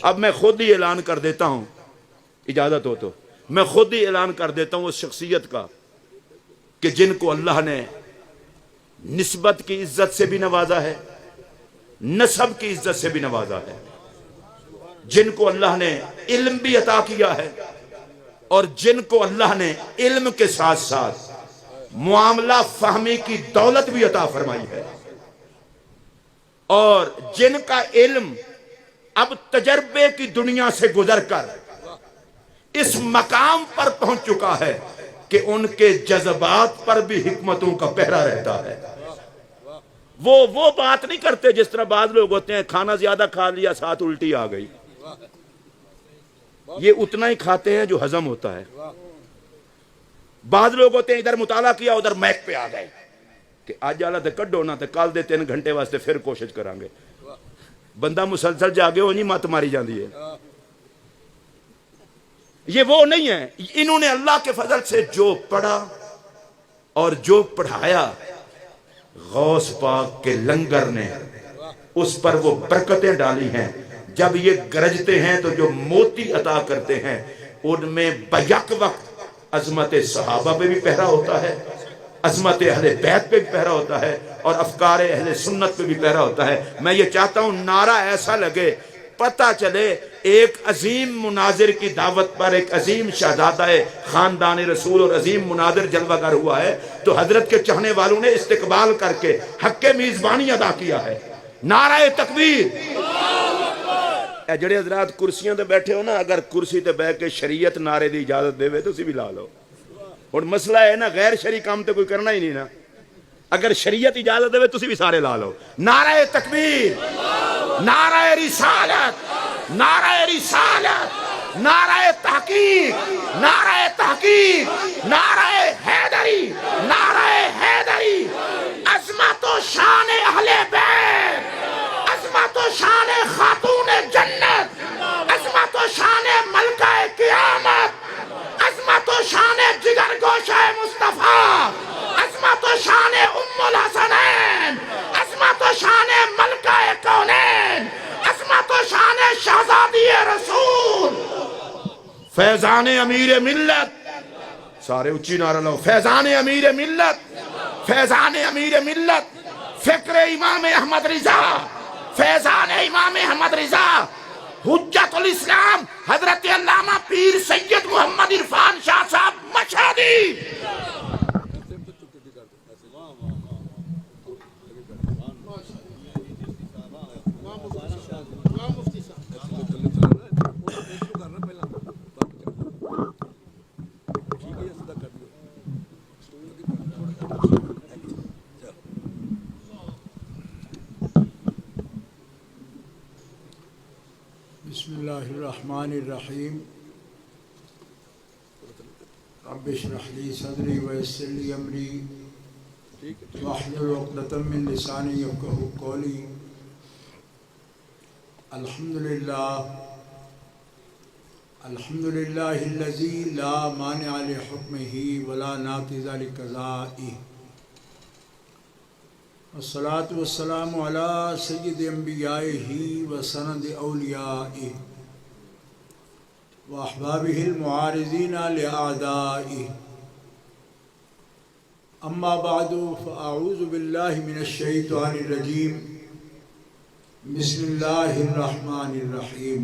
اب میں خود ہی اعلان کر دیتا ہوں، اجازت ہو تو میں خود ہی اعلان کر دیتا ہوں اس شخصیت کا کہ جن کو اللہ نے نسبت کی عزت سے بھی نوازا ہے، نسب کی عزت سے بھی نوازا ہے، جن کو اللہ نے علم بھی عطا کیا ہے، اور جن کو اللہ نے علم کے ساتھ ساتھ معاملہ فہمی کی دولت بھی عطا فرمائی ہے، اور جن کا علم اب تجربے کی دنیا سے گزر کر اس مقام پر پہنچ چکا ہے کہ ان کے جذبات پر بھی حکمتوں کا پہرا رہتا ہے۔ وہ بات نہیں کرتے جس طرح بعض لوگ ہوتے ہیں، کھانا زیادہ کھا لیا ساتھ الٹی آ گئی، یہ اتنا ہی کھاتے ہیں جو ہضم ہوتا ہے۔ بعض لوگ ہوتے ہیں ادھر مطالعہ کیا ادھر میک پہ آ گئے کہ آج آلہ تے کڈو نہ تے کل دے 3 گھنٹے واسطے پھر کوشش کریں گے، بندہ مسلسل جاگے ہو نہیں مت ماری جاندی ہے۔ یہ وہ نہیں ہے، انہوں نے اللہ کے فضل سے جو پڑھا اور جو پڑھایا، غوث پاک کے لنگر نے اس پر وہ برکتیں ڈالی ہیں۔ جب یہ گرجتے ہیں تو جو موتی عطا کرتے ہیں ان میں بیک وقت عظمت صحابہ پہ بھی پہرا ہوتا ہے، عظمت اہل بیت پہ بھی پہرا ہوتا ہے، اور افکار اہل سنت پہ بھی پہرا ہوتا ہے۔ میں یہ چاہتا ہوں نعرہ ایسا لگے، پتہ چلے ایک عظیم مناظر کی دعوت پر ایک عظیم شہزادہ خاندان رسول اور عظیم مناظر جلوہ گر ہوا ہے تو حضرت کے چاہنے والوں نے استقبال کر کے حق میزبانی ادا کیا ہے۔ نعرہ تکبیر! اے جڑے حضرات کرسیاں تے بیٹھے ہو نا، اگر کرسی تے بیٹھ کے شریعت نعرے دی اجازت دے تو اسی بھی لا لو۔ اور مسئلہ ہے نا غیر شرعی کام تے کوئی کرنا ہی نہیں نا، اگر شریعت اجازت دے تو اسی بھی سارے لا لو۔ نعرہ تکبیر! نعرہ رسالت! نعرہ رسالت! نعرہ تحقیق! نعرہ تحقیق! نعرہ حیدری! نعرہ حیدری! عظمت و شان اہل بیت، عظمت و شان خاتون جنت، عظمت و شان ملکہ قیامت، عظمت و شان جگر گوشہ مصطفیٰ، عظمت و شان ام الحسنین، عظمت و شان ملکہ کونین، عظمت و شان شہزادی رسول، فیضان امیر ملت! سارے اچھی نعرہ لو، فیضان امیر ملت! فیضان امیر ملت! فکر امام احمد رضا، فیضان امام احمد رضا، حجت الاسلام حضرت علامہ پیر سید محمد عرفان شاہ صاحب مشہدی! بسم اللہ الرحمن الرحیم۔ رب اشرح لی صدری ویسر لی امری واحلل عقدۃ من لسانی یفقہوا قولی۔ الحمدللہ الذی لا مانع لحکمہ ولا ناقض لقضائہ، والصلاة والسلام علی سید انبیائہ وسند اولیائہ واحبابہ المعارضین لأعدائہ، اما بعد فاعوذ باللہ من الشیطان الرجیم، بسم اللہ الرحمن الرحیم۔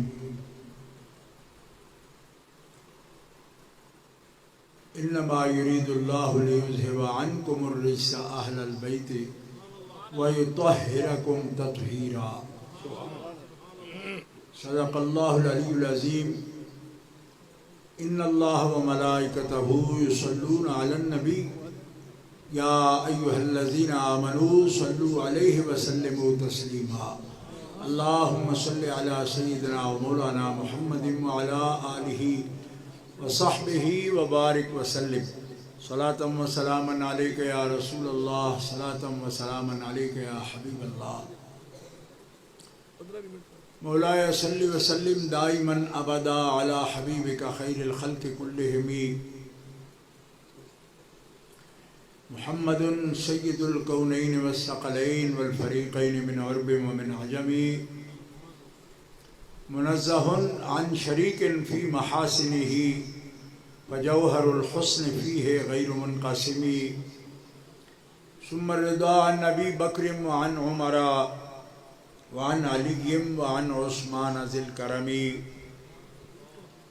انما یرید اللہ لیذہب عنکم الرجس اہل البیت وَيُطَهِّرَكُمْ تَطْهِيرًا۔ صدق اللہ العلی العظیم۔ ان اللہ وملائکتہ یصلون علی النبی یا ایہا الذین آمنوا صلوا علیہ وسلموا تسلیما۔ اللہم صلی علی سیدنا و مولانا محمد وعلی آلہ وصحبہ وبارک وسلم۔ صلاۃ و سلاما علیک یا رسول اللہ، صلاۃ و سلاما علیک یا حبیب اللہ۔ مولایا صلی وسلم دائما ابدا علی حبیبک خیر الخلق کلہم، محمد سید الکونین والثقلین والفریقین من عرب ومن عجم، منزہ عن شریک فی محاسنہ فجوہر الحسن فیہ غیر منقسم ثم الرضا عن ابی بکر وعن عمر وعن علی وعن عثمان ذی الکرم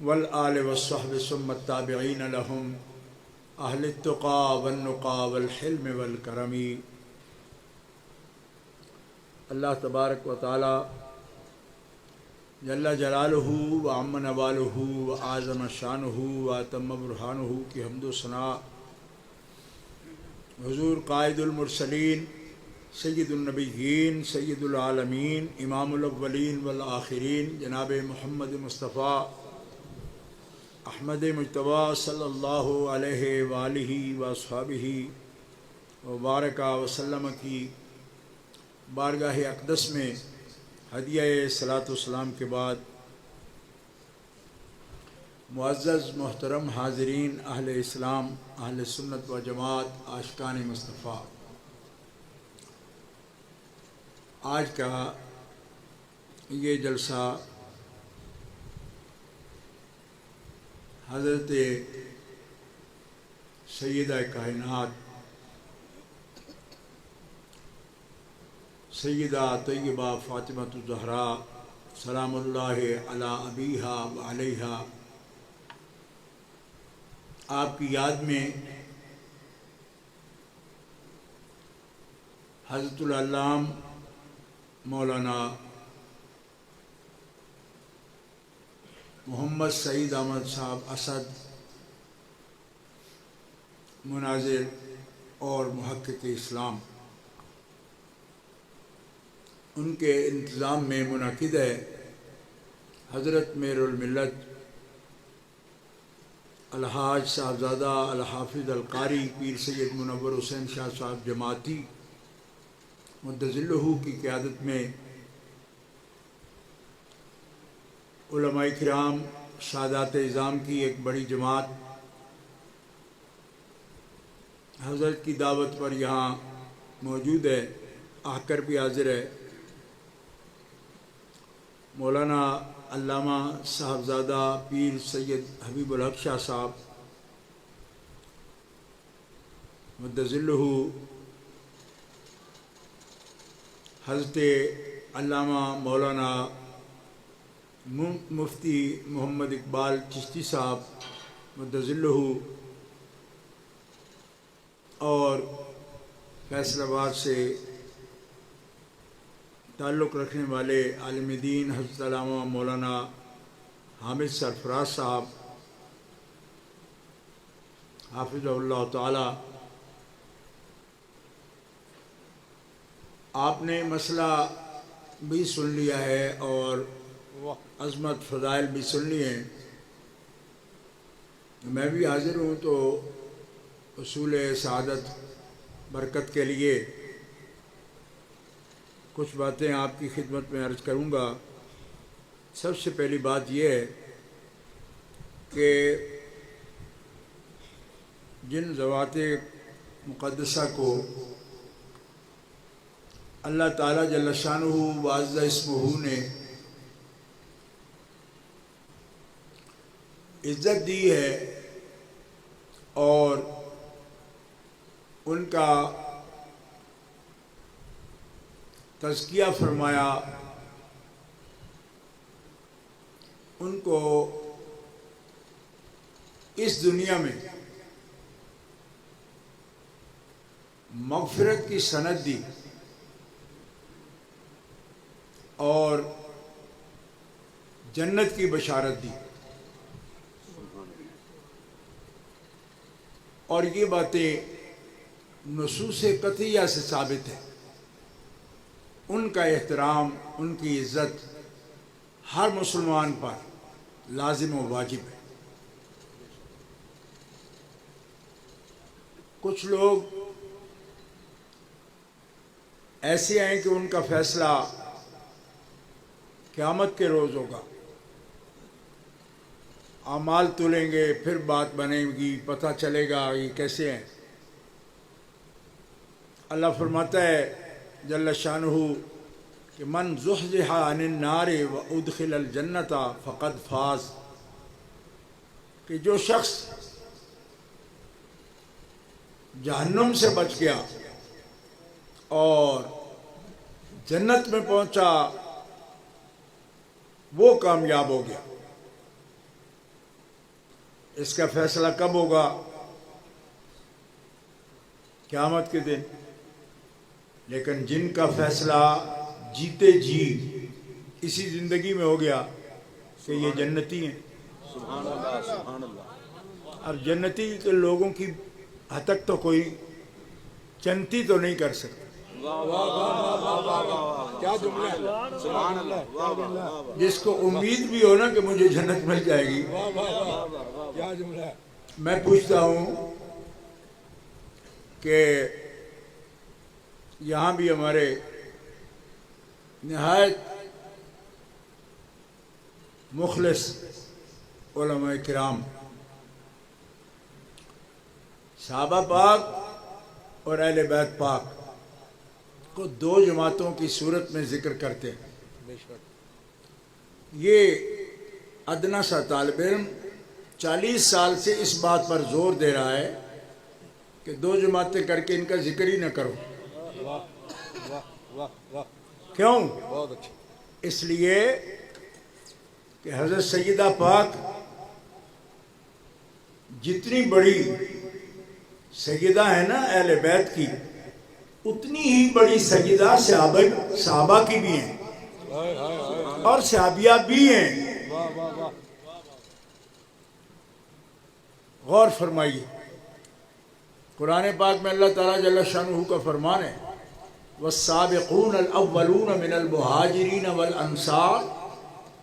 والآل والصحب ثم التابعین لهم اہل التقى والنقى والحلم والکرم۔ اللہ تبارک و تعالی جل جلالہ و عم نوالہ و اعظم شانہ و اتم برہانہ کی حمد و ثناء حضور قائد المرسلین سید النبیین سید العالمین امام الاولین والآخرین جناب محمد مصطفیٰ احمد مجتبیٰ صلی اللہ علیہ وآلہ واصحابہ وبارک وسلم کی بارگاہ اقدس میں ہدیہ صلاۃ والسلام کے بعد معزز محترم حاضرین اہل اسلام اہل سنت و جماعت عاشقان مصطفیٰ، آج کا یہ جلسہ حضرت سیدہ کائنات سیدہ طیبہ فاطمۃ الزہراء سلام اللہ علی ابیہا و علیہا آپ کی یاد میں حضرت العلام مولانا محمد سعید احمد صاحب اسد مناظر اور محقق اسلام ان کے انتظام میں منعقد ہے حضرت میر الملت الحاج صاحبزادہ الحافظ القاری پیر سید منور حسین شاہ صاحب جماعتی مدظلہ کی قیادت میں علماء کرام سادات اعظام کی ایک بڑی جماعت حضرت کی دعوت پر یہاں موجود ہے، آ کر بھی حاضر ہے۔ مولانا علامہ صاحبزادہ پیر سید حبیب الحق شاہ صاحب مدظلہ، حضرت علامہ مولانا مفتی محمد اقبال چشتی صاحب مدظلہ، اور فیصل آباد سے تعلق رکھنے والے عالم دین حضرت علامہ مولانا حامد سرفراز صاحب حافظہ اللہ تعالی، آپ نے مسئلہ بھی سن لیا ہے اور عظمت فضائل بھی سن لیے ہیں۔ میں بھی حاضر ہوں تو اصول سعادت برکت کے لیے کچھ باتیں آپ کی خدمت میں عرض کروں گا۔ سب سے پہلی بات یہ ہے کہ جن ذوات مقدسہ کو اللہ تعالیٰ جل شانہ و عز اسمہ نے عزت دی ہے اور ان کا تزکیہ فرمایا، ان کو اس دنیا میں مغفرت کی سند دی اور جنت کی بشارت دی، اور یہ باتیں نصوص قطعیہ سے ثابت ہے۔ ان کا احترام، ان کی عزت ہر مسلمان پر لازم و واجب ہے۔ کچھ لوگ ایسے ہیں کہ ان کا فیصلہ قیامت کے روز ہوگا، اعمال تولیں گے پھر بات بنے گی، پتہ چلے گا یہ کیسے ہیں۔ اللہ فرماتا ہے جل شانہ کہ من زحزح عن النار وادخل الجنت فقد فاز، کہ جو شخص جہنم سے بچ گیا اور جنت میں پہنچا وہ کامیاب ہو گیا۔ اس کا فیصلہ کب ہوگا؟ قیامت کے دن۔ لیکن جن کا فیصلہ جیتے جی اسی زندگی میں ہو گیا کہ یہ جنتی ہیں، سبحان اللہ سبحان اللہ۔ اب جنتی کے لوگوں کی حد تک تو کوئی چنتی تو نہیں کر سکتا۔ کیا جملہ ہے، سبحان اللہ۔ جس کو امید بھی ہو نا کہ مجھے جنت مل جائے گی، کیا جملہ ہے۔ میں پوچھتا ہوں کہ یہاں بھی ہمارے نہایت مخلص علماء کرام صحابہ پاک اور اہل بیت پاک کو دو جماعتوں کی صورت میں ذکر کرتے ہیں۔ بے شک۔ یہ ادنا سا طالب علم 40 سال سے اس بات پر زور دے رہا ہے کہ دو جماعتیں کر کے ان کا ذکر ہی نہ کرو۔ واہ واہ واہ واہ، کیوں؟ بہت اچھا۔ اس لیے کہ حضرت سیدہ پاک جتنی بڑی سیدہ ہے نا اہل بیت کی، اتنی ہی بڑی سیدہ صحابہ کی بھی ہیں ہائے ہائے ہائے، اور صحابیہ بھی ہیں۔ واہ واہ واہ۔ غور فرمائیے، قرآن پاک میں اللہ تعالیٰ جل شانہ کا فرمان ہے والسابقون الاولون من المہاجرین والانصار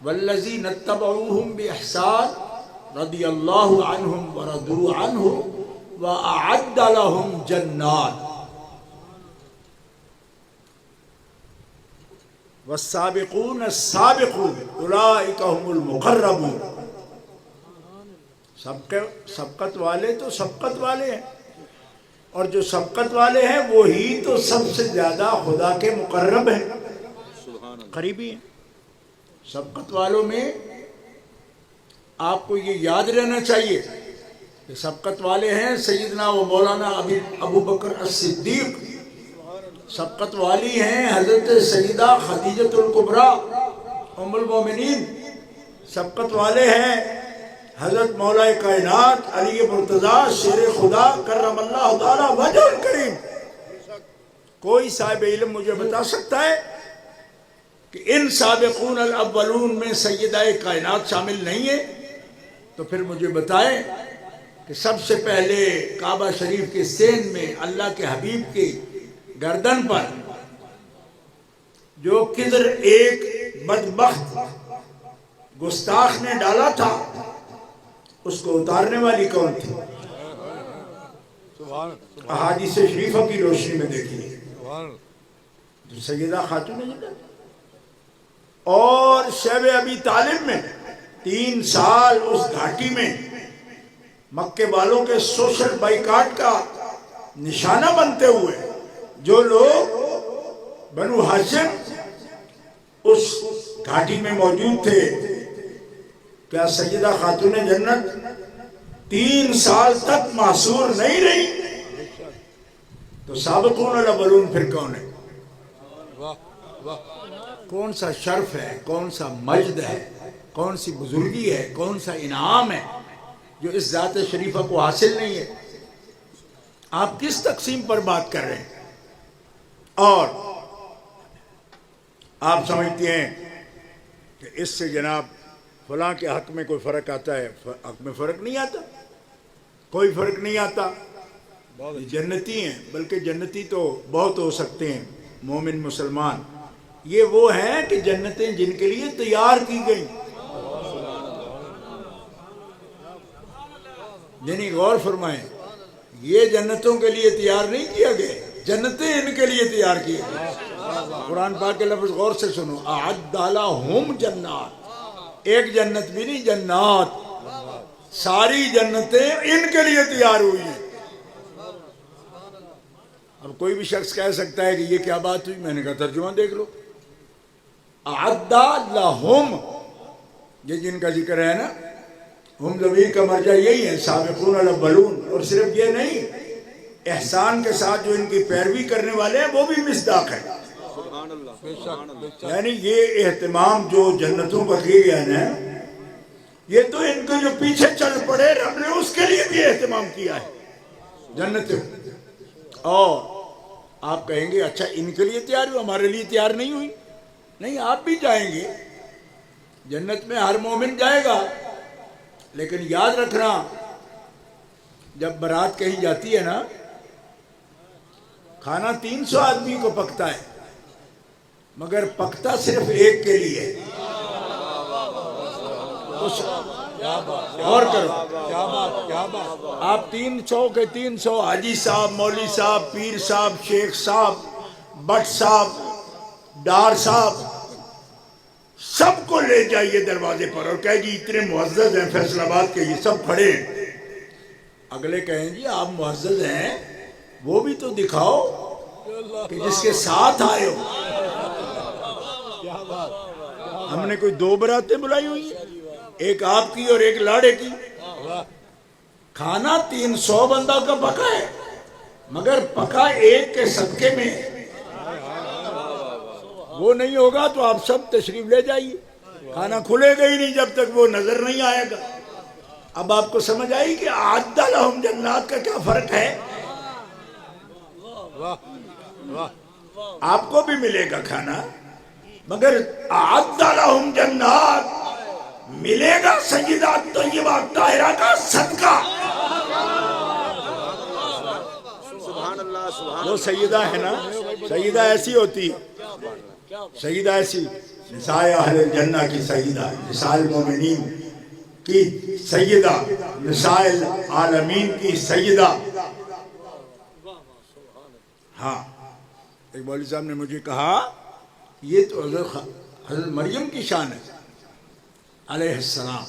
والذین اتبعوہم باحسان رضی اللہ عنہم ورضوا عنہ وأعد لهم جنات والسابقون السابقون اولئک هم المقربون۔ سبقت والے تو سبقت والے ہیں، اور جو سبقت والے ہیں وہی تو سب سے زیادہ خدا کے مقرب ہیں، قریبی ہیں۔ سبقت والوں میں آپ کو یہ یاد رہنا چاہیے کہ سبقت والے ہیں سیدنا و مولانا ابو بکر الصدیق، سبقت والی ہیں حضرت سیدہ خدیجۃ الکبریٰ ام المومنین، سبقت والے ہیں حضرت مولا کائنات علی مرتضیٰ شیر خدا کرم اللہ تعالی وجہ کریم۔ کوئی صاحب علم مجھے بتا سکتا ہے کہ ان سابقون الاولون میں سیدہ کائنات شامل نہیں ہے؟ تو پھر مجھے بتائیں کہ سب سے پہلے کعبہ شریف کے سین میں اللہ کے حبیب کی گردن پر جو کدر ایک بدبخت گستاخ نے ڈالا تھا، اس کو اتارنے والی کون تھی؟ سبحان احادیث شریفہ کی روشنی میں دیکھیے، سبحان۔ جو سیدہ خاتون ہے، اور شیب ابی طالب میں 3 سال اس گھاٹی میں مکے والوں کے سوشل بائیکاٹ کا نشانہ بنتے ہوئے جو لوگ بنو ہاشم اس گھاٹی میں موجود تھے، کیا سیدہ خاتون جنت 3 سال تک معصور نہیں رہی؟ تو سابقون الاولون پھر کون ہے؟ واہ واہ، کون سا شرف ہے، کون سا مجد ہے، کون سی بزرگی ہے، کون سا انعام ہے جو اس ذات شریفہ کو حاصل نہیں ہے؟ آپ کس تقسیم پر بات کر رہے ہیں؟ اور آپ سمجھتے ہیں کہ اس سے جناب فلاں کے حق میں کوئی فرق آتا ہے؟ حق میں فرق نہیں آتا، کوئی فرق نہیں آتا۔ یہ جنتی ہیں، بلکہ جنتی تو بہت ہو سکتے ہیں مومن مسلمان، یہ وہ ہیں کہ جنتیں جن کے لیے تیار کی گئیں۔ یعنی غور فرمائیں، یہ جنتوں کے لیے تیار نہیں کیا گئے، جنتیں ان کے لیے تیار کی گئی۔ قرآن پاک کے لفظ غور سے سنو، اعد لہم جنات، ایک جنت بھی نہیں، جنات، ساری جنتیں ان کے لیے تیار ہوئی ہیں۔ اب کوئی بھی شخص کہہ سکتا ہے کہ یہ کیا بات ہوئی؟ میں نے کہا ترجمہ دیکھ لو، اعد لہم، یہ جن کا ذکر ہے نا، ہم ضمیر کا مرجع یہی ہے، سابقون الاولون. اور صرف یہ نہیں، احسان کے ساتھ جو ان کی پیروی کرنے والے ہیں وہ بھی مصداق ہے. بے شک بے شک. یعنی یہ اہتمام جو جنتوں کا کیا گیا نا، یہ تو ان کو جو پیچھے چل پڑے رب نے اس کے لیے بھی اہتمام کیا ہے جنتوں. اور آپ کہیں گے اچھا ان کے لیے تیار ہوئی، ہمارے لیے تیار نہیں ہوئی. نہیں، آپ بھی جائیں گے جنت میں، ہر مومن جائے گا. لیکن یاد رکھنا، جب بارات کہیں جاتی ہے نا، کھانا 300 آدمی کو پکتا ہے، مگر پکتا صرف ایک کے لیے. غور کرو، کیا بات کیا بات. آپ 300 کے 300 حاجی صاحب، مولوی صاحب، پیر صاحب، شیخ صاحب، بٹ صاحب، ڈار صاحب، سب کو لے جائیے دروازے پر اور کہے جی اتنے معزز ہیں فیصل آباد کے، یہ سب کھڑے ہیں. اگلے کہیں جی آپ معزز ہیں، وہ بھی تو دکھاؤ کہ جس کے ساتھ آئے ہو. کیا بات. ہم نے کوئی 2 براتیں بلائی ہوئی ہیں، ایک آپ کی اور ایک لاڑے کی. کھانا 300 بندہ کا پکا ہے، مگر پکا ایک کے صدقے میں. وہ نہیں ہوگا تو آپ سب تشریف لے جائیے، کھانا کھلے گا ہی نہیں جب تک وہ نظر نہیں آئے گا. اب آپ کو سمجھ آئی کہ اعد لہم جنات کا کیا فرق ہے. آپ کو بھی ملے گا کھانا، مگر اعد لہم جنات ملے گا سیدہ طیبہ طاہرہ کا صدقہ. وہ سیدہ ہے نا، سیدہ ایسی ہوتی ہے، سیدہ ایسی، نساء اہل الجنہ کی سیدہ، نساء المومنین کی سیدہ، نساء العالمین کی سیدہ. ہاں، ایک مولوی صاحب نے مجھے کہا یہ تو حضرت مریم کی شان ہے علیہ السلام.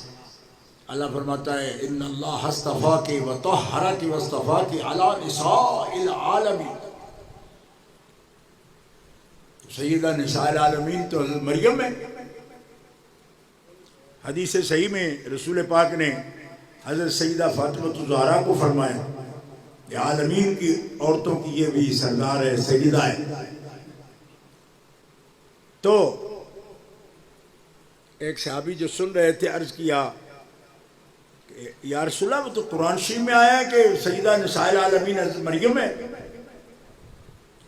اللہ فرماتا ہے ان اللہ اصطفاکی وطہرکی واصطفاکی علی نساء العالمین. سیدہ نساء العالمین تو حضرت مریم ہے. حدیث صحیح میں رسول پاک نے حضرت سیدہ فاطمہ الزہرا کو فرمایا کہ عالمین کی عورتوں کی یہ بھی سردار ہے، سیدہ ہے. تو ایک صحابی جو سن رہے تھے عرض کیا کہ یا رسول اللہ، وہ تو قرآن شریف میں آیا ہے کہ سیدہ نساء العالمین حضرت مریم ہے.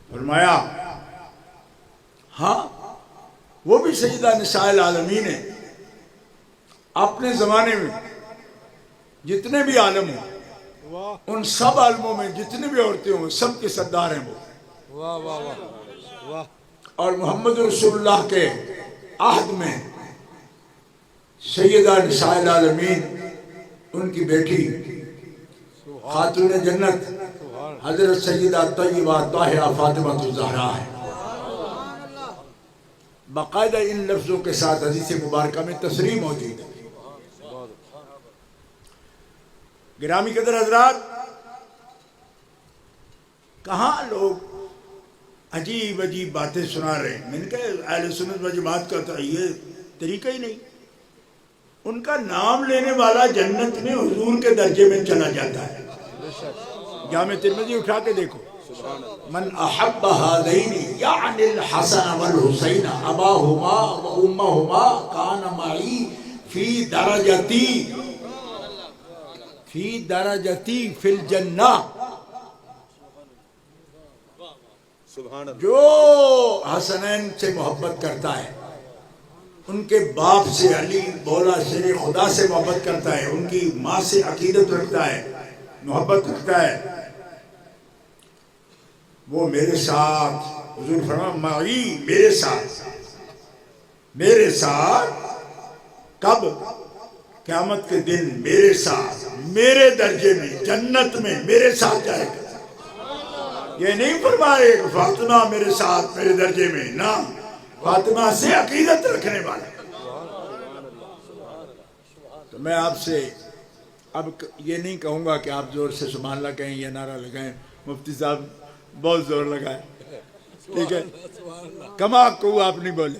فرمایا ہاں، وہ بھی سیدہ نساء العالمین ہے. اپنے زمانے میں جتنے بھی عالم ہوں، ان سب عالموں میں جتنے بھی عورتیں ہوں، سب کے سردار ہیں وہ. واہ واہ واہ واہ. اور محمد رسول اللہ کے عہد میں سیدہ نساء العالمین، ان کی بیٹی خاتون جنت حضرت سیدہ طیبہ طاہرہ فاطمہ الزہرا ہے. باقاعدہ ان لفظوں کے ساتھ حدیث مبارکہ میں تصریح موجود ہے. گرامی قدر حضرات، کہاں لوگ عجیب عجیب باتیں سنا رہے ہیں. میں نے کہا اہل سنت و جماعت کا تو یہ طریقہ ہی نہیں. ان کا نام لینے والا جنت میں حضور کے درجے میں چلا جاتا ہے. جامع ترمذی اٹھا کے دیکھو، من احب هذین یعنی الحسن والحسین اباہما و امہما کان معی فی درجتی فی الجنہ. جو حسنین سے محبت کرتا ہے، ان کے باپ سے علی بولا شیر خدا سے محبت کرتا ہے، ان کی ماں سے عقیدت رکھتا ہے، محبت رکھتا ہے، وہ میرے ساتھ، حضور فرمایا معی، میرے ساتھ کب؟ قیامت کے دن میرے ساتھ، میرے درجے میں، جنت میں میرے ساتھ جائے گا. یہ نہیں فرمائے کہ فاطمہ میرے ساتھ میرے درجے میں، نہ، فاطمہ سے عقیدت رکھنے والا. تو میں آپ سے اب یہ نہیں کہوں گا کہ آپ زور سے سبحان اللہ کہیں یا نعرہ لگائیں. مفتی صاحب بہت زور لگائے، ٹھیک ہے، کما کو آپ نہیں بولے.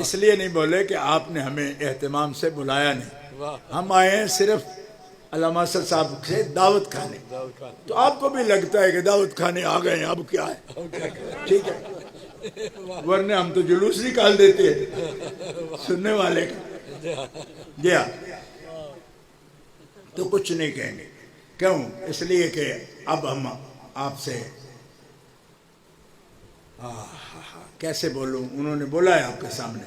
اس لیے نہیں بولے کہ آپ نے ہمیں اہتمام سے بلایا نہیں، واہ ہم آئے ہیں صرف علامہ اسد صاحب سے دعوت کھانے، داؤد خان تو آپ کو بھی لگتا ہے کہ دعوت کھانے آ گئے ہیں، اب کیا ہے، ٹھیک ہے، ورنہ ہم تو جلوس نکال دیتے ہیں سننے والے کا، جی ہاں، تو کچھ نہیں کہیں گے، کیوں؟ اس لیے کہ اب ہم آپ سے کیسے بولوں، انہوں نے بولا ہے آپ کے سامنے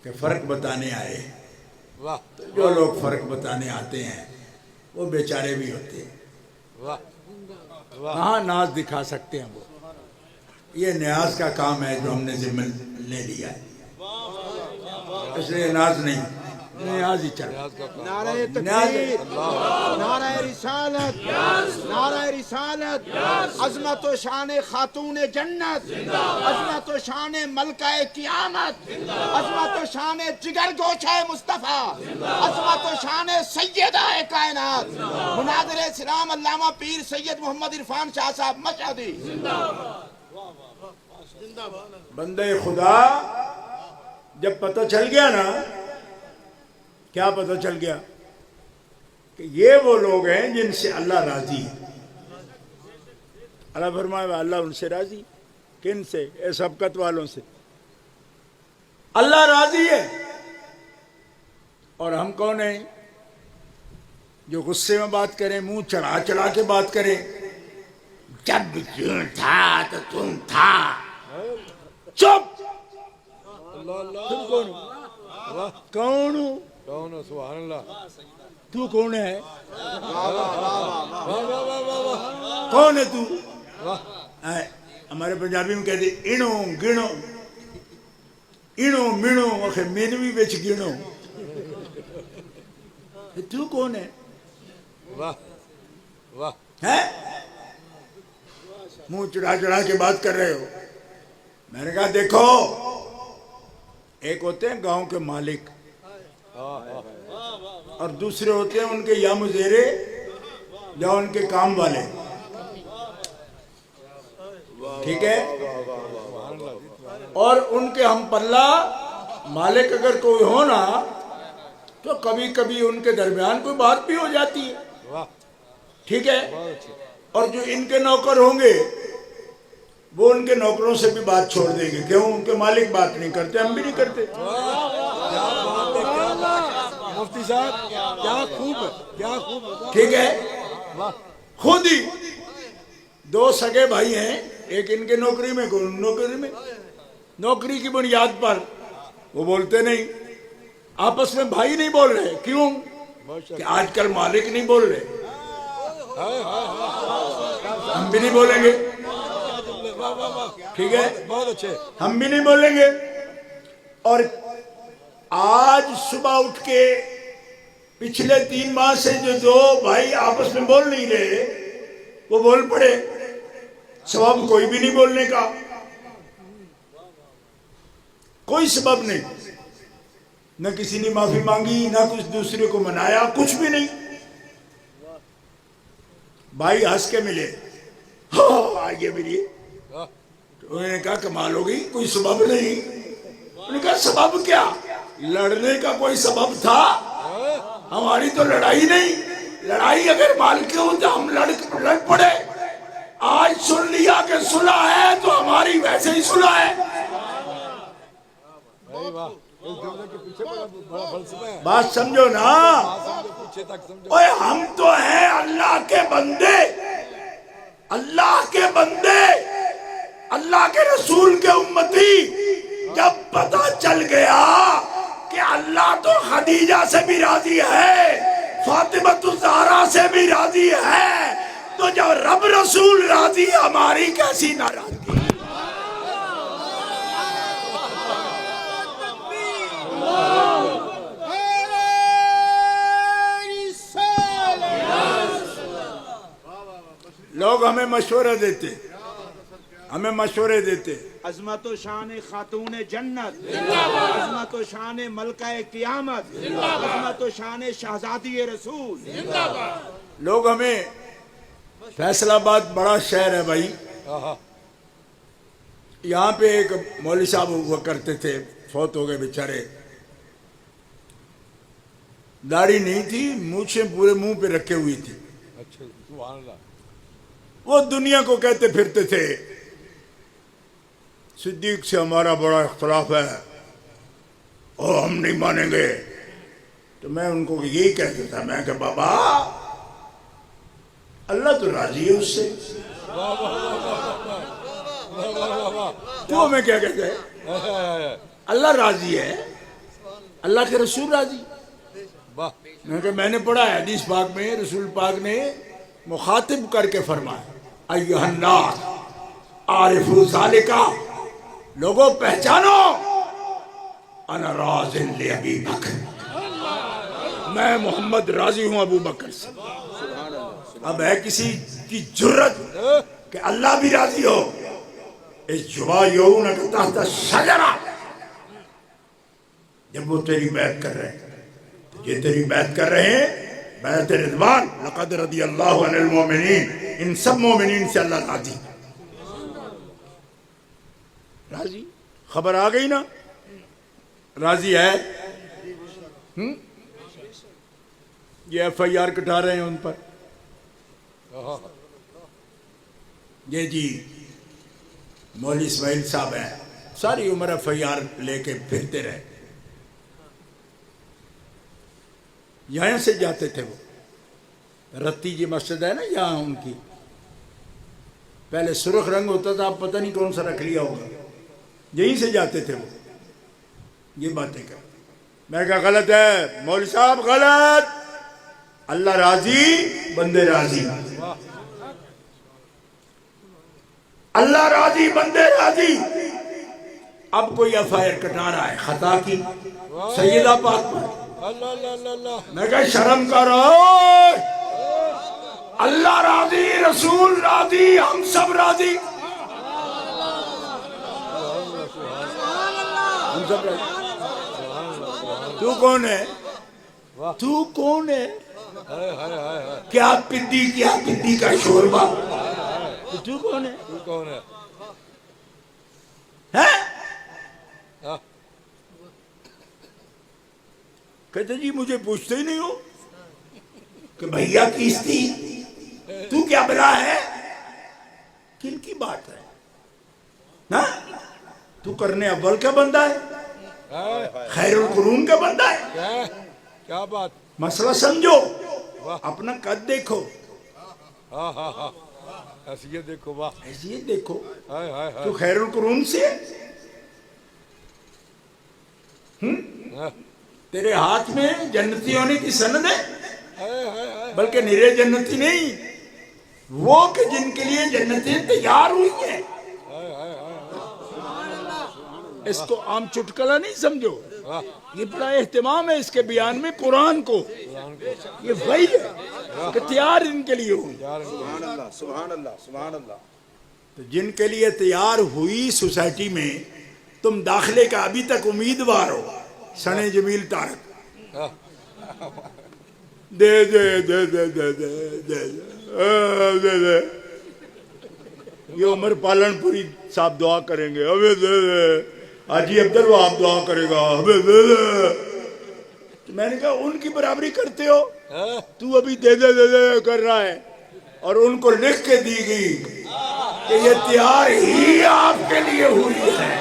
کہ فرق بتانے آئے، واہ جو لوگ فرق بتانے آتے ہیں وہ بیچارے بھی ہوتے ہیں، واہ واہ کہاں ناز دکھا سکتے ہیں وہ، یہ نیاز کا کام ہے جو ہم نے ذمہ لے لیا ہے، اس لیے ناز نہیں، نیاز ہی چل نیاز کا کام نعرہ نیاز تکبیر، نعرہ رسالت، نعرہ رسالت، عظمت و شان خاتون جنت، عظمت و شان ملکہ قیامت، عظمت و شان جگر گوشہ مصطفیٰ، عظمت و شان سیدہ کائنات مناظر اسلام علامہ پیر سید محمد عرفان شاہ صاحب مشہدی۔ بندے خدا جب پتہ چل گیا نا، کیا پتہ چل گیا کہ یہ وہ لوگ ہیں جن سے اللہ راضی ہے، اللہ فرمایا اللہ ان سے راضی، کن سے؟ اے سبقت والوں سے اللہ راضی ہے، اور ہم کون ہیں جو غصے میں بات کریں، منہ چڑھا چڑھا کے بات کریں، جب یوں تھا تو تم تھا، چپ، اللہ اللہ تم کون ہو؟ کون ہو؟ کون ہو سبحان اللہ تو کون ہے؟ واہ واہ واہ واہ واہ کون ہے تو؟ واہ ہمارے پنجابی میں کہتے اینو گنو، اینو مینو آخر مین بھی بچ گنو، تو کون ہے؟ واہ واہ ہے منہ چڑھا چڑھا کے بات کر رہے ہو۔ میں نے کہا دیکھو، ایک ہوتے ہیں گاؤں کے مالک اور دوسرے ہوتے ہیں ان کے یا مزیرے یا ان کے کام والے، ٹھیک ہے، اور ان کے ہم پلہ مالک اگر کوئی ہونا تو کبھی کبھی ان کے درمیان کوئی بات بھی ہو جاتی ہے، واہ ٹھیک ہے، اور جو ان کے نوکر ہوں گے وہ ان کے نوکروں سے بھی بات چھوڑ دیں گے، کیوں؟ ان کے مالک بات نہیں کرتے، ہم بھی نہیں کرتے، مفتی صاحب کیا خوب ہے، کیا خوب ہے، ٹھیک ہے، واہ خود ہی دو سگے بھائی ہیں، ایک ان کے نوکری میں کوئی نوکری میں، نوکری کی بنیاد پر وہ بولتے نہیں، آپس میں بھائی نہیں بول رہے، کیوں؟ کہ آج کل مالک نہیں بول رہے، ہم بھی نہیں بولیں گے، ٹھیک ہے، بہت اچھے ہم بھی نہیں بولیں گے، اور آج صبح اٹھ کے پچھلے 3 ماہ سے جو دو بھائی آپس میں بول نہیں رہے وہ بول پڑے، سبب کوئی بھی نہیں بولنے کا، کوئی سبب نہیں، نہ کسی نے معافی مانگی، نہ کچھ دوسرے کو منایا، کچھ بھی نہیں، بھائی ہنس کے ملے، آگے ملیے، انہوں نے کہا کمال ہوگی، کوئی سبب نہیں، انہوں نے کہا سبب کیا؟ لڑنے کا کوئی سبب تھا؟ ہماری تو لڑائی نہیں، لڑائی اگر مالک ہو تو ہم لڑ پڑے، آج سن لیا کہ صلح ہے تو ہماری ویسے ہی صلح ہے، واہ اس جملے کے پیچھے بڑا فلسفہ ہے، بات سمجھو نا، پیچھے تک سمجھو، اوے ہم تو ہیں اللہ کے بندے، اللہ کے بندے، اللہ کے رسول کے امتی، جب پتہ چل گیا کہ اللہ تو خدیجہ سے بھی راضی ہے، فاطمہ الزہرا سے بھی راضی ہے، تو جب رب رسول راضی ہے ہماری کیسی ناراضگی؟ لوگ ہمیں مشورہ دیتے، ہمیں مشورے دیتے، عظمت و شان خاتون جنت، عظمت و شان ملکہ قیامت، عظمت و شان شہزادی رسول، لوگ ہمیں، فیصل آباد بڑا شہر ہے بھائی، یہاں پہ ایک مولوی صاحب ہوا کرتے تھے، فوت ہو گئے بیچارے، داڑھی نہیں تھی، مونچھیں پورے منہ پہ رکھے ہوئی تھی. اچھا سبحان اللہ. وہ دنیا کو کہتے پھرتے تھے صدیق سے ہمارا بڑا اختلاف ہے اور ہم نہیں مانیں گے. تو میں ان کو یہی کہتا تھا، میں کہ بابا اللہ تو راضی ہے اس سے، تو ہمیں کیا کہتے ہیں؟ اللہ راضی ہے، اللہ کے رسول راضی. میں کہ میں نے پڑھا ہے حدیث پاک میں، رسول پاک نے مخاطب کر کے فرمایا ایھا الناس عارفوا ذالک، لوگوں پہچانو انا راض لابی بکر، میں محمد راضی ہوں ابو بکر سے. اب ہے کسی کی جرت کہ اللہ بھی راضی ہو؟ یجبایعونک تحت الشجرہ، جب وہ تیری بیعت کر رہے ہیں، یہ تیری بیعت کر رہے ہیں، بیعت رضوان، لقد رضی اللہ عن المؤمنین، ان سب مومنین سے اللہ راضی. راضی خبر آ گئی نا؟ راضی ہے. یہ ایف آئی آر کٹا رہے ہیں ان پر. یہ جی مولوی اسماعیل صاحب ہیں، ساری عمر ایف آئی آر لے کے پھرتے رہے. یہاں سے جاتے تھے وہ، رتی جی مسجد ہے نا یہاں ان کی، پہلے سرخ رنگ ہوتا تھا، اب پتہ نہیں کون سا رکھ لیا ہوگا. یہیں سے جاتے تھے وہ، یہ باتیں کر. میں کہا غلط ہے مولوی صاحب، غلط. اللہ راضی بندے راضی، اللہ راضی بندے راضی. اب کوئی ایف آئی آر کٹا رہا ہے خطا کی سیدہ پاک پر. اللہ اللہ اللہ اللہ. میں کہا شرم کرو، اللہ راضی، رسول راضی، ہم سب راضی. ہم سب راضی. تو کون ہے؟ تو کون ہے؟ کیا پدی کا شوربہ. تو کون ہے؟ تو کون ہے؟ کہتے جی مجھے پوچھتے ہی نہیں ہو کہ بھیا کیس تھی، تو کیا بلا ہے؟ کن کی بات ہے؟ ہاں تو کرنے اول کا بندہ ہے، خیر القرون کا بندہ ہے. کیا بات. مسئلہ سمجھو، اپنا قد دیکھو، ہاں ہاں ہاں، حیثیت دیکھو. واہ حیثیت دیکھو. ہائے ہائے تو خیر القرون سے تیرے ہاتھ میں جنتی ہونے کی سند ہے، بلکہ نرے جنتی نہیں، وہ کہ جن کے لیے جنتیں تیار ہوئی ہیں. اس کو عام چٹکلا نہیں سمجھو، یہ بڑا اہتمام ہے اس کے بیان میں قرآن کو. یہ وحی ہے کہ تیار ان کے لیے ہوئی. سبحان اللہ سبحان اللہ سبحان اللہ. تو جن کے لیے تیار ہوئی سوسائٹی میں تم داخلے کا ابھی تک امیدوار ہو، سنے جمیل تارک دے دے دے دے دے دے دے دے دے. یہ عمر پالن پوری صاحب دعا کریں گے، ابے دے دے. حاجی عبدل وہاب دعا کرے گا، ابے دے دے. تو میں نے کہا ان کی برابری کرتے ہو، تو ابھی دے دے دے دے کر رہا ہے. اور ان کو لکھ کے دی گئی کہ یہ تیار ہی آپ کے لیے ہوئی ہے.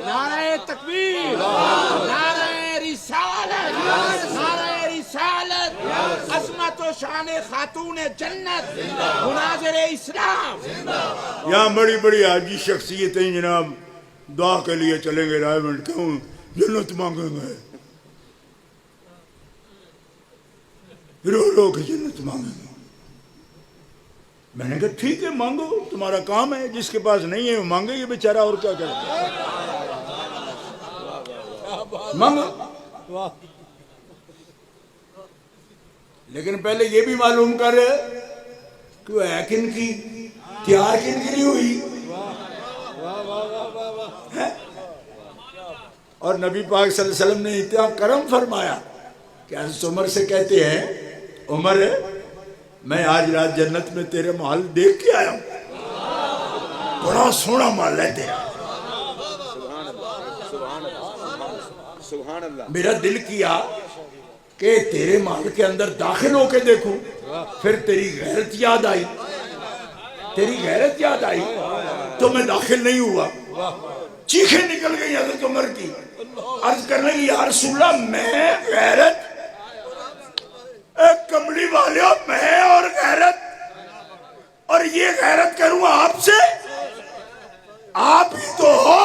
نعرہ تکبیر، نعرہ رسالت، نعرہ رسالت، عظمت و شان خاتون جنت، مناظر اسلام. یہاں بڑی بڑی حاجی شخصیتیں جناب دعا کے لیے چلیں گے رائے منڈ، کیوں جنت مانگیں گے، رو رو کے جنت مانگیں گے. میں نے کہا ٹھیک ہے مانگو، تمہارا کام ہے، جس کے پاس نہیں ہے وہ مانگے یہ بیچارہ، اور کیا کرے، مانگو. لیکن پہلے یہ بھی معلوم کر کہ وہ ہے کن کی، تیار کن کے لیے ہوئی. اور نبی پاک صلی اللہ علیہ وسلم نے اتنا کرم فرمایا کہ حضرت عمر سے کہتے ہیں عمر میں آج رات جنت میں تیرے محل دیکھ کے آیا ہوں. بڑا سونا مال ہے تیرا. سبحان اللہ. میرا دل کیا کہ تیرے مال کے اندر داخل ہو کے دیکھوں. پھر تیری غیرت یاد آئی. تیری غیرت یاد آئی تو میں داخل نہیں ہوا. چیخیں نکل گئی حضرت عمر کی. عرض کرنے کی یا رسول اللہ میں غیرت ایک کملی والے ہو میں اور غیرت اور یہ غیرت کروں آپ سے. آپ ہی تو ہو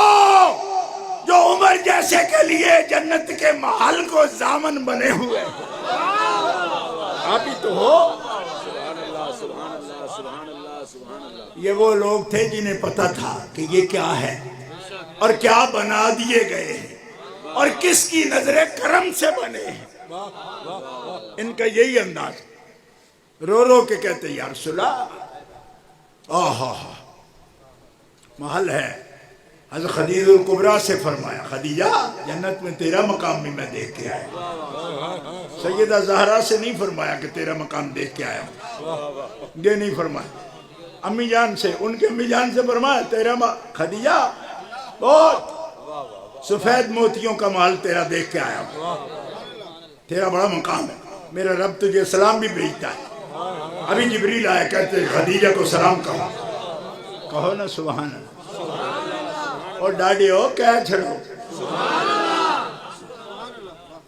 جو عمر جیسے کے لیے جنت کے محل کو ضامن بنے ہوئے. آپ ہی تو ہو. یہ وہ لوگ تھے جنہیں پتا تھا کہ یہ کیا ہے اور کیا بنا دیے گئے ہیں اور کس کی نظر کرم سے بنے ہیں. ان کا یہی انداز. رو رو کے کہتے یا رسول اللہ آہا محل ہے. حضرت خدیجہ الکبریٰ سے فرمایا خدیجہ جنت میں تیرا مقام بھی میں دیکھ کے آیا. سیدہ زہرا سے نہیں فرمایا کہ تیرا مقام دیکھ کے آیا. یہ نہیں فرمایا. امی جان سے ان کے امی جان سے فرمایا تیرا خدیجہ بہت سفید موتیوں کا محل تیرا دیکھ کے آیا. تیرا بڑا مقام ہے. میرا رب تجھے سلام بھی بھیجتا ہے. ابھی جبریل آیا کہتے خدیجہ کو سلام کہو. کہو نا سبحان اللہ. اور ڈاڈی ہو کہہ چھڑو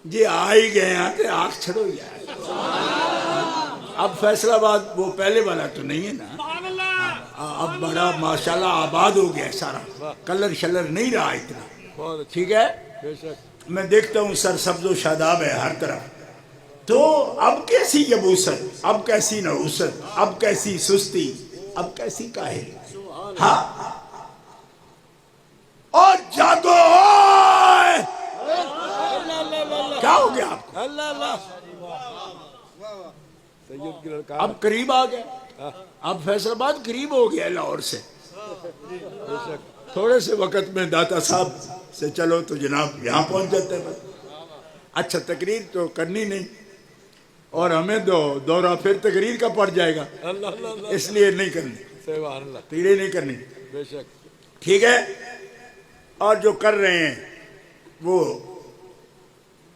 جی آ ہی گئے ہیں کہ آنکھ چھڑو یار. اب فیصل آباد وہ پہلے والا تو نہیں ہے نا. اب بڑا ماشاءاللہ آباد ہو گیا سارا. کلر شلر نہیں رہا اتنا. ٹھیک ہے. میں دیکھتا ہوں سر سبز و شاداب ہے ہر طرف. تو اب کیسی یبوست, اب کیسی نحوست, ب کیسی سستی, اب کیسی کاہلی. ہاں اور جاگو. کیا ہو گیا آپ کو؟ اب قریب آ گئے. اب فیصل آباد قریب ہو گیا لاہور سے. تھوڑے سے وقت میں داتا صاحب سے چلو تو جناب یہاں پہنچ جاتے ہیں. اچھا تقریر تو کرنی نہیں اور ہمیں دورہ پھر تقریر کا پڑ جائے گا اس لیے نہیں کرنی. تقریر نہیں کرنی. ٹھیک ہے. اور جو کر رہے ہیں وہ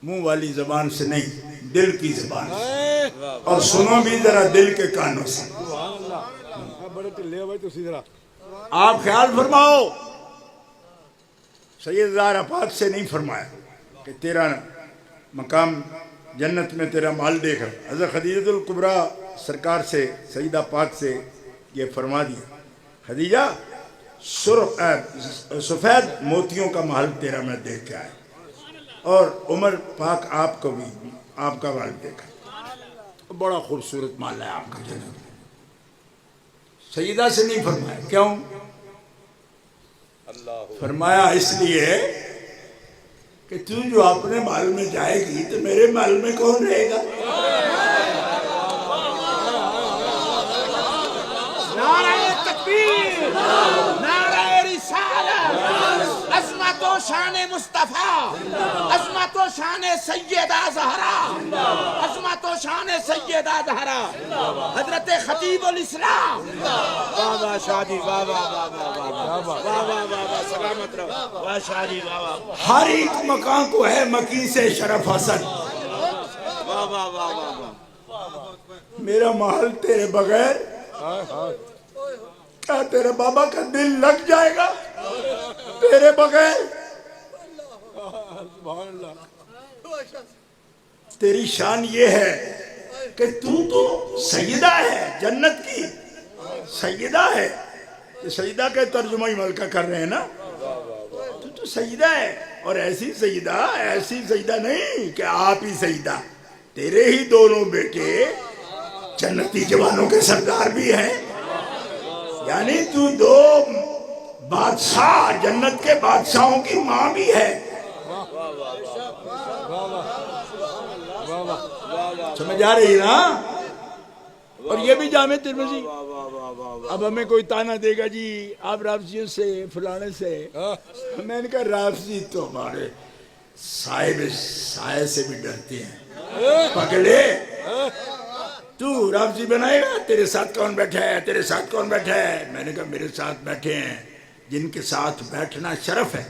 منہ والی زبان سے نہیں دل کی زبان سے. اور سنو بھی ذرا دل کے کانوں سے. آپ خیال فرماؤ سید زہرا پاک سے نہیں فرمایا کہ تیرا مقام جنت میں تیرا مال دیکھ. حضرت خدیجہ الکبریٰ سرکار سے سیدہ پاک سے یہ فرما دیا خدیجہ سفید موتیوں کا محل تیرا میں دیکھ کے آیا. اور عمر پاک آپ کو بھی آپ کا محل دیکھا. بڑا خوبصورت محل ہے آپ کا جنت. سیدہ سے نہیں فرمایا. کیوں فرمایا؟ اس لیے کہ تو جو اپنے محل میں جائے گی تو میرے محل میں کون رہے گا؟ نعرہ تکبیر, نعرہ رسالت, عظمت و شان مصطفیٰ, عظمت و شان سیدہ زہرا, عظمت و شان سیدہ زہرا, حضرت خطیب الاسلام. واہ واہ شادی, واہ واہ واہ واہ واہ واہ واہ واہ, سلامت رہو. واہ شادی, واہ واہ. ہر ایک مکان کو ہے مکی سے شرف حسن. واہ واہ واہ واہ. میرا محل تیرے بغیر کیا تیرے بابا کا دل لگ جائے گا تیرے بغیر؟ تیری شان یہ ہے کہ تو سیدہ ہے, جنت کی سیدہ ہے. سیدہ کا ترجمہ ہی ملکہ کر رہے ہیں نا. تو سیدہ ہے. اور ایسی سیدہ نہیں کہ آپ ہی سیدہ. تیرے ہی دونوں بیٹے جنتی جوانوں کے سردار بھی ہیں. یعنی تو دو بادشاہ, جنت کے بادشاہوں کی ماں بھی ہے. سمجھ آ رہی نا؟ اور یہ بھی جامع ترمذی. اب ہمیں کوئی تانا دے گا جی آپ رافضیوں سے فلانے سے. میں نے کہا رافضی تو ہمارے سائے سے بھی ڈرتے ہیں. پگلے تو رافضی بنائے گا؟ تیرے ساتھ کون بیٹھا ہے, تیرے ساتھ کون بیٹھا ہے؟ میں نے کہا میرے ساتھ بیٹھے ہیں جن کے ساتھ بیٹھنا شرف ہے.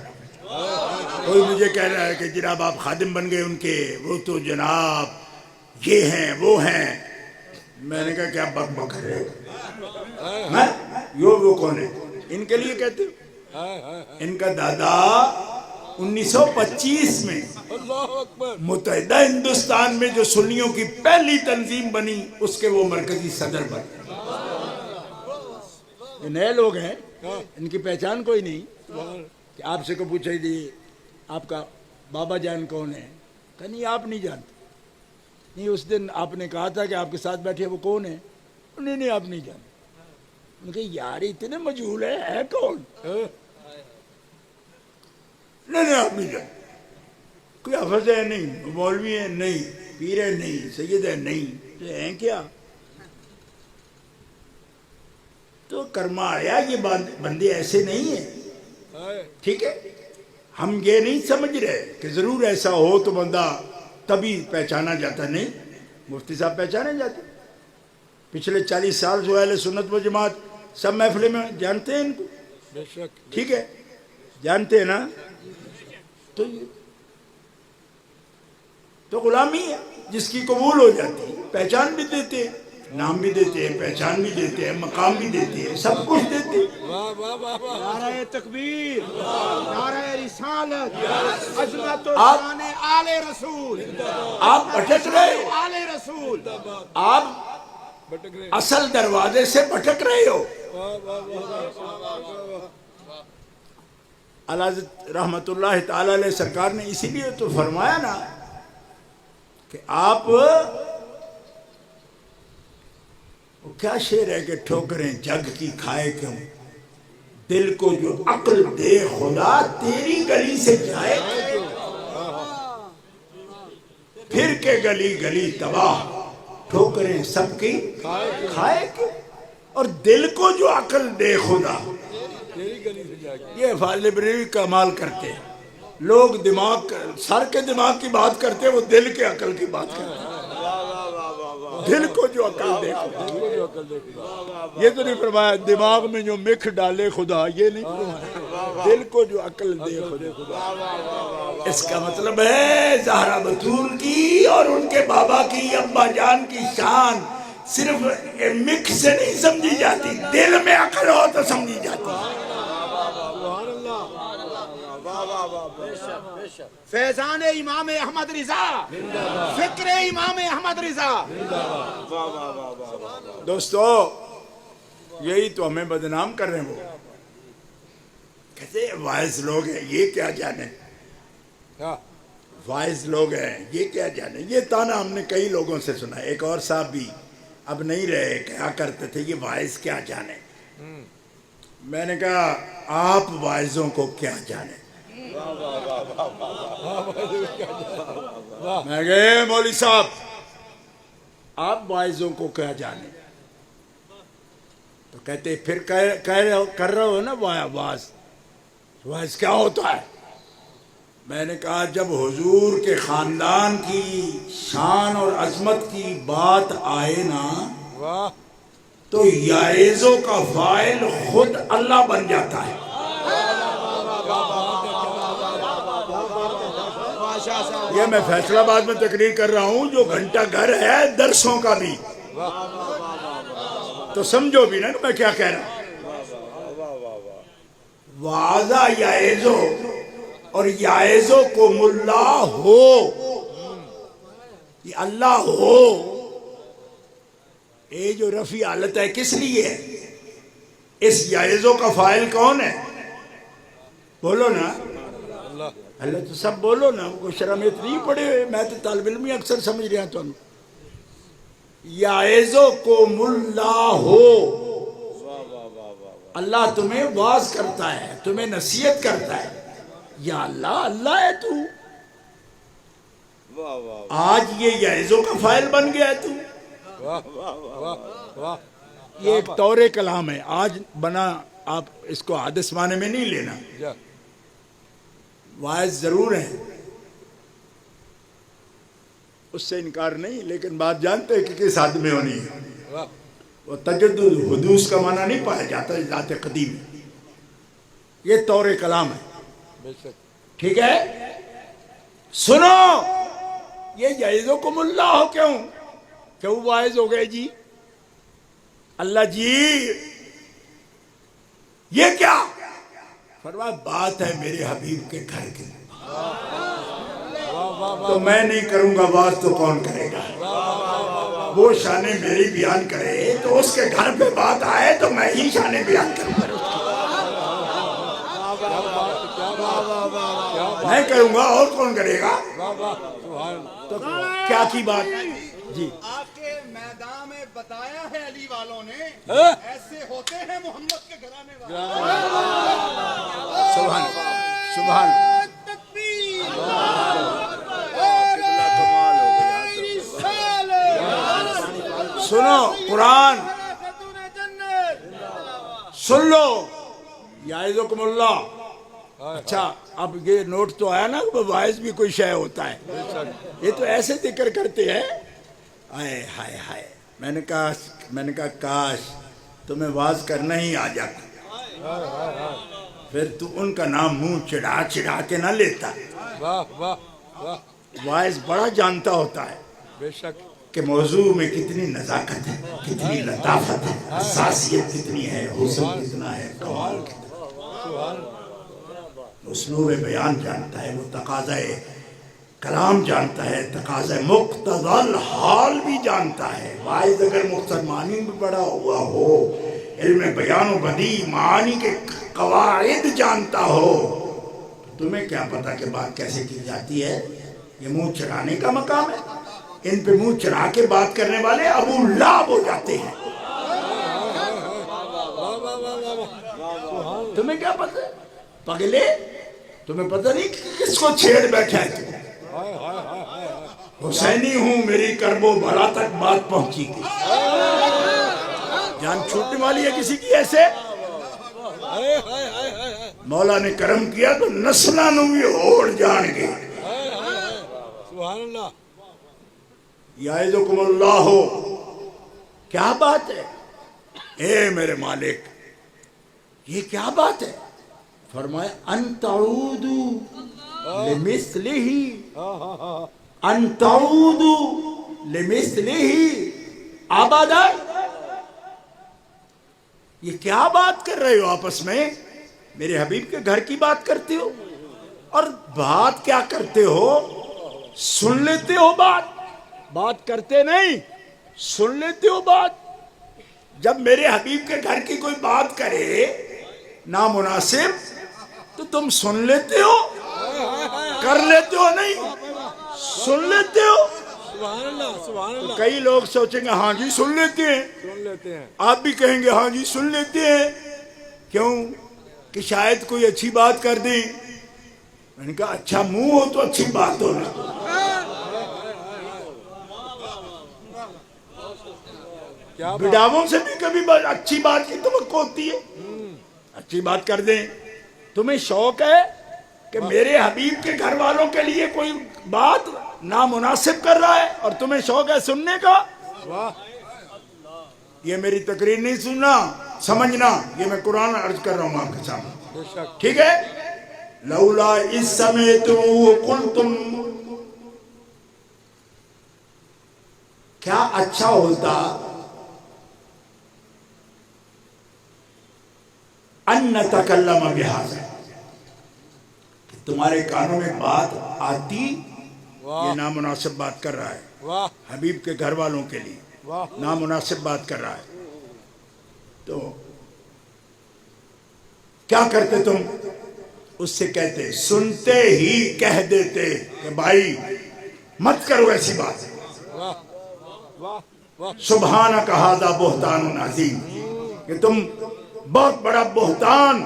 کوئی مجھے کہہ رہا ہے کہ جناب آپ خادم بن گئے ان کے، وہ تو جناب یہ ہیں وہ ہیں. میں نے کہا کیا بک بک کر رہے ہو؟ میں وہ کون ہے؟ ان کے لیے کہتے ہو. ان کا دادا 1925 میں اللہ اکبر. متحدہ ہندوستان میں جو سنیوں کی پہلی تنظیم بنی اس کے وہ مرکزی صدر بنے. یہ نئے لوگ ہیں، ان کی پہچان کوئی نہیں. کہ آپ سے کو پوچھا جی آپ کا بابا جان کون ہے؟ کہ نہیں آپ نہیں جانتے. نہیں اس دن آپ نے کہا تھا کہ آپ کے ساتھ بیٹھے وہ کون ہے؟ نہیں آپ نہیں جانتے. ان کے یار اتنے مجہول ہے کون؟ نہیں آپ نہیں جانتے. کوئی حافظ ہے نہیں، مولوی ہے نہیں، پیر ہے نہیں، سید ہے نہیں، تو ہیں کیا؟ تو کرما آیا یہ بندے ایسے نہیں ہیں. ٹھیک ہے، ہم یہ نہیں سمجھ رہے کہ ضرور ایسا ہو تو بندہ تبھی پہچانا جاتا. نہیں، مفتی صاحب پہچانے جاتے. پچھلے 40 سال جو اہل سنت و جماعت سب محفلے میں جانتے ہیں ان کو. بے شک. ٹھیک ہے، جانتے ہیں نا. تو غلامی ہے جس کی قبول ہو جاتی ہے. پہچان بھی دیتے ہیں، نام بھی دیتے ہیں، پہچان بھی دیتے ہیں، مقام بھی دیتے ہیں، سب کچھ دیتے ہیں. واہ واہ واہ واہ. نعرہ تکبیر، نعرہ رسالت، عظمت و شان آل رسول. آپ بھٹک رہے ہو، آل رسول. آپ بٹک رہے. اصل دروازے سے بھٹک رہے ہو. واہ واہ واہ. اعلیٰ حضرت رحمت اللہ تعالی علیہ سرکار نے اسی لیے تو فرمایا نا کہ آپ کیا شعر ہے کہ ٹھوکریں جگ کی کھائے کیوں، دل کو جو عقل دے خدا تیری گلی سے جائے پھر کے گلی گلی تباہ، ٹھوکریں سب کی کھائے کیوں، اور دل کو جو عقل دے خدا. تیری گلی سے جا کے. یہ فاضل بریلوی کمال کرتے ہیں. لوگ دماغ سر کے دماغ کی بات کرتے ہیں، وہ دل کے عقل کی بات کرتے ہیں. دل کو جو عقل دے خدا. یہ تو نہیں فرمایا دماغ میں جو مکھ ڈالے خدا، یہ نہیں فرمایا. دل کو جو عقل دے خدا. اس کا مطلب ہے زہرا بطول کی اور ان کے بابا کی، ابا جان کی شان صرف مکھ سے نہیں سمجھی جاتی، دل میں عقل ہو تو سمجھی جاتی. فیضان امام احمد رضا، فکر امام احمد رضا. دوستو یہی تو ہمیں بدنام کر رہے ہیں. وہ کہتے ہیں وائز لوگ ہیں یہ کیا جانے، وائز لوگ ہیں یہ کیا جانے. یہ تانا ہم نے کئی لوگوں سے سنا. ایک اور صاحب بھی اب نہیں رہے کہا کرتے تھے یہ وائز کیا جانے. میں نے کہا آپ وائزوں کو کیا جانے. میں گئے مولوی صاحب آپ وائزوں کو کیا جانے. تو کہتے پھر کر رہے ہو نا وائز کیا ہوتا ہے. میں نے کہا جب حضور کے خاندان کی شان اور عظمت کی بات آئے نا تو یائزوں کا فاعل خود اللہ بن جاتا ہے. یہ میں فیصلہ آباد میں تقریر کر رہا ہوں جو گھنٹہ گھر ہے درسوں کا بھی، تو سمجھو بھی نا میں کیا کہہ رہا ہوں. واضح یائزو اور یائزو کو ملا ہو، یہ اللہ ہو. یہ جو رفیع حالت ہے کس لیے ہے؟ اس یائزو کا فاعل کون ہے؟ بولو نا اللہ. تو سب بولو نا. کوئی شرمیت نہیں پڑے ہوئے. میں تو طالب علمی اکثر سمجھ رہا ہوں. تم یائزو کو ملا ہو، اللہ تمہیں واز کرتا ہے، تمہیں نصیحت کرتا ہے. یا اللہ اللہ ہے تو. آج یہ یائزو کا فاعل بن گیا ہے تو. یہ ایک طور کلام ہے آج بنا. آپ اس کو حادث معنی میں نہیں لینا. وائز ضرور ہیں اس سے انکار نہیں، لیکن بات جانتے ہیں کہ کس حد میں ہونی ہے. وہ تجدد حدوث کا معنی نہیں پایا جاتا ذات قدیم. یہ طور کلام ہے. بے شک. ٹھیک ہے, سنو, یہ یعظکم اللہ کیوں واعظ ہو گئے جی؟ اللہ جی یہ کیا فرمایا؟ بات ہے میرے حبیب کے گھر کی, تو میں نہیں کروں گا بات تو کون کرے گا؟ وہ شان میری بیان کرے تو اس کے گھر پہ بات آئے تو میں ہی شان بیان کروں گا, میں کروں گا اور کون کرے گا؟ تو کیا کی بات جی؟ آپ کے میدان میں بتایا ہے علی والوں نے ایسے ہوتے ہیں محمد کے گھرانے والے. سبحان سبحان. سنو قرآن سن لو, یعظکم اللہ. اچھا اب یہ نوٹ تو آیا نا, واعظ بھی کوئی شے ہوتا ہے. یہ تو ایسے ذکر کرتے ہیں, ہائے ہائے ہائے. میں نے کہا کاش تمہیں واز کرنا ہی آ جاتا, پھر تو ان کا نام منہ چڑھا کے نہ لیتا. واہ واہ واہ. واعظ بڑا جانتا ہوتا ہے بے شک. کہ موضوع میں کتنی نزاکت ہے, کتنی لطافت ہے, حساسیت کتنی ہے, حسن کتنا ہے, کمال کتنا. اسلوب بیان جانتا ہے, وہ تقاضۂ کلام جانتا ہے, تقاضۂ مقتضی الحال بھی جانتا ہے. واعظ اگر مختصر معنی میں پڑا ہوا ہو, علم بیان و بدیع معانی کے قواعد جانتا ہو, تمہیں کیا پتا کہ بات کیسے کی جاتی ہے؟ یہ منہ چڑھانے کا مقام ہے. ان پہ منہ چڑھا کے بات کرنے والے ابو لہب ہو جاتے ہیں. تمہیں کیا پتا ہے پگلے؟ تمہیں پتہ نہیں کہ کس کو چھیڑ بیٹھا ہے تم؟ حسینی ہوں, میری کرب و بلا تک بات پہنچی گئی. جان چھوٹنے والی ہے کسی کی ایسے؟ مولا نے کرم کیا تو نسلہ نو بھی اوڑ جان گے. سبحان اللہ. یعظکم اللہ ہو, کیا بات ہے اے میرے مالک, یہ کیا بات ہے؟ فرمایا ان تعودوا لمثلہ, ان تعودوا لمثلہ ابدا. یہ کیا بات کر رہے ہو آپس میں؟ میرے حبیب کے گھر کی بات کرتے ہو, اور بات کیا کرتے ہو؟ سن لیتے ہو بات کرتے نہیں, سن لیتے ہو بات. جب میرے حبیب کے گھر کی کوئی بات کرے نامناسب تو تم سن لیتے ہو, کر لیتے ہو نہیں, سن لیتے ہو. سبحان اللہ. سبحان اللہ. کئی لوگ سوچیں گے ہاں جی سن لیتے ہیں, سن لیتے ہیں. آپ بھی کہیں گے ہاں جی سن لیتے ہیں. کیوں کہ شاید کوئی اچھی بات کر دیں. میں نے کہا اچھا منہ ہو تو اچھی بات ہو نا. بڈاووں سے بھی کبھی اچھی بات کی توقع ہوتی ہے, اچھی بات کر دیں. تمہیں شوق ہے کہ میرے حبیب کے گھر والوں کے لیے کوئی بات نامناسب کر رہا ہے, اور تمہیں شوق ہے سننے کا. یہ میری تقریر نہیں سننا, سمجھنا, یہ میں قرآن عرض کر رہا ہوں آپ کے سامنے. ٹھیک ہے؟ لولا اس سمعتموہ قلتم, کیا اچھا ہوتا ان نتکلم بہذا, تمہارے کانوں میں بات آتی, یہ نامناسب بات کر رہا ہے حبیب کے گھر والوں کے لیے, نامناسب بات کر رہا ہے, تو کیا کرتے تم؟ اس سے کہتے, سنتے ہی کہہ دیتے کہ بھائی مت کرو ایسی بات. سبحانک ھذا بہتان عظیم, کہ تم بہت بڑا بہتان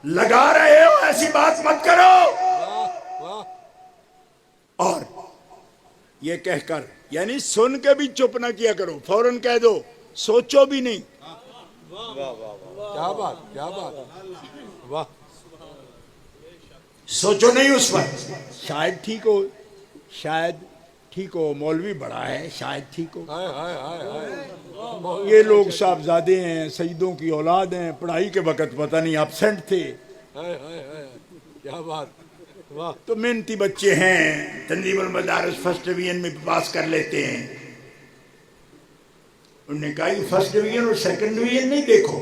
لگا رہے ہو, ایسی بات مت کرو. اور یہ کہہ کر, یعنی سن کے بھی چپ نہ کیا کرو, فوراً کہہ دو, سوچو بھی نہیں. کیا بات, کیا بات. واہ. سوچو نہیں اس پر, شاید ٹھیک ہو, شاید ٹھیک ہو، مولوی بڑا ہے شاید ٹھیک ہو، ہائے ہائے ہائے ہائے یہ لوگ صاحبزادے ہیں، سیدوں کی اولاد ہیں، پڑھائی کے وقت پتہ نہیں ایبسینٹ تھے، ہائے ہائے ہائے کیا بات واہ تو محنتی بچے ہیں، تنظیم المدارس فرسٹ ڈویژن میں پاس کر لیتے ہیں. انہوں نے کہا یہ فرسٹ ڈویژن اور سیکنڈ ڈویژن نہیں دیکھو،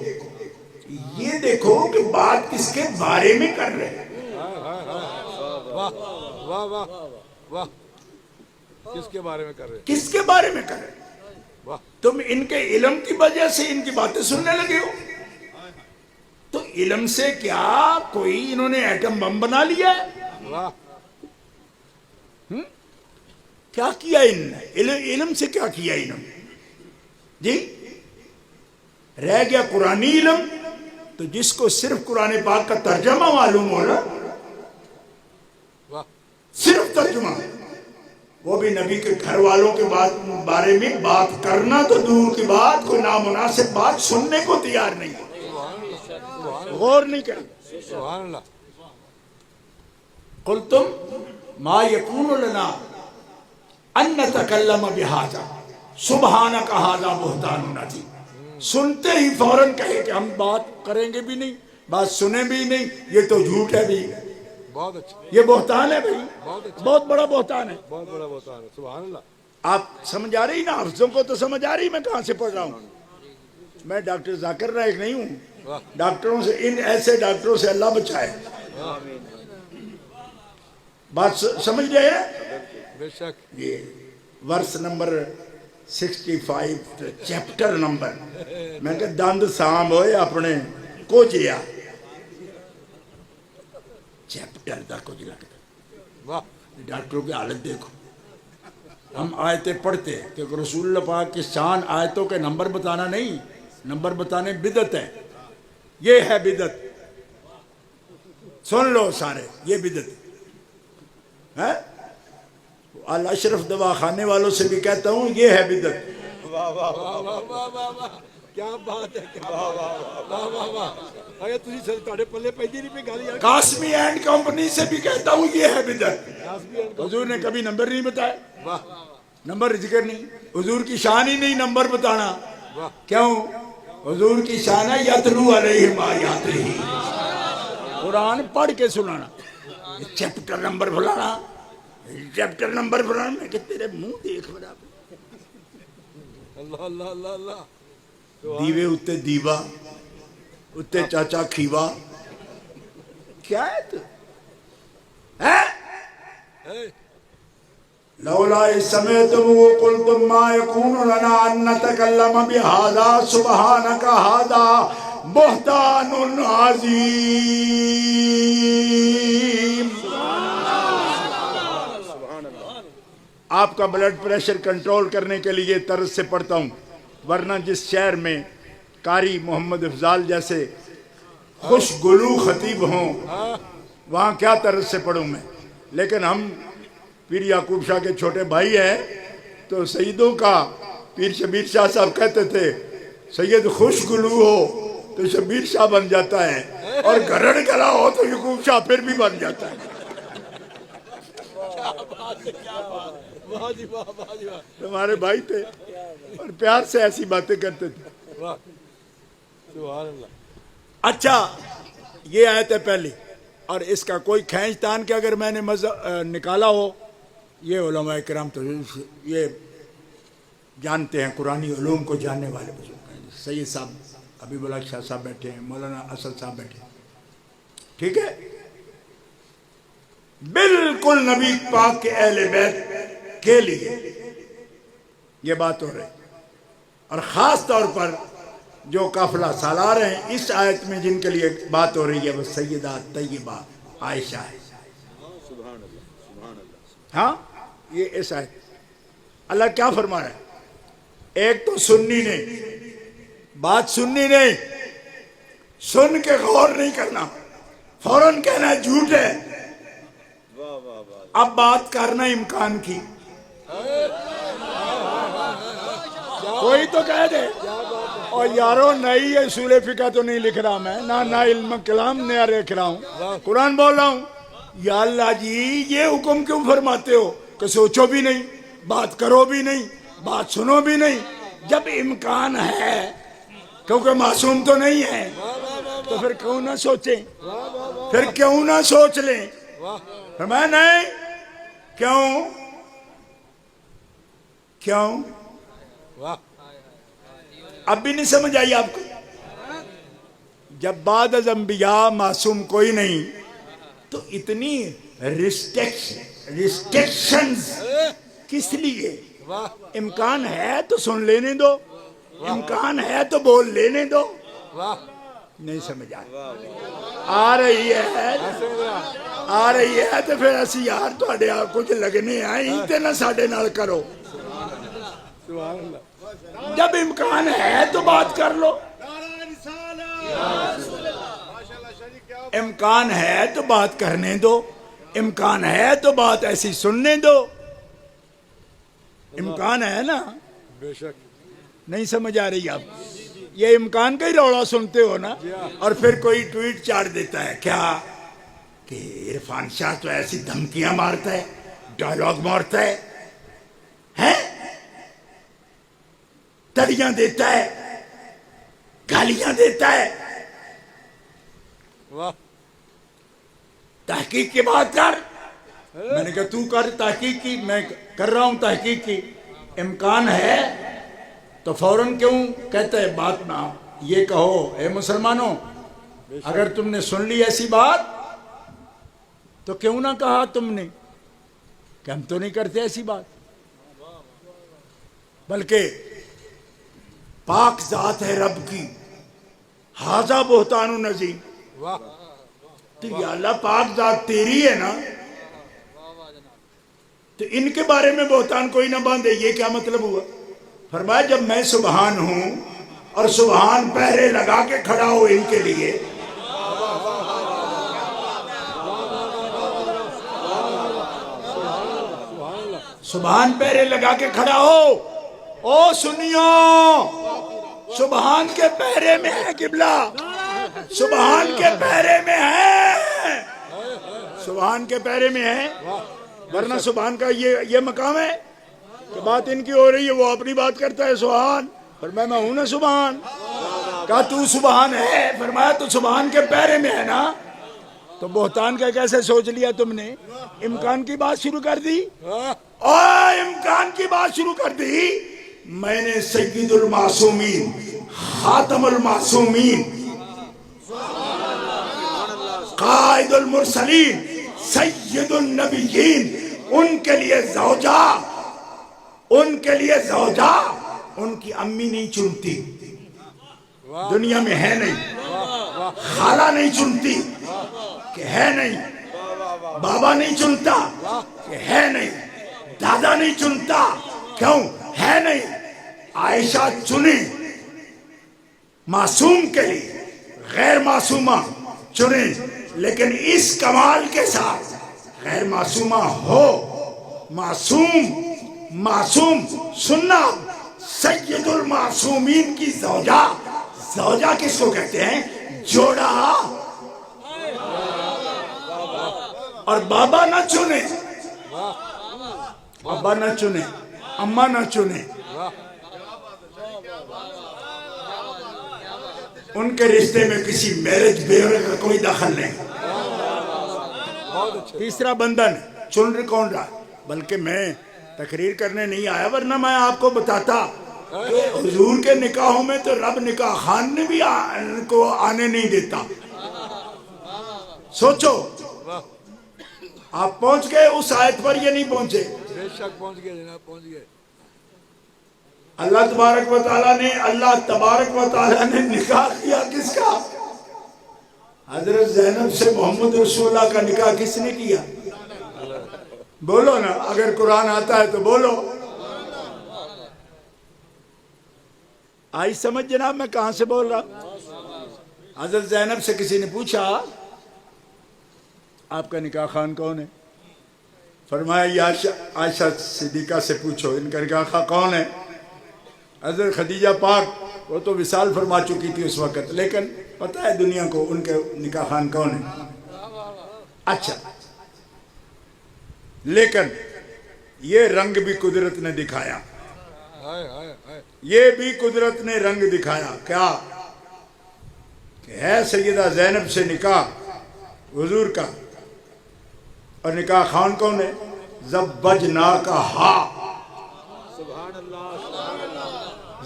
یہ دیکھو کہ بات کس کے بارے میں کر رہے ہیں. واہ واہ واہ واہ کس کے بارے میں کر رہے کس کے بارے میں کر رہے ہیں؟ واہ تم ان کے علم کی وجہ سے ان کی باتیں سننے لگے ہو. تو علم سے کیا کوئی انہوں نے ایٹم بم بنا لیا ہے؟ واہ کیا کیا انہوں نے؟ علم سے کیا کیا انہوں نے؟ جی رہ گیا قرآنی علم. تو جس کو صرف قرآن پاک کا ترجمہ معلوم ہو نا، واہ صرف ترجمہ، وہ بھی نبی کے گھر والوں کے بارے میں بات کرنا تو دور کی بات، کوئی نامناسب بات سننے کو تیار نہیں، غور نہیں کریں. سبحان اللہ قلتم ما یکون لنا ان نتکلم بہذا سبحانک ھذا بہتان عظیم. سنتے ہی فوراً کہے کہ ہم بات کریں گے بھی نہیں، بات سنیں بھی نہیں، یہ تو جھوٹ ہے بھی، بہت اچھا یہ بہتان ہے بھائی، بہت اچھا بہت بڑا بہتان ہے. بہت بڑا بہتان ہے سبحان اللہ آپ سمجھ آ رہی نا؟ حفظوں کو تو سمجھ آ رہی میں کہاں سے پڑھ رہا ہوں. میں ڈاکٹر ذاکر نائک نہیں ہوں. واہ ڈاکٹروں سے، ان ایسے ڈاکٹروں سے اللہ بچائے. بات سمجھ رہے ہیں؟ بے شک یہ ورس نمبر 65 چیپٹر نمبر، میں کہ دند سام ہوئے اپنے کو جیا چیپٹر دا کچھ لگتا. واہ ڈاکٹروں کی حالت دیکھو. ہم آیتیں پڑھتے ہیں کہ رسول اللہ پاک کی شان آیتوں کے نمبر بتانا نہیں، نمبر بتانے بدعت ہے. یہ ہے بدعت، سن لو سارے، یہ بدعت ہے. الاشرف دوا خانے والوں سے بھی کہتا ہوں یہ ہے بدعت. واہ واہ واہ واہ واہ واہ کیا بات ہے کیا واہ واہ واہ واہ اے تسی سر تواڈے پلے پیندی نہیں پئی گل یار قاسمی اینڈ کمپنی سے بھی کہتا ہوں یہ ہے بدعت. حضور نے کبھی نمبر نہیں بتایا، واہ نمبر ذکر نہیں. حضور کی شان ہی نہیں نمبر بتانا. واہ کیوں؟ حضور کی شان ہے یتلو علیہم آیاتہ، قرآن پڑھ کے سنانا. چیپٹر نمبر بلانا، چیپٹر نمبر بلانا. میں کہ تیرے منہ دیکھ برابر. اللہ اللہ اللہ اللہ دیوے اتے دیوا، اتے چاچا کھیوا. کیا ہے تو اے لولا اذ سمعتموہ قلتم ما یکون لنا ان نتکلم بہذا سبحانک ھذا بہتان عظیم. آپ کا بلڈ پریشر کنٹرول کرنے کے لیے طرز سے پڑھتا ہوں، ورنہ جس شہر میں قاری محمد افضال جیسے خوش گلو خطیب ہوں وہاں کیا طرز سے پڑھوں میں. لیکن ہم پیر یعقوب شاہ کے چھوٹے بھائی ہیں تو سیدوں کا پیر شبیر شاہ صاحب کہتے تھے سید خوش گلو ہو تو شبیر شاہ بن جاتا ہے، اور گرڑ گلا ہو تو یعقوب شاہ پھر بھی بن جاتا ہے. واہ جی واہ واہ جی واہ ہمارے بھائی تھے اور پیار سے ایسی باتیں کرتے تھے. واہ سبحان اللہ. اچھا یہ آیت ہے پہلی، اور اس کا کوئی کھینچ تان کہ اگر میں نے نکالا ہو، یہ علماء کرام تو یہ جانتے ہیں، قرآنی علوم کو جاننے والے بزرگ ہیں. سید صاحب حبیب اللہ شاہ صاحب بیٹھے ہیں، مولانا اسد صاحب بیٹھے ہیں. ٹھیک ہے، بالکل نبی پاک کے اہل بیت کے لیے یہ بات ہو رہی، اور خاص طور پر جو قافلہ سالار ہیں اس آیت میں جن کے لیے بات ہو رہی ہے وہ سیدہ طیبہ عائشہ ہے. ہاں یہ اس آیت اللہ کیا فرما رہا ہے؟ ایک تو سننی نہیں، بات سننی نہیں، سن کے غور نہیں کرنا، فوراً کہنا جھوٹ ہے. اب بات کرنا امکان کی، کوئی تو کہہ دے اور یارو نئی اصول فقہ تو نہیں لکھ رہا میں، نہ علم کلام نیا لکھ رہا ہوں، قرآن بول رہا ہوں. یا اللہ جی یہ حکم کیوں فرماتے ہو کہ سوچو بھی نہیں؟ بات کرو بھی نہیں، بات سنو بھی نہیں. جب امکان ہے، کیونکہ معصوم تو نہیں ہے، تو پھر کیوں نہ سوچیں، پھر کیوں نہ سوچ لیں. فرمایا نہیں، کیوں اب بھی نہیں سمجھ آئی آپ کو؟ جب بعد از انبیاء معصوم کوئی نہیں تو اتنی ریسٹرکشنز کس لیے؟ امکان ہے تو سن لینے دو، امکان ہے تو بول لینے دو. نہیں سمجھ آ رہی ہے تو پھر اسی یار تھوڑے کچھ لگنے آئے تے نہ ساڈے نال کرو. جب امکان ہے تو بات کر لو، امکان ہے تو بات کرنے دو، امکان ہے تو بات ایسی سننے دو. امکان ہے نا. بے شک. نہیں سمجھ آ رہی آپ؟ یہ امکان کا ہی روڑا سنتے ہو نا. اور پھر کوئی ٹویٹ چاڑ دیتا ہے کیا کہ عرفان شاہ تو ایسی دھمکیاں مارتا ہے، ڈائلاگ مارتا ہے، تڑیاں دیتا ہے، گالیاں دیتا ہے. تحقیق کی بات کر. میں نے کہا تو کر تحقیق کی، میں کر رہا ہوں تحقیق کی. امکان ہے تو فوراً کیوں کہتے ہیں بات نہ یہ کہو. اے مسلمانوں، اگر تم نے سن لی ایسی بات تو کیوں نہ کہا تم نے کہ ہم تو نہیں کرتے ایسی بات. بلکہ پاک ذات ہے رب کی، ھذا بہتان عظیم. تو یا اللہ پاک ذات تیری ہے نا، تو ان کے بارے میں بہتان کوئی نہ باندھے. یہ کیا مطلب ہوا؟ فرمایا جب میں سبحان ہوں اور سبحان پہرے لگا کے کھڑا ہو ان کے لیے، سبحان پہرے لگا کے کھڑا ہو. او سنیو، سبحان کے پہرے میں ہے قبلہ، سبحان کے پہرے میں ہے، سبحان کے پہرے میں ہے. ورنہ سبحان کا یہ مقام ہے کہ بات ان کی ہو رہی ہے، وہ اپنی بات کرتا ہے سبحان. فرمایا میں ہوں نا سبحان. کہا تو سبحان ہے، فرمایا تو سبحان کے پہرے میں ہے نا. تو بہتان کا کیسے سوچ لیا تم نے؟ امکان کی بات شروع کر دی، امکان کی بات شروع کر دی. میں نے سید المعصومین، خاتم المعصومین، قائد المرسلین، سید النبیین، ان کے لیے زوجہ، ان کے لیے زوجہ ان کی امی نہیں چنتی، دنیا میں ہے نہیں. خالہ نہیں چنتی کہ ہے نہیں، بابا نہیں چنتا کہ ہے نہیں، دادا نہیں چنتا کیوں ہے نہیں. عائشہ چنی معصوم کے لیے، غیر معصومہ چنی، لیکن اس کمال کے ساتھ غیر معصومہ ہو، معصوم سننا. سید المعصومین کی زوجہ، زوجہ کس کو کہتے ہیں؟ جوڑا. اور بابا نہ چنے، بابا نہ چنے، اماں نہ چنے، ان کے رشتے میں کسی میرج بیورے کا کوئی دخل نہیں. تیسرا بندن چن کون رہا؟ بلکہ میں تقریر کرنے نہیں آیا، ورنہ میں آپ کو بتاتا کہ حضور کے نکاحوں میں تو رب نکاح خان نے بھی کو آنے نہیں دیتا. سوچو آپ پہنچ گئے اس آیت پر، یہ نہیں پہنچے؟ بے شک پہنچ گئے جناب، پہنچ گئے. اللہ تبارک و تعالیٰ نے نکاح کیا کس کا؟ حضرت زینب سے محمد رسول اللہ کا نکاح کس نے کیا؟ بولو نا، اگر قرآن آتا ہے تو بولو. آئی سمجھ جناب میں کہاں سے بول رہا؟ حضرت زینب سے کسی نے پوچھا آپ کا نکاح خان کون ہے؟ فرمایا یہ عائشہ صدیقہ سے پوچھو ان کا نکاح خان کون ہے. حضرت خدیجہ پاک وہ تو وصال فرما چکی تھی اس وقت، لیکن پتہ ہے دنیا کو ان کے نکاح خان کون ہے. اچھا، لیکن یہ رنگ بھی قدرت نے دکھایا، ہائے ہائے ہائے یہ بھی قدرت نے رنگ دکھایا. کیا کہ ہے سیدہ زینب سے نکاح حضور کا، اور نکاح خان کون ہے؟ زبجنا کا ہا،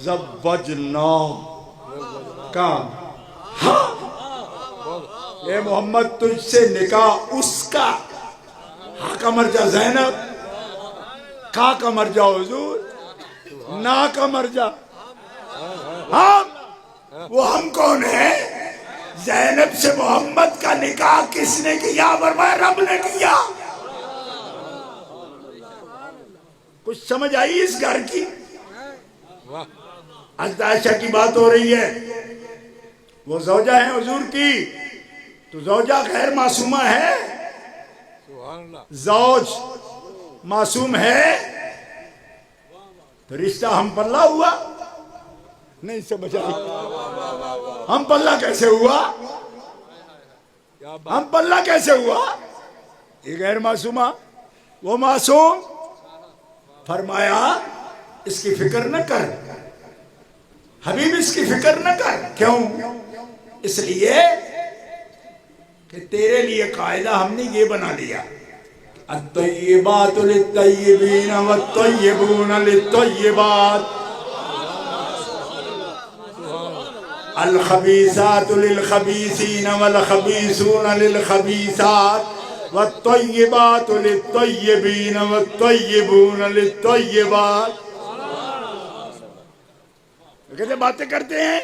زبجنا کا ہا. اے محمد تجھ سے نکاح اس کا، ہا کا مرجع زینب، کا کا مرجع حضور، نا کا مرجع ہم. وہ ہم کون ہیں؟ زینب سے محمد کا نکاح کس نے کیا؟ فرمایا رب نے کیا. کچھ سمجھ آئی اس گھر کی؟ حضرت عائشہ کی بات ہو رہی ہے، وہ زوجہ ہیں حضور کی، تو زوجہ غیر معصومہ ہے، سبحان اللہ. زوج معصوم ہے، تو رشتہ ہم پلہ ہوا. نہیں سمجھ آئی؟ ہم پلہ کیسے ہوا؟ کیا بات. ہم پلہ کیسے ہوا؟ یہ غیر معصومہ، وہ معصوم. فرمایا اس کی فکر نہ کر حبیب، اس کی فکر نہ کر. کیوں؟ اس لیے کہ تیرے لیے قاعدہ ہم نے یہ بنا لیا، الطیبات للطیبین والطیبون للطیبات، الخبیثات للخبیثین والخبیثون للخبیثات والطیبات للطیبین والطیبون للطیبات. کہتے باتیں کرتے ہیں،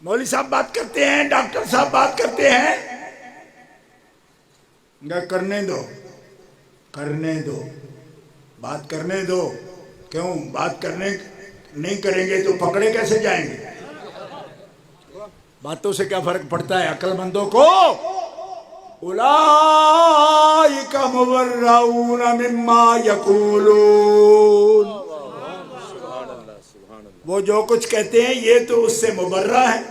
مولوی صاحب بات کرتے ہیں، ڈاکٹر صاحب بات کرتے ہیں. کرنے دو، کرنے دو، بات کرنے دو. کیوں؟ بات کرنے نہیں کریں گے تو پکڑے کیسے جائیں گے؟ باتوں سے کیا فرق پڑتا ہے عقل مندوں کو؟ اولئک مبرؤون مما یقولون، وہ جو کچھ کہتے ہیں یہ تو اس سے مبرہ ہے.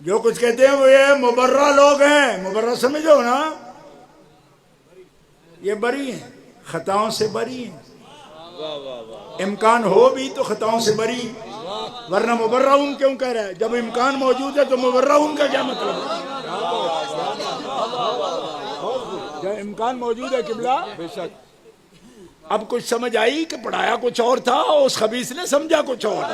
جو کچھ کہتے ہیں وہ یہ مبرہ لوگ ہیں. مبرہ سمجھو نا، یہ بری ہیں، خطاؤں سے بری ہیں. امکان ہو بھی تو خطاؤں سے بری، ورنہ مبرہون کیوں کہہ رہا ہے؟ جب امکان موجود ہے تو مبرہون کا کیا مطلب ہے؟ جب امکان موجود ہے قبلہ. بے شک. اب کچھ سمجھ آئی کہ پڑھایا کچھ اور تھا، اس خبیث نے سمجھا کچھ اور.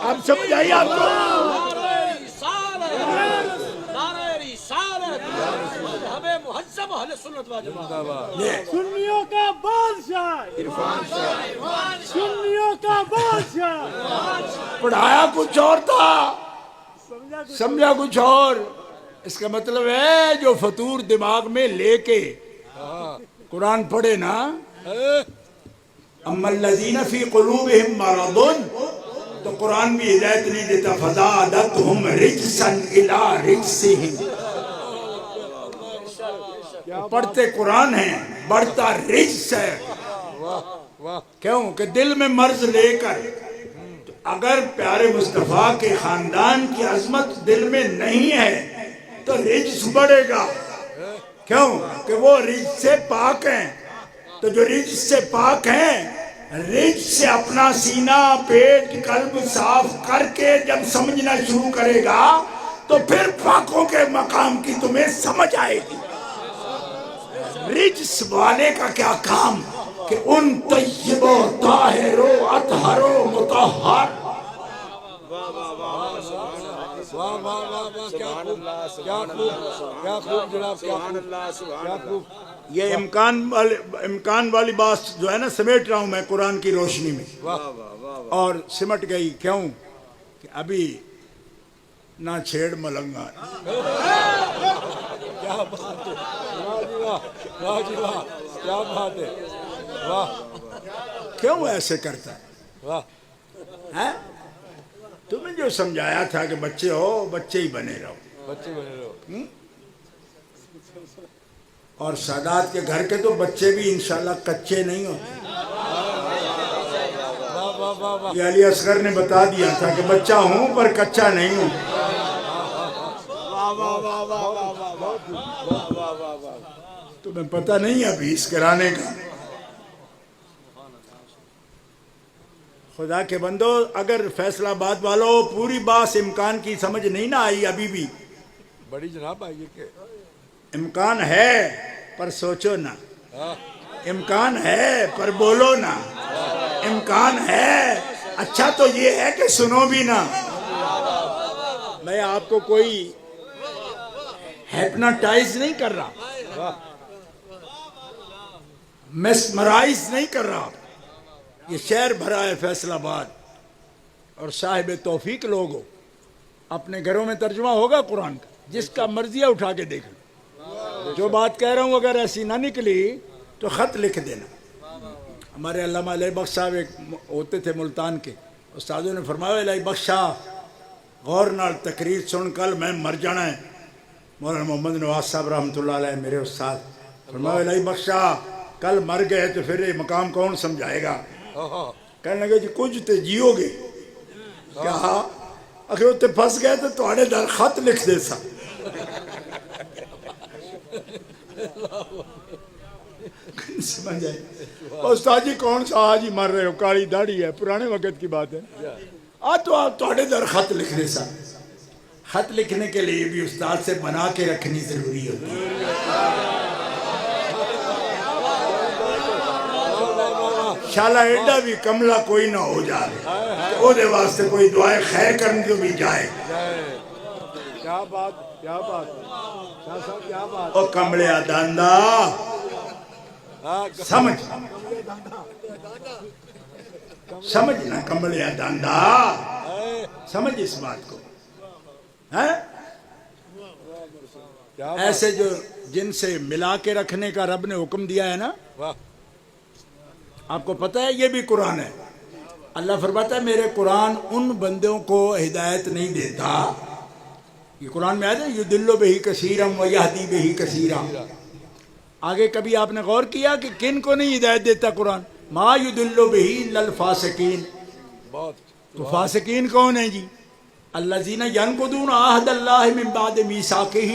اب سمجھ آئی آپ کو؟ سنیوں کا بادشاہ، سنیوں کا بادشاہ. پڑھایا کچھ اور تھا، سمجھا کچھ اور. اس کا مطلب ہے جو فطور دماغ میں لے کے قرآن پڑھے نا، اما الذین فی قلوبہم مرض، تو قرآن بھی ہدایت نہیں دیتا. فزادتہم رجسا الی رجسہم، پڑھتے قرآن ہیں بڑھتا رجس ہے. کیوں؟ کہ دل میں مرض لے کر. اگر پیارے مصطفیٰ کے خاندان کی عظمت دل میں نہیں ہے تو رجس بڑھے گا. کیوں؟ کہ وہ رجس سے پاک ہیں. تو جو رجس سے پاک ہیں، رجس سے اپنا سینہ، پیٹ، قلب صاف کر کے جب سمجھنا شروع کرے گا تو پھر پاکوں کے مقام کی تمہیں سمجھ آئے گی. رجس والے کا کیا کام کہ ان طیب و طاہر و اطہر و مطہر. واہ واہ واہ واہ، کیا خوب، کیا خوب، کیا خوب جناب، کیا خوب، کیا خوب. یہ امکان والی بات جو ہے نا سمیٹ رہا ہوں میں قرآن کی روشنی میں، اور سمٹ گئی. کیوں؟ کہ ابھی نہ چھیڑ ملنگا. کیا بات ہے، واہ جی واہ، واہ جی واہ، کیا بات ہے، واہ کیوں ایسے کرتا ہے؟ واہ. تمہیں جو سمجھایا تھا کہ بچے ہو، بچے ہی بنے رہو. بچے بنے رہو. اور سادات کے گھر کے تو بچے بھی انشاءاللہ کچے نہیں ہوتے. واہ واہ واہ واہ. یہ علی اصغر نے بتا دیا تھا کہ بچہ ہوں پر کچا نہیں ہوں. تمہیں پتہ نہیں ابھی اس کرانے کا. خدا کے بندو اگر فیصلہ آباد والوں پوری باس امکان کی سمجھ نہیں نہ آئی ابھی بھی. بڑی جناب آئیے کہ امکان ہے پر سوچو نہ. امکان ہے پر بولو نہ. امکان ہے اچھا تو یہ ہے کہ سنو بھی نہ. میں آپ کو کوئی ہیپناٹائز نہیں کر رہا, میسمرائز نہیں کر رہا. یہ شہر بھرا ہے فیصل آباد اور صاحب توفیق لوگ ہو. اپنے گھروں میں ترجمہ ہوگا قرآن کا, جس کا مرضی اٹھا کے دیکھ لو. جو بات کہہ رہا ہوں اگر ایسی نہ نکلی تو خط لکھ دینا. ہمارے علامہ علیہ بخش صاحب ایک ہوتے تھے ملتان کے, استادوں نے فرمایا علیہ بخشا غور نال تقریر سن کل میں مر جانا ہے. مولانا محمد نواز صاحب رحمۃ اللہ علیہ میرے استاد فرمایا علیہ بخشا کل مر گئے تو پھر یہ مقام کون سمجھائے گا. کہنے لگے جی کچھ تو جیو گے. کہا اگر اتنے پھنس گئے تو تھوڑے در خط لکھ دے سا. سمجھ آئے استاد جی کون سا آج ہی مر رہے ہو, کالی داڑھی ہے, پرانے وقت کی بات ہے. تو آپ تھوڑے در خط لکھ دے سا. خط لکھنے کے لیے بھی استاد سے بنا کے رکھنی ضروری ہوتی ہے. شالا ایڈا بھی کملا کوئی نہ ہو جائے او دے واسطے کوئی دعائے خیر کرنے کو بھی جائے. کیا بات, کیا بات شاہ صاحب, کیا بات. او کملیا داندا سمجھ سمجھنا, کملیا داندا سمجھ اس بات کو. ایسے جو جن سے ملا کے رکھنے کا رب نے حکم دیا ہے نا, آپ کو پتہ ہے یہ بھی قرآن ہے. اللہ فرماتا ہے میرے قرآن ان بندوں کو ہدایت نہیں دیتا. یہ قرآن میں آتا ہے یُدِلُّ بِهِ کثیرًا وَیَہْدِی بِهِ کثیرًا. آگے کبھی آپ نے غور کیا کہ کن کو نہیں ہدایت دیتا قرآن؟ ما یُدِلُّ بِهِ اِلَّا الْفَاسِقِینَ. تو فاسقین کون ہیں جی؟ الذین ینقضون عہد اللہ من بعد میثاقہ.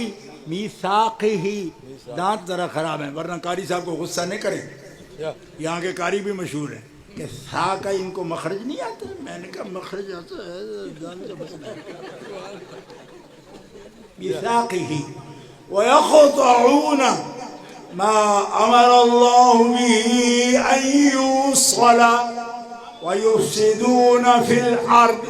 دانت ذرا خراب ہیں ورنہ قاری صاحب کو غصہ نہیں کریں. یہاں کے قاری بھی مشہور ہیں کہ سا کا ان کو مخرج نہیں آتا. میں نے کہا مخرج آتا ہے. میثاقہ وَيَقْطَعُونَ مَا أَمَرَ اللَّهُ بِهِ أَن يُوصَلَ وَيُفْسِدُونَ فِي الْأَرْضِ.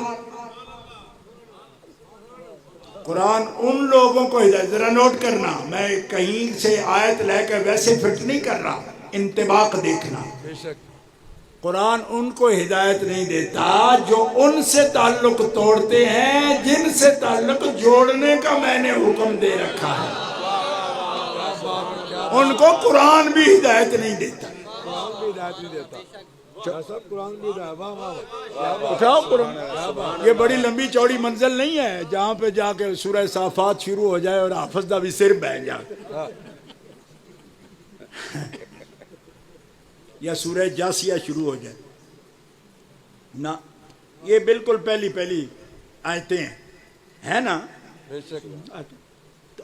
قرآن ان لوگوں کو ہدایت, ذرا نوٹ کرنا, میں کہیں سے آیت لے کر ویسے فٹ نہیں کر رہا, انطباق دیکھنا. قرآن ان کو ہدایت نہیں دیتا جو ان سے تعلق توڑتے ہیں جن سے تعلق جوڑنے کا میں نے حکم دے رکھا ہے. ان کو قرآن بھی ہدایت نہیں دیتا. اٹھاؤ قرآن. یہ بڑی لمبی چوڑی منزل نہیں ہے جہاں پہ جا کے سورہ صافات شروع ہو جائے اور حافظ دا بھی سر بہ جائے, یا سورہ جاسیہ شروع ہو جائے نا. یہ بالکل پہلی آیتیں ہیں نا.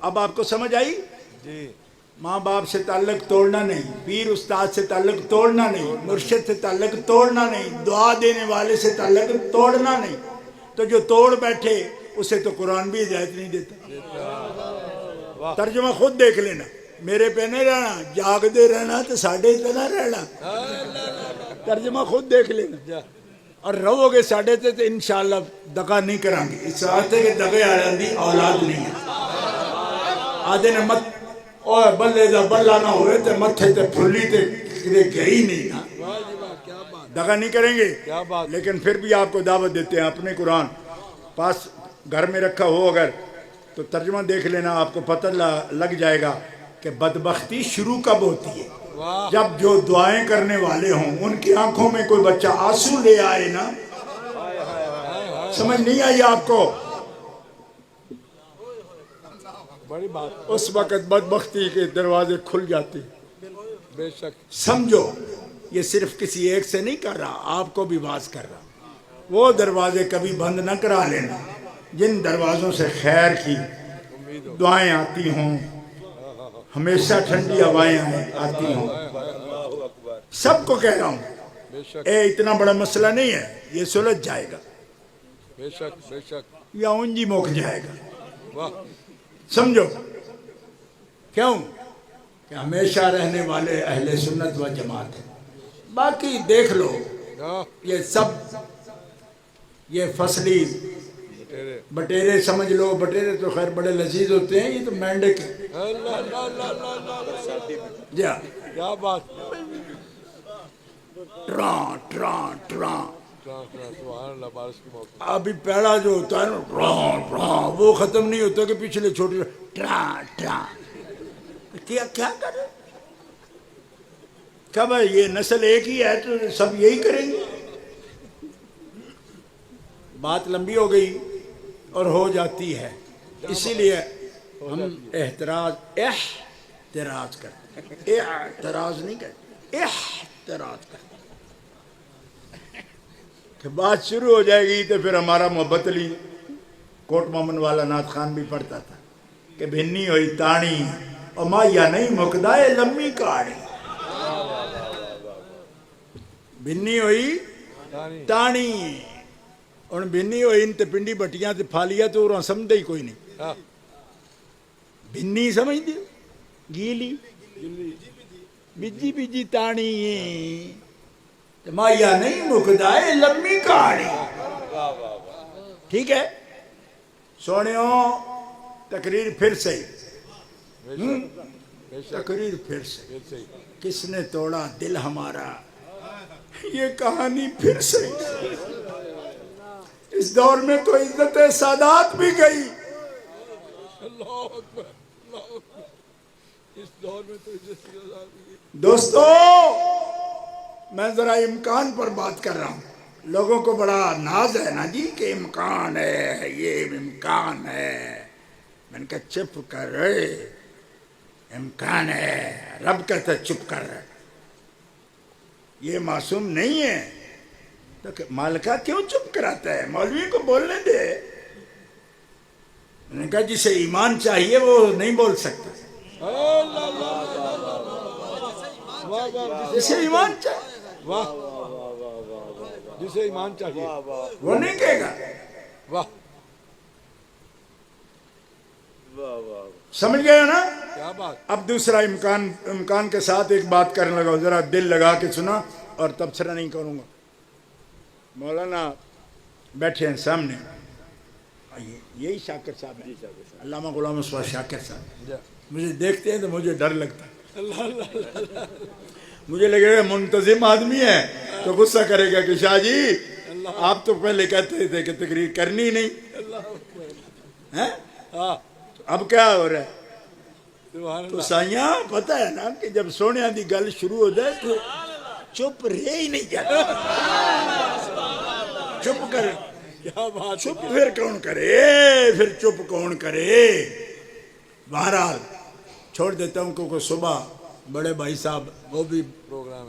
اب آپ کو سمجھ آئی. ماں باپ سے تعلق توڑنا نہیں, پیر استاد سے تعلق توڑنا نہیں, مرشد سے تعلق توڑنا نہیں, دعا دینے والے سے تعلق توڑنا نہیں. تو جو توڑ بیٹھے اسے تو قرآن بھی ہدایت نہیں دیتا. ترجمہ خود دیکھ لینا. میرے پہ نہیں رہنا, جاگ دے رہنا تو ساڑھے اتنا رہنا. ترجمہ خود دیکھ لینا. اور رہو گے ساڑھے تے تو انشاءاللہ دغا نہیں کریں گے. اس آتے کہ دغے آرہن دی اولاد نہیں ہے. آدھے نے مت اوہ بلے دا بلہ نہ ہوئے تے متھے تے پھلی تے کدے گئی نہیں نا. دغا نہیں کریں گے. لیکن پھر بھی آپ کو دعوت دیتے ہیں اپنے قرآن پاس گھر میں رکھا ہو اگر تو ترجمہ دیکھ لینا, آپ کو پتہ لگ جائے گا کہ بدبختی شروع کب ہوتی ہے. جب جو دعائیں کرنے والے ہوں ان کی آنکھوں میں کوئی بچہ آنسو لے آئے نا. سمجھ نہیں آئی آپ کو؟ بڑی بات. اس وقت بدبختی کے دروازے کھل جاتے. بے شک سمجھو یہ صرف کسی ایک سے نہیں کر رہا, آپ کو بھی باز کر رہا. وہ دروازے کبھی بند نہ کرا لینا جن دروازوں سے خیر کی دعائیں آتی ہوں، ہمیشہ ٹھنڈی ہوائیں آتی ہوں، سب کو کہہ رہا ہوں بے شک اے اتنا بڑا مسئلہ نہیں ہے، یہ سلجھ جائے گا بے شک بے شک یا اونجی موک جائے گا، واہ سمجھو کیوں کہ ہمیشہ رہنے والے اہل سنت و جماعت ہیں۔ باقی دیکھ لو ہاں یہ سب یہ فصلی تیرے بٹیرے سمجھ لو، بٹیرے تو خیر بڑے لذیذ ہوتے ہیں، یہ تو مینڈک ہے اللہ اللہ اللہ اللہ اللہ جی ہاں، کیا بات ٹران ٹران ٹران سبحان اللہ بارش کی موسم ابھی پہلا جو ہوتا ہے نا ٹران ٹران وہ ختم نہیں ہوتا کہ پچھلے چھوٹے ٹران ٹران کیا کر رہے کیا بھائی یہ نسل ایک ہی ہے تو سب یہی کریں گے؟ بات لمبی ہو گئی اور ہو جاتی ہے، اسی لیے ہم احتراز کرتے ہیں، اعتراض نہیں کرتے، احتراز کرتے کہ بات شروع ہو جائے گی تو پھر ہمارا محبت علی کوٹ مومن والا نعت خان بھی پڑھتا تھا کہ بھنی ہوئی تانی اور مایا نہیں مکدائے لمبی کہانی، بھنی ہوئی تانی اور بھنی ہوئی ان تے پنڈی بٹیاں تے پھالیا تو اور سمجھے ہی کوئی نہیں، ہاں بھنی سمجھ دی گیلی بجی بجی تانی مایا نہیں مکدائے لمبی کہانی، ٹھیک ہے سونیوں تقریر پھر سے تقریر پھر سے کس نے توڑا دل ہمارا، یہ کہانی پھر سے، اس دور میں تو عزت سادات بھی گئی، اللہ اکبر اللہ اکبر اس دور میں تو عزت کی آزاد ہوئی۔ دوستو میں ذرا امکان پر بات کر رہا ہوں، لوگوں کو بڑا ناز ہے نا جی کہ امکان ہے، یہ امکان ہے، میں نے کہا چپ کر رہے، امکان ہے، رب کہتا چپ کر رہے، یہ معصوم نہیں ہے تو مالکہ کیوں چپ کراتا ہے، مولوی کو بولنے دے، میں نے کہا جسے ایمان چاہیے وہ نہیں بول سکتا، اللہ اللہ واہ واہ جسے ایمان چاہیے واہ جسے ایمان چاہیے وہ نہیں کہے گا، واہ سمجھ گئے ہو نا؟ کیا بات اب دوسرا امکان کے ساتھ ایک بات کرنے لگا، ذرا دل لگا کے سنا اور تبصرہ نہیں کروں گا، مولانا بیٹھے ہیں سامنے، یہی شاکر صاحب ہیں، علامہ غلام رسوا شاکر صاحب، مجھے دیکھتے ہیں تو مجھے ڈر لگتا ہے، اللہ اللہ مجھے لگے گا منتظم آدمی ہے تو غصہ کرے گا کہ شاہ جی آپ تو پہلے کہتے تھے کہ تقریر کرنی نہیں ہیں، ہاں اب کیا ہو رہا ہے؟ سبحان تو اللہ سائیاں پتہ ہے نا کہ جب سونے دی گل شروع ہو جائے تو چپ رہے ہی نہیں جاتا، چپ کر، کیا بات چپ پھر کون کرے، پھر چپ کون کرے، بہرحال چھوڑ دیتا ہوں کیونکہ صبح بڑے بھائی صاحب وہ بھی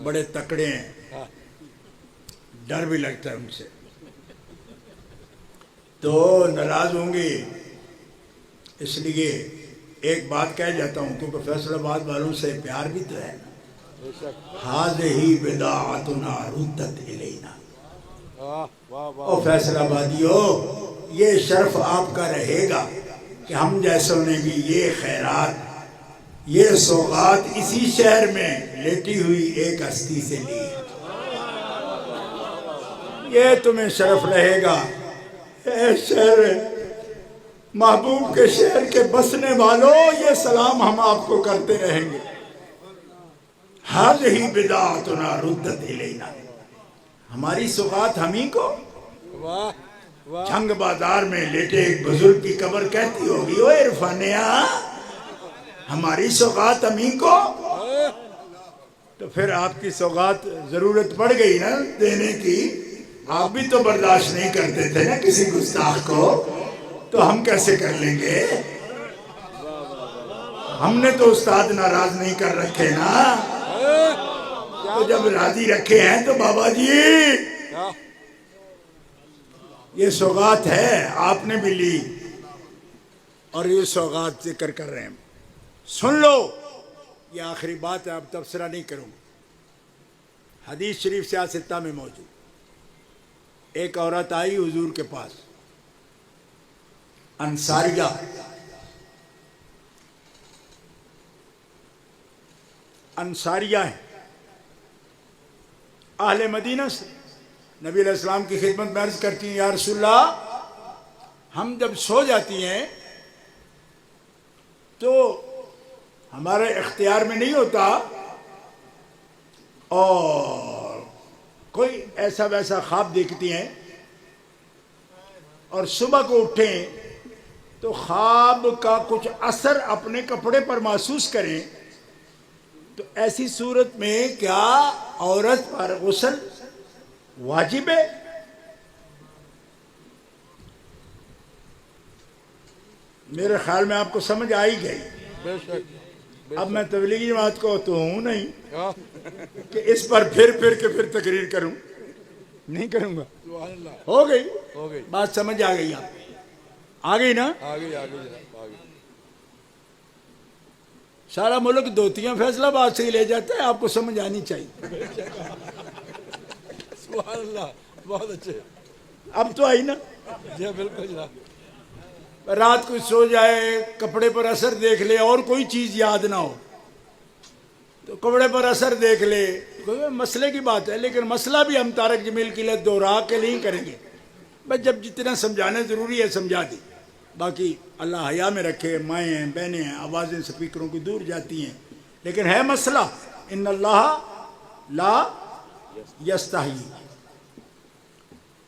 بڑے تکڑے ہیں، ڈر بھی لگتا ہے ان سے، تو ناراض ہوں گے، اس لیے ایک بات کہہ جاتا ہوں کیونکہ فیصل آباد والوں سے پیار بھی تو ہے، ہذہ بداعتنا ردت الینا، واہ واہ واہ او فیصل آبادیو یہ شرف آپ کا رہے گا کہ ہم جیسوں نے بھی یہ خیرات یہ سوغات اسی شہر میں لیٹی ہوئی ایک ہستی سے لی، یہ تمہیں شرف رہے گا، اے شہر محبوب کے شہر کے بسنے والوں یہ سلام ہم آپ کو کرتے رہیں گے، ہذہ بداعتنا ردت الینا، ہماری سوغات ہمیں کو واہ واہ جھنگ بازار میں لیٹے ایک بزرگ کی قبر کہتی ہوگی اوے عرفانیہ ہماری سوغات ہمیں کو، تو پھر آپ کی سوغات ضرورت پڑ گئی نا دینے کی، آپ بھی تو برداشت نہیں کرتے تھے نا کسی گستاخ کو، تو ہم کیسے کر لیں گے، ہم نے تو استاد ناراض نہیں کر رکھے نا، تو جب راضی رکھے ہیں تو بابا جی یہ سوغات ہے آپ نے بھی لی، اور یہ سوغات ذکر کر رہے ہیں. سن لو، یہ آخری بات ہے، اب تبصرہ نہیں کروں. حدیث شریف سیاستہ میں موجود. ایک عورت آئی حضور کے پاس، انصاریہ. انصاریہ ہیں، اہل مدینہ سے. نبی علیہ السلام کی خدمت میں عرض کرتی ہیں، یا رسول اللہ، ہم جب سو جاتی ہیں تو ہمارے اختیار میں نہیں ہوتا، اور کوئی ایسا ویسا خواب دیکھتی ہیں، اور صبح کو اٹھیں تو خواب کا کچھ اثر اپنے کپڑے پر محسوس کریں، تو ایسی صورت میں کیا عورت پر غسل واجب ہے؟ میرے خیال میں آپ کو سمجھ آئی گئی. بے شک. اب میں تبلیغی جماعت کو تو ہوں نہیں ہاں، کہ اس پر پھر کے پھر تقریر کروں، نہیں کروں گا. سبحان اللہ. ہو گئی ہو گئی. بات، سمجھ آ گئی. آپ آ گئی نا؟ آگے جناب آگے. سارا ملک دوتیاں فیصلہ آباد سے ہی لے جاتا ہے، آپ کو سمجھ آنی چاہیے. سبحان اللہ. بہت اچھے. اب تو آئی نا. جی بالکل جناب. رات کو سو جائے، کپڑے پر اثر دیکھ لے، اور کوئی چیز یاد نہ ہو تو کپڑے پر اثر دیکھ لے. مسئلے کی بات ہے، لیکن مسئلہ بھی ہم طارق جمیل کی لت دوہرا کے نہیں کریں گے. بس جب جتنا سمجھانا ضروری ہے سمجھا دی. باقی اللہ حیا میں رکھے. مائیں ہیں، بہنیں ہیں، آوازیں سپیکروں کی دور جاتی ہیں، لیکن ہے مسئلہ. ان اللہ لا یستحی،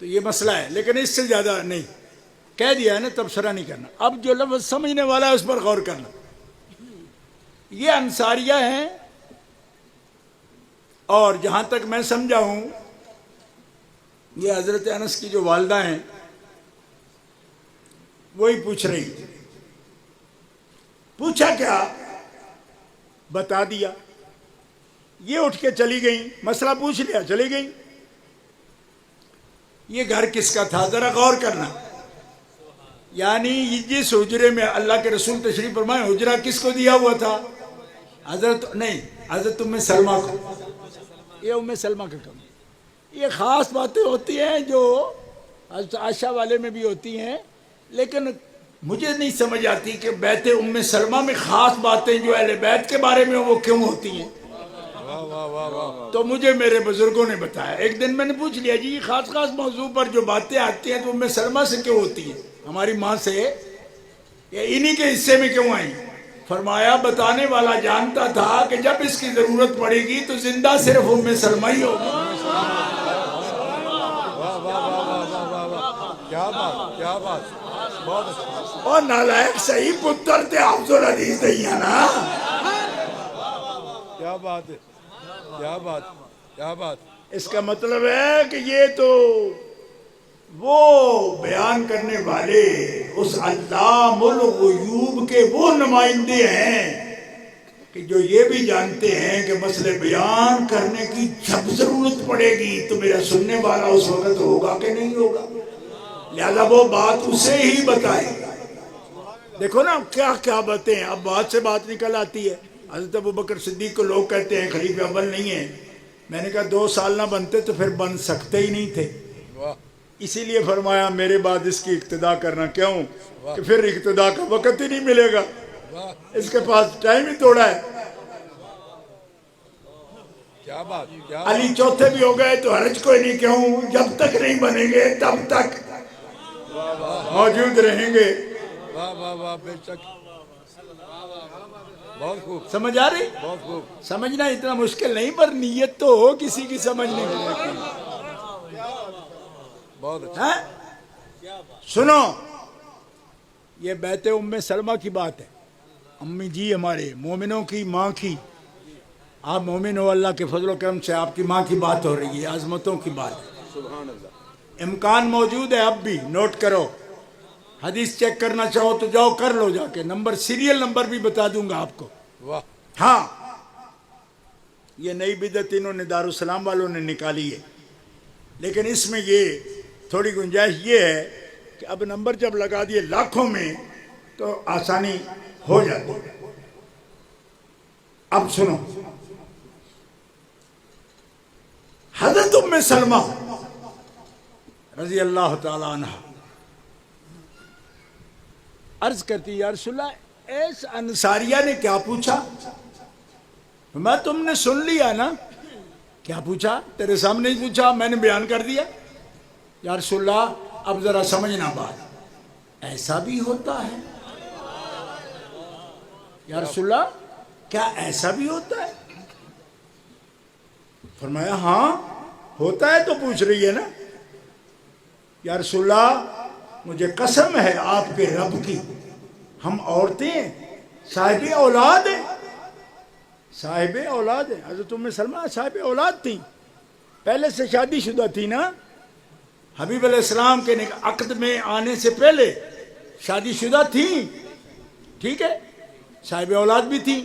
تو یہ مسئلہ ہے، لیکن اس سے زیادہ نہیں. کہہ دیا ہے نا، تبصرہ نہیں کرنا. اب جو لفظ سمجھنے والا ہے اس پر غور کرنا. یہ انصاریہ ہیں، اور جہاں تک میں سمجھا ہوں یہ حضرت انس کی جو والدہ ہیں وہی پوچھ رہی. پوچھا کیا؟ بتا دیا. یہ اٹھ کے چلی گئیں، مسئلہ پوچھ لیا، چلی گئیں. یہ گھر کس کا تھا؟ ذرا غور کرنا. یعنی جس حجرے میں اللہ کے رسول تشریف فرمائے، حجرہ کس کو دیا ہوا تھا؟ حضرت ام سلمہ کو. یہ ام سلمہ کا کام. یہ خاص باتیں ہوتی ہیں جو حضرت عائشہ والے میں بھی ہوتی ہیں، لیکن مجھے نہیں سمجھ آتی کہ بیت ام سلمہ میں خاص باتیں جو اہل بیت کے بارے میں وہ کیوں ہوتی ہیں. تو مجھے میرے بزرگوں نے بتایا. ایک دن میں نے پوچھ لیا، جی خاص موضوع پر جو باتیں آتی ہیں تو ام سلمہ سے کیوں ہوتی ہیں، ہماری ماں سے، یا انہی کے حصے میں کیوں آئیں؟ فرمایا بتانے والا جانتا تھا کہ جب اس کی ضرورت پڑے گی تو زندہ صرف ام سلمہ ہی ہوگی. کیا بات، کیا بات. بہت اچھا. اور نالائق صحیح پتر تے حافظ الحدیث دئیاں نا. کیا بات ہے، کیا بات، کیا بات. اس کا مطلب ہے کہ یہ تو وہ بیان کرنے والے اس علام الغیوب کے وہ نمائندے ہیں کہ جو یہ بھی جانتے ہیں کہ مسئلے بیان کرنے کی جب ضرورت پڑے گی تو میرا سننے والا اس وقت ہوگا کہ نہیں ہوگا، لہذا وہ بات اسے ہی بتائے. دیکھو نا کیا کیا باتیں. اب بات سے بات نکل آتی ہے. حضرت ابوبکر صدیق کو لوگ کہتے ہیں خلیفہ اول نہیں ہیں. میں نے کہا 2 سال نہ بنتے تو پھر بن سکتے ہی نہیں تھے. اسی لیے فرمایا میرے بعد اس کی اقتدا کرنا. کیوں؟ کہ پھر اقتدا کا وقت ہی نہیں ملے گا، اس کے پاس ٹائم ہی تھوڑا ہے. کیا بات، کیا علی چوتھے بھی ہو گئے تو حرج کوئی نہیں. کیوں؟ جب تک نہیں بنیں گے تب تک موجود رہیں گے. واہ واہ واہ. بے شک. بہت خوب. سمجھ آ رہی؟ بہت خوب. سمجھنا اتنا مشکل نہیں، پر نیت تو ہو کسی کی سمجھنے کی. بہت اچھا. سنو، یہ بیت ام سلمہ کی بات ہے. امی جی ہمارے مومنوں کی ماں کی. آپ مومن ہو، اللہ کے فضل و کرم سے آپ کی ماں کی بات ہو رہی ہے، عظمتوں کی بات ہے. سبحان اللہ. امکان موجود ہے، اب بھی نوٹ کرو. حدیث چیک کرنا چاہو تو جاؤ کر لو جا کے. نمبر، سیریل نمبر بھی بتا دوں گا آپ کو. واہ. ہاں، یہ نئی بدعت انہوں نے دارالسلام والوں نے نکالی ہے، لیکن اس میں یہ تھوڑی گنجائش یہ ہے کہ اب نمبر جب لگا دیے لاکھوں میں تو آسانی ہو جاتی. اب سنو، حضرت ام سلمہ رضی اللہ تعالی عنہ عرض کرتی یا رسول اللہ اس انصاریہ نے کیا پوچھا؟ میں تم نے سن لیا نا، کیا پوچھا؟ تیرے سامنے ہی پوچھا، میں نے بیان کر دیا. یا رسول اللہ اب ذرا سمجھنا بات، ایسا بھی ہوتا ہے؟ یا رسول اللہ کیا ایسا بھی ہوتا ہے؟ فرمایا ہاں ہوتا ہے تو پوچھ رہی ہے نا. یا رسول اللہ مجھے قسم ہے آپ کے رب کی، ہم عورتیں صاحب اولاد ہیں، صاحب اولاد ہیں. حضرت ام سلمہ صاحب اولاد تھیں، پہلے سے شادی شدہ تھی نا، حبیب علیہ السلام کے عقد میں آنے سے پہلے شادی شدہ تھیں، ٹھیک ہے، صاحب اولاد بھی تھیں.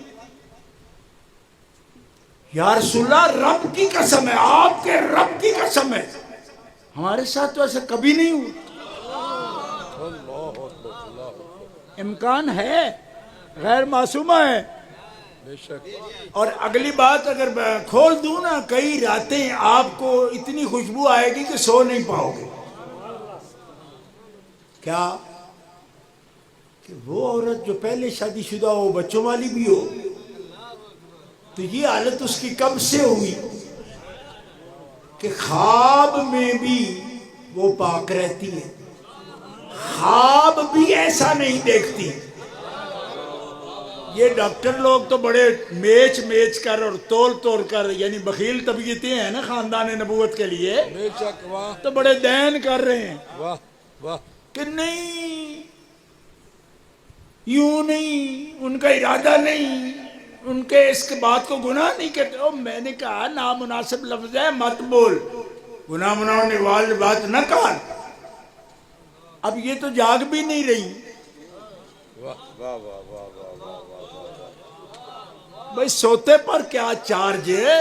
یا رسول اللہ رب کی قسم ہے، آپ کے رب کی قسم ہے، ہمارے ساتھ تو ایسا کبھی نہیں ہوا. امکان ہے، غیر معصومہ ہے. اور اگلی بات اگر کھول دوں نا، کئی راتیں آپ کو اتنی خوشبو آئے گی کہ سو نہیں پاؤ گے. کیا کہ وہ عورت جو پہلے شادی شدہ ہو، بچوں والی بھی ہو، تو یہ حالت اس کی کب سے ہوئی کہ خواب میں بھی وہ پاک رہتی ہے، خواب بھی ایسا نہیں دیکھتی. یہ ڈاکٹر لوگ تو بڑے میچ کر اور تول کر، یعنی بخیل طبیعتیں ہیں نا خاندان نبوت کے لیے، بے شک. واہ تو بڑے دین کر رہے ہیں واہ واہ. کہ نہیں، یوں نہیں، ان کا ارادہ نہیں، ان کے اس کے بات کو گناہ نہیں کہتے. میں نے کہا نامناسب لفظ ہے، مت بول، گناہ منانے والی بات نہ کر. اب یہ تو جاگ بھی نہیں رہی. بھائی سوتے پر کیا چارج ہے،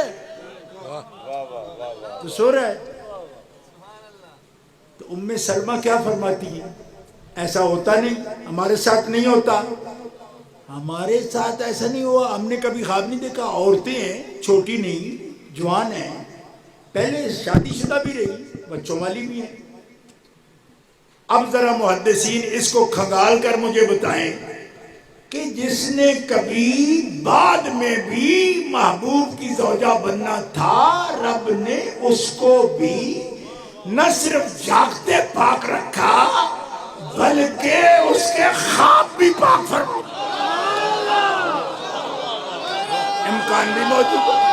تو سو رہا ہے. تو ام سلمہ کیا فرماتی ہے؟ ایسا ہوتا نہیں، ہمارے ساتھ نہیں ہوتا، ہمارے ساتھ ایسا نہیں ہوا، ہم نے کبھی خواب نہیں دیکھا. عورتیں ہیں، چھوٹی نہیں، جوان ہیں، پہلے شادی شدہ بھی رہی، بچوں والی بھی ہیں. اب ذرا محدثین اس کو کھنگال کر مجھے بتائیں کہ جس نے کبھی بعد میں بھی محبوب کی زوجہ بننا تھا، رب نے اس کو بھی نہ صرف جاگتے پاک رکھا بلکہ اس کے خواب بھی پاک فرما. امکان بھی موجود ہے.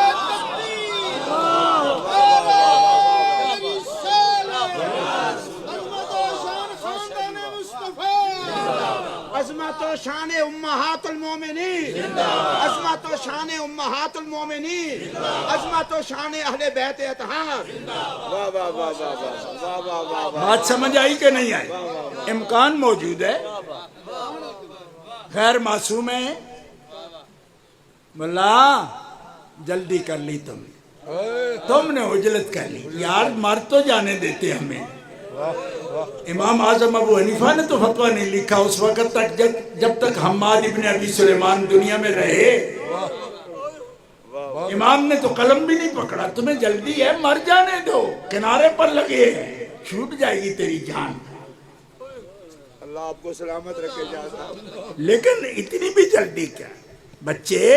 عظمت و شان امہات المومنین، عظمت و شان امہات المومنین، عظمت و شان اہل بیت اطہار. بات سمجھ آئی کہ نہیں آئی؟ امکان موجود ہے، غیر معصوم ہے. ملا جلدی کر لی تم نے عجلت کر لی یار، مر تو جانے دیتے ہمیں. امام اعظم ابو حنیفہ نے تو فتویٰ نہیں لکھا اس وقت تک جب تک حماد ابن ابی سلیمان دنیا میں رہے. امام نے تو قلم بھی نہیں پکڑا. تمہیں جلدی ہے، مر جانے دو، کنارے پر لگے ہیں، چھوٹ جائے گی تیری جان. اللہ آپ کو سلامت رکھے جاتا. لیکن اتنی بھی جلدی کیا؟ بچے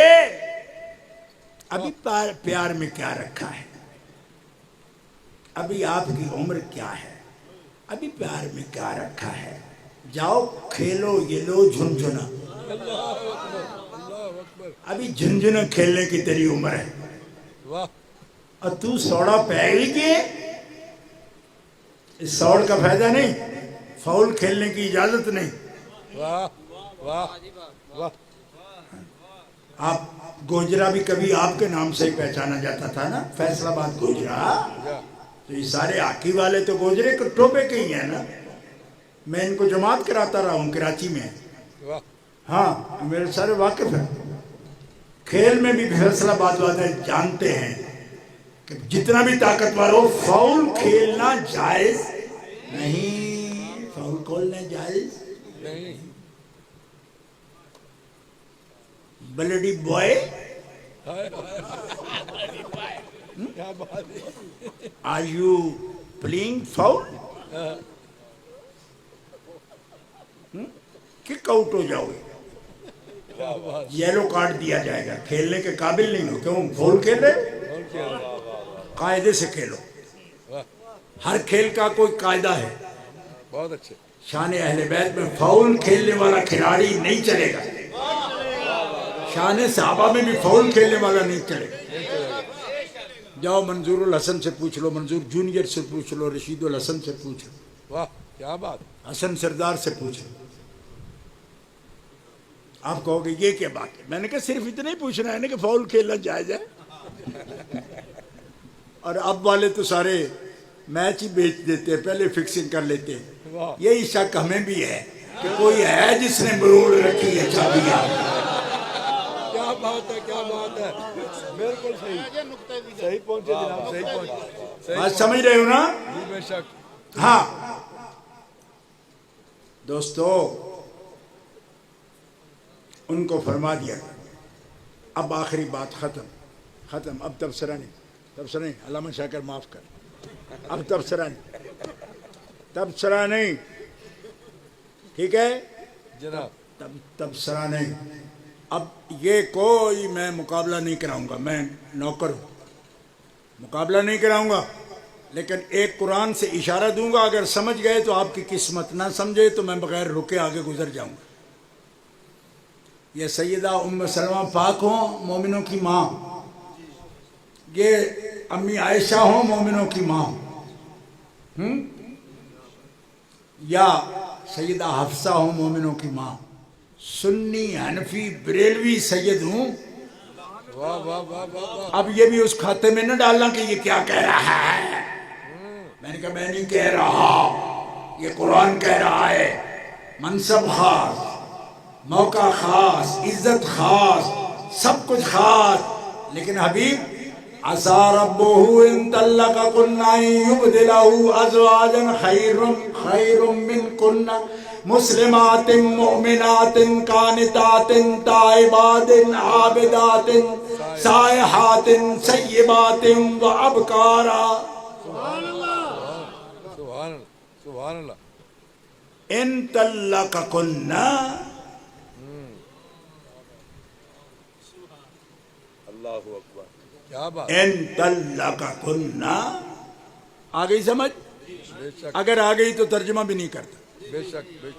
ابھی پیار میں کیا رکھا ہے؟ ابھی آپ کی عمر کیا ہے؟ ابھی پیار میں کیا رکھا ہے؟ جاؤ کھیلو، یہ لو جھنجھنا. ابھی جھنجھنا کھیلنے کی تیری عمر ہے، اور تو سوڑا پہل کے. اس سوڑ کا فائدہ نہیں، فاؤل کھیلنے کی اجازت نہیں. آپ گوجرا بھی کبھی آپ کے نام سے ہی پہچانا جاتا تھا نا، فیصل آباد گوجرا. تو یہ سارے ہاکی والے تو گوجرے کے ٹوپے کے ہی ہیں نا. میں ان کو جماعت کراتا رہا ہوں کراچی میں. ہاں میرے سارے واقف ہیں. کھیل میں بھی فیصل آباد والے جانتے ہیں کہ جتنا بھی طاقتور ہو فاؤل کھیلنا جائز نہیں. فاؤل کھیلنا جائز نہیں. بلڈی بوائے کیا بات ہے. Are you playing foul kick out ہو جاؤ گے, یلو کارڈ دیا جائے گا, کھیلنے کے قابل نہیں ہو, کیوں فاؤل کھیل رہے, قاعدے سے کھیلو. ہر کھیل کا کوئی قاعدہ ہے. بہت اچھے. شان اہل بیت میں فاؤل کھیلنے والا کھلاڑی نہیں چلے گا, شان صحابہ میں بھی فاؤل کھیلنے والا نہیں چلے گا. جاؤ منظور الحسن سے پوچھ لو, منظور جونیئر سے پوچھ لو, رشید الحسن سے پوچھ لو, واہ کیا بات. حسن سردار سے پوچھ لو. آپ کہو گے یہ کیا بات ہے. میں نے کہا صرف اتنا ہی پوچھنا ہے نا کہ فاؤل کھیلنا جائز ہے. اور اب والے تو سارے میچ ہی بیچ دیتے, پہلے فکسنگ کر لیتے. یہی شک ہمیں بھی ہے کہ کوئی ہے جس نے مروڑ رکھی ہے چابیاں. کیا بات ہے, کیا بات ہے. بالکل صحیح, صحیح پہنچے جناب, صحیح پہنچے. بات سمجھ رہے ہو نا؟ جی بے شک. ہاں دوستو, ان کو فرما دیا. اب آخری بات ختم. اب تبصرہ نہیں, علامہ شاکر معاف کر. اب تبصرہ نہیں, ٹھیک ہے جناب. تبصرہ نہیں. اب یہ کوئی میں مقابلہ نہیں کراؤں گا, میں نوکر ہوں, مقابلہ نہیں کراؤں گا, لیکن ایک قرآن سے اشارہ دوں گا. اگر سمجھ گئے تو آپ کی قسمت, نہ سمجھے تو میں بغیر رکے آگے گزر جاؤں گا. یہ سیدہ ام سلمہ پاک ہوں, مومنوں کی ماں, یہ امی عائشہ ہوں, مومنوں کی ماں, یا سیدہ حفصہ ہوں, مومنوں کی ماں, سنی حنفی بریلوی سید ہوں. واہ واہ واہ واہ. اب یہ بھی اس کھاتے میں نہ ڈالنا کہ یہ کیا کہہ رہا ہے. میں نے کہا میں نہیں کہہ رہا, یہ قرآن کہہ رہا ہے. منصب خاص, موقع خاص, عزت خاص, سب کچھ خاص, لیکن حبیب عَسَىٰ رَبُّهُ إِن طَلَّقَكُنَّ أَن يُبْدِلَهُ أَزْوَاجًا خَيْرًا مِّنكُنَّ مُسْلِمَاتٍ مُّؤْمِنَاتٍ قَانِتَاتٍ تَائِبَاتٍ عَابِدَاتٍ سَائِحَاتٍ سَيِّبَاتٍ وَأَبْكَارًا. سبحان اللہ, سبحان اللہ. إِن طَلَّقَكُنَّ, اللہ اکبر. کیا بات. ان طلقکن, آ گئی سمجھ؟ بے شک اگر آ گئی تو ترجمہ بھی نہیں کرتا. بے شک بے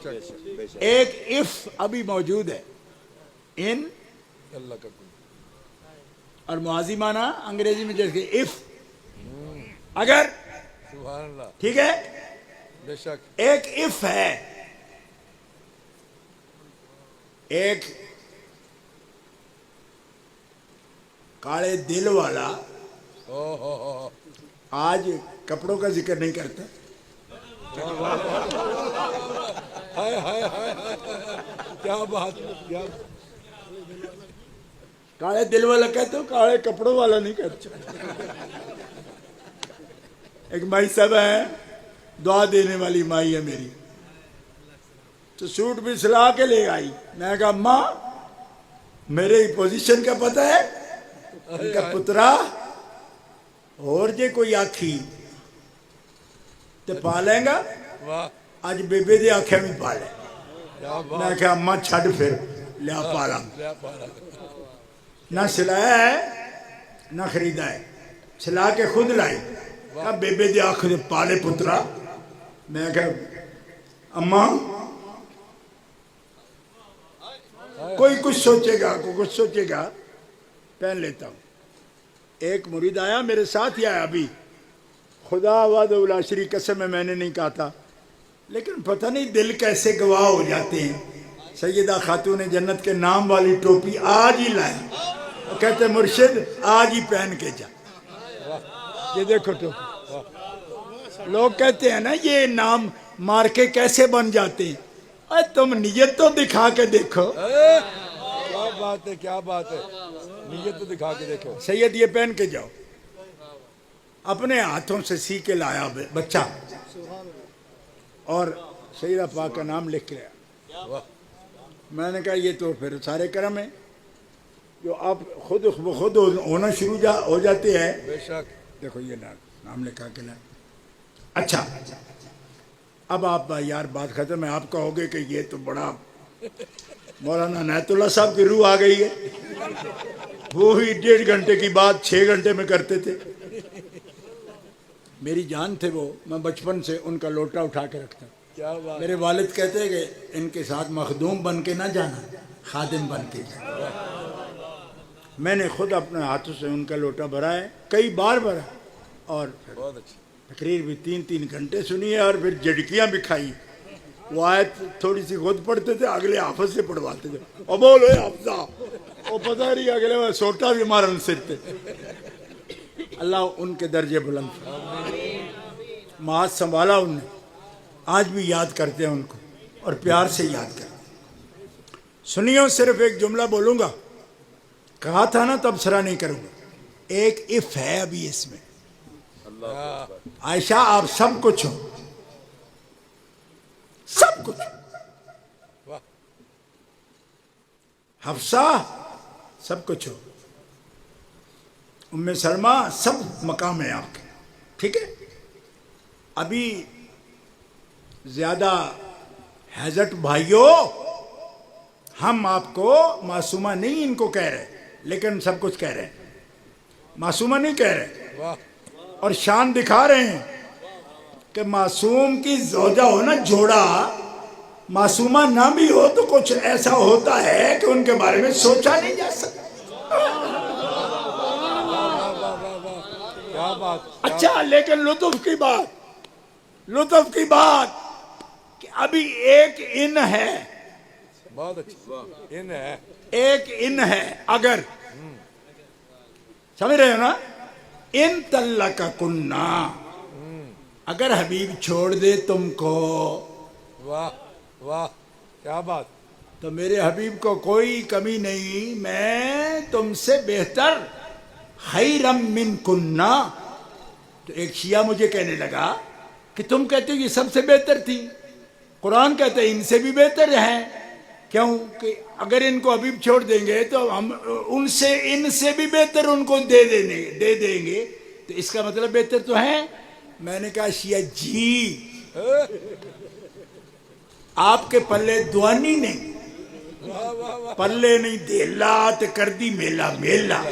شک. ایک اف ابھی موجود ہے, ان, اللہ کا کوئی. اور ماضی معنی انگریزی میں جیسے اف, اگر, سبحان اللہ. ٹھیک ہے. بے شک. ایک اف ہے, ایک کالے دل والا آج کپڑوں کا ذکر نہیں کرتا. ہائے ہائے ہائے, کیا بات. کیا کالے دل والا کہتے ہو, کالے کپڑوں والا نہیں کہتے. ایک مائی صاحب ہے, دعا دینے والی مائی ہے میری, تو سوٹ بھی سلا کے لے آئی. میں نے کہا اماں میرے پوزیشن کا پتہ ہے؟ ان کا پترا اور جے کوئی آکھی تے پا لیں گا, واہ. آج بیبے دے آنکھیں بھی پا لیں. کیا بات. میں کہا اماں چھڑ پھر لیا پالا, کیا بات. نہ سلایا ہے نہ خریدا ہے, سلا کے خود لائی. کہا بیبے دے آنکھ دے پالے پترا. میں کہا اماں کوئی کچھ سوچے گا, کوئی کچھ سوچے گا, پہن لیتا ہوں. ایک مرید آیا میرے ساتھ ہی آیا ابھی, خدا وعدہ لا شریک قسم میں نے نہیں کہا تھا, لیکن پتہ نہیں دل کیسے گواہ ہو جاتے ہیں. سیدہ خاتون جنت کے نام والی ٹوپی آج ہی لائے, وہ کہتے مرشد آج ہی پہن کے جا. یہ دیکھو ٹوپی. لوگ کہتے ہیں نا یہ نام مار کے کیسے بن جاتے ہیں, اے تم نیت تو دکھا کے دیکھو. کیا بات ہے, کیا بات ہے. نیت تو دکھا کے دیکھو. سید یہ پہن کے جاؤ. اپنے ہاتھوں سے سی کے لایا بچہ, اور سیدہ پاک کا نام لکھ کے آیا. میں نے کہا یہ تو پھر سارے کرم ہیں. جو آپ خود بخود ہونا شروع ہو جاتے ہیں. بے شک. دیکھو یہ نام لکھا کے نا. اچھا اب آپ یار بات ختم ہے. آپ کہو گے کہ یہ تو بڑا مولانا عنایت اللہ صاحب کی روح آ گئی ہے. وہی 1.5 گھنٹے کی بات 6 گھنٹے میں کرتے تھے. میری جان تھے وہ. میں بچپن سے ان کا لوٹا اٹھا کے رکھتا. کیا بات. میرے والد کہتے ہیں کہ ان کے ساتھ مخدوم بن کے نہ جانا, خادم بن کے جانا. میں نے خود اپنے ہاتھوں سے ان کا لوٹا بھرا ہے, کئی بار بھرا, اور بہت اچھی. تقریر بھی 3 گھنٹے سنی ہے, اور پھر جھڑکیاں بھی کھائی. وہ آیت تھوڑی سی خود پڑھتے تھے, اگلے حافظ سے پڑھواتے تھے. اور بولو حافظہ, وہ پتہ نہیں اگلے میں سوٹا بھی مارن سکتے. اللہ ان کے درجے بلند فرمائے. معاذ سنبھالا ان نے, آج بھی یاد کرتے ہیں ان کو, اور پیار سے یاد کرتے ہیں. سنیو, صرف ایک جملہ بولوں گا. کہا تھا نا تبصرہ نہیں کروں گا. ایک اف ہے ابھی اس میں. عائشہ آپ سب کچھ ہو, سب کچھ. حفصہ سب کچھ ہو. ام سلمہ سب مقام ہے آپ کے. ٹھیک ہے, ابھی زیادہ حضرت بھائیوں, ہم آپ کو معصومہ نہیں ان کو کہہ رہے, لیکن سب کچھ کہہ رہے ہیں. معصومہ نہیں کہہ رہے, اور شان دکھا رہے ہیں کہ معصوم کی زوجہ ہو نا جوڑا, معصومہ نہ بھی ہو تو کچھ ایسا ہوتا ہے کہ ان کے بارے میں سوچا نہیں جا سکتا. کیا بات. اچھا, لیکن لطف کی بات کہ ابھی ایک ان ہے. بہت اچھی. ان ہے. ایک ان ہے. اگر سمجھ رہے ہو نا, ان طلق کننا, اگر حبیب چھوڑ دے تم کو, واہ واہ کیا بات. تو میرے حبیب کو کوئی کمی نہیں. میں تم سے بہتر, خیرم من کننا. تو ایک شیعہ مجھے کہنے لگا کہ تم کہتے ہو یہ سب سے بہتر تھی, قرآن کہتے ہیں ان سے بھی بہتر ہیں. کیوں کہ اگر ان کو حبیب چھوڑ دیں گے تو ہم ان سے بھی بہتر ان کو دے دیں گے, تو اس کا مطلب بہتر تو ہے. میں نے کہا شیعہ جی, آپ کے پلے دوانی نہیں, پلے نہیں دیلا تے کر دی میلا میلا.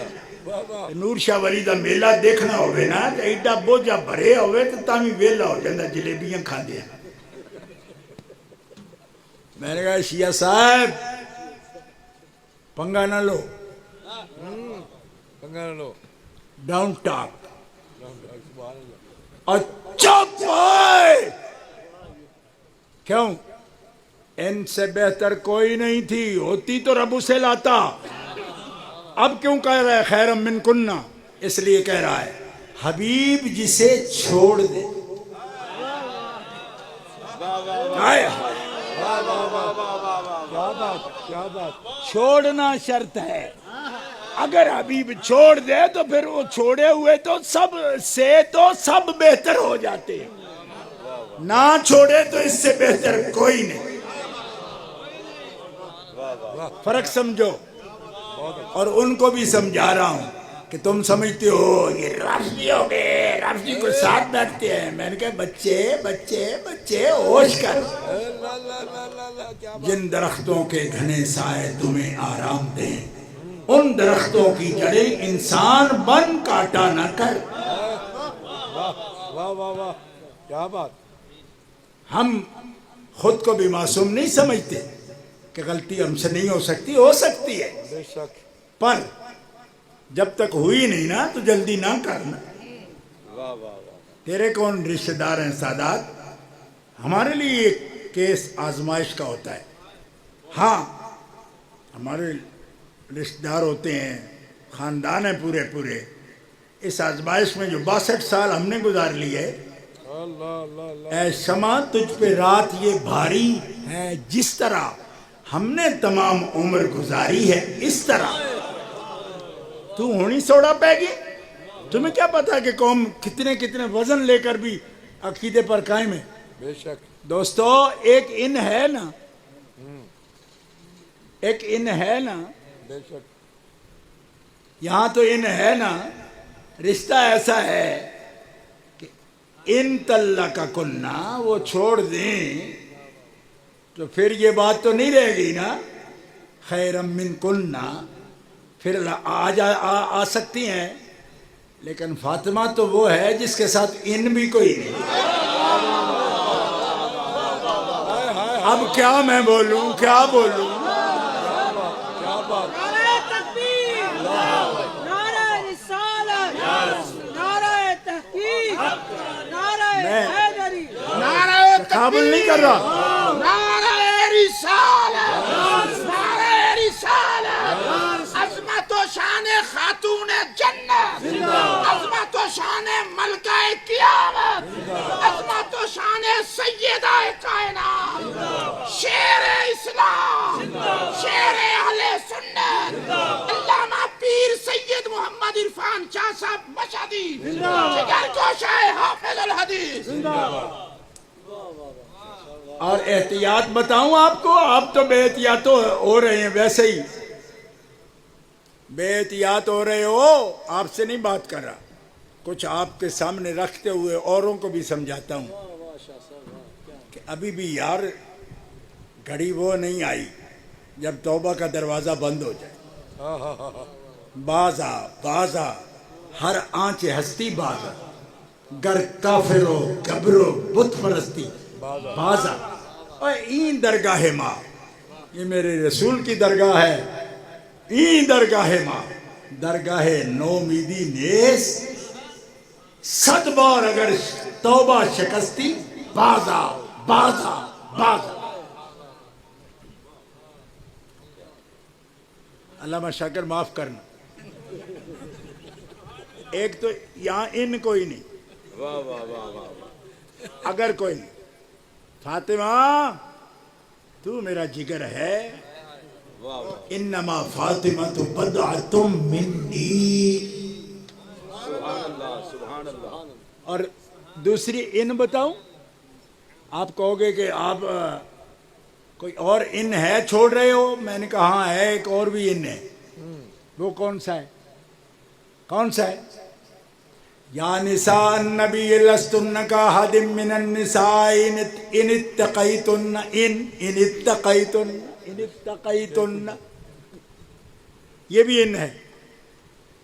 نور شاہ ولی دا میلہ دیکھنا ہوئے نا, تو ایڈا بوجھا بھرے ہوئے تو تامی ویلا ہو جاندہ جلیبیاں کھا دیا. میں نے کہا شیعہ صاحب پنگا نہ لو, ڈاؤن ٹاک, اور چپ ہوئے. کیوں؟ ان سے بہتر کوئی نہیں تھی, ہوتی تو رب اسے لاتا. اب کیوں کہہ رہا ہے خیرم من کننا؟ اس لیے کہہ رہا ہے حبیب جسے چھوڑ دے. کیا بات. چھوڑنا شرط ہے. اگر حبیب چھوڑ دے تو پھر وہ چھوڑے ہوئے تو سب بہتر ہو جاتے ہیں, نہ چھوڑے تو اس سے بہتر کوئی نہیں. فرق سمجھو. اور ان کو بھی سمجھا رہا ہوں کہ تم سمجھتے ہو یہ رافضی ہو گئے, رافضی کو ساتھ بیٹھتے ہیں. میں نے کہا بچے بچے بچے ہوش کر. جن درختوں کے گھنے سائے تمہیں آرام دیں, ان درختوں کی جڑیں انسان بن کاٹا نہ کر. واہ واہ واہ کیا بات. ہم خود کو بھی معصوم نہیں سمجھتے کہ غلطی ہم سے نہیں ہو سکتی ہے, بے شک. پر جب تک ہوئی نہیں نا تو جلدی نہ کرنا. واہ واہ. تیرے کون رشتہ دار ہیں سادات؟ ہمارے لیے ایک کیس آزمائش کا ہوتا ہے. ہاں ہمارے رشتہ دار ہوتے ہیں, خاندان ہیں پورے. اس آزمائش میں جو 62 سال ہم نے گزار لیے, اے شمع تجھ پہ رات یہ بھاری ہے, جس طرح ہم نے تمام عمر گزاری ہے اس طرح. تو ہونی سوڑا پہ گی. تمہیں کیا پتا کہ قوم کتنے وزن لے کر بھی عقیدے پر قائم ہے. بے شک. دوستو ایک ان ہے نا, بے شک. یہاں تو ان ہے نا، رشتہ ایسا ہے کہ ان طلق کا کننا وہ چھوڑ دیں تو پھر یہ بات تو نہیں رہے گی نا، خیرم من کننا، پھر آ سکتی ہیں، لیکن فاطمہ تو وہ ہے جس کے ساتھ ان بھی کوئی نہیں۔ اب کیا میں بولوں، کیا بولوں؟ نعرہ تکبیر، نعرہ رسالت، نعرہ تحقیق، نعرہ حیدری، نعرہ قابل نہیں کر رہا۔ نعرہ رسالت، نعرہ رسالت، عظمت و شان خاتون جنت، عظمت و شان ملکہ قیامت، عظمت و شان سیدہ کائنات، شیر اسلام، شیر اہل سنت، علامہ پیر سید محمد عرفان شاہ صاحب مشہدی، جگر گوشہ حافظ الحدیث۔ اور احتیاط بتاؤں آپ کو، آپ تو بے احتیاط ہو رہے ہیں، ویسے ہی بے احتیاط ہو رہے ہو، آپ سے نہیں بات کر رہا، کچھ آپ کے سامنے رکھتے ہوئے اوروں کو بھی سمجھاتا ہوں کہ ابھی بھی یار گھڑی وہ نہیں آئی جب توبہ کا دروازہ بند ہو جائے۔ بازا ہر آنچ ہستی بازا، گر کافر ہو گبرو بت پرستی بازا۔ اور این درگاہ ماں، یہ میرے رسول کی درگاہ ہے، این درگاہ ماں، درگاہ نومیدی نیس، 100 بار اگر توبہ شکستی بازا بازا بازا۔ علامہ شاکر معاف کرنا، ایک تو یہاں ان کوئی نہیں، اگر کوئی نہیں، فاطمہ تو میرا جگر ہے، انما فاطمہ تو بدعۃ منی۔ اور دوسری ان بتاؤں، آپ کہو گے کہ آپ کوئی اور ان ہے چھوڑ رہے ہو، میں نے کہا ہاں ہے، ایک اور بھی ان ہے، وہ کون سا ہے؟ کون سا ہے؟ یا نساء النبی لستن کاحد من النساء ان اتقیتن، ان اتقیتن، یہ بھی ان ہے۔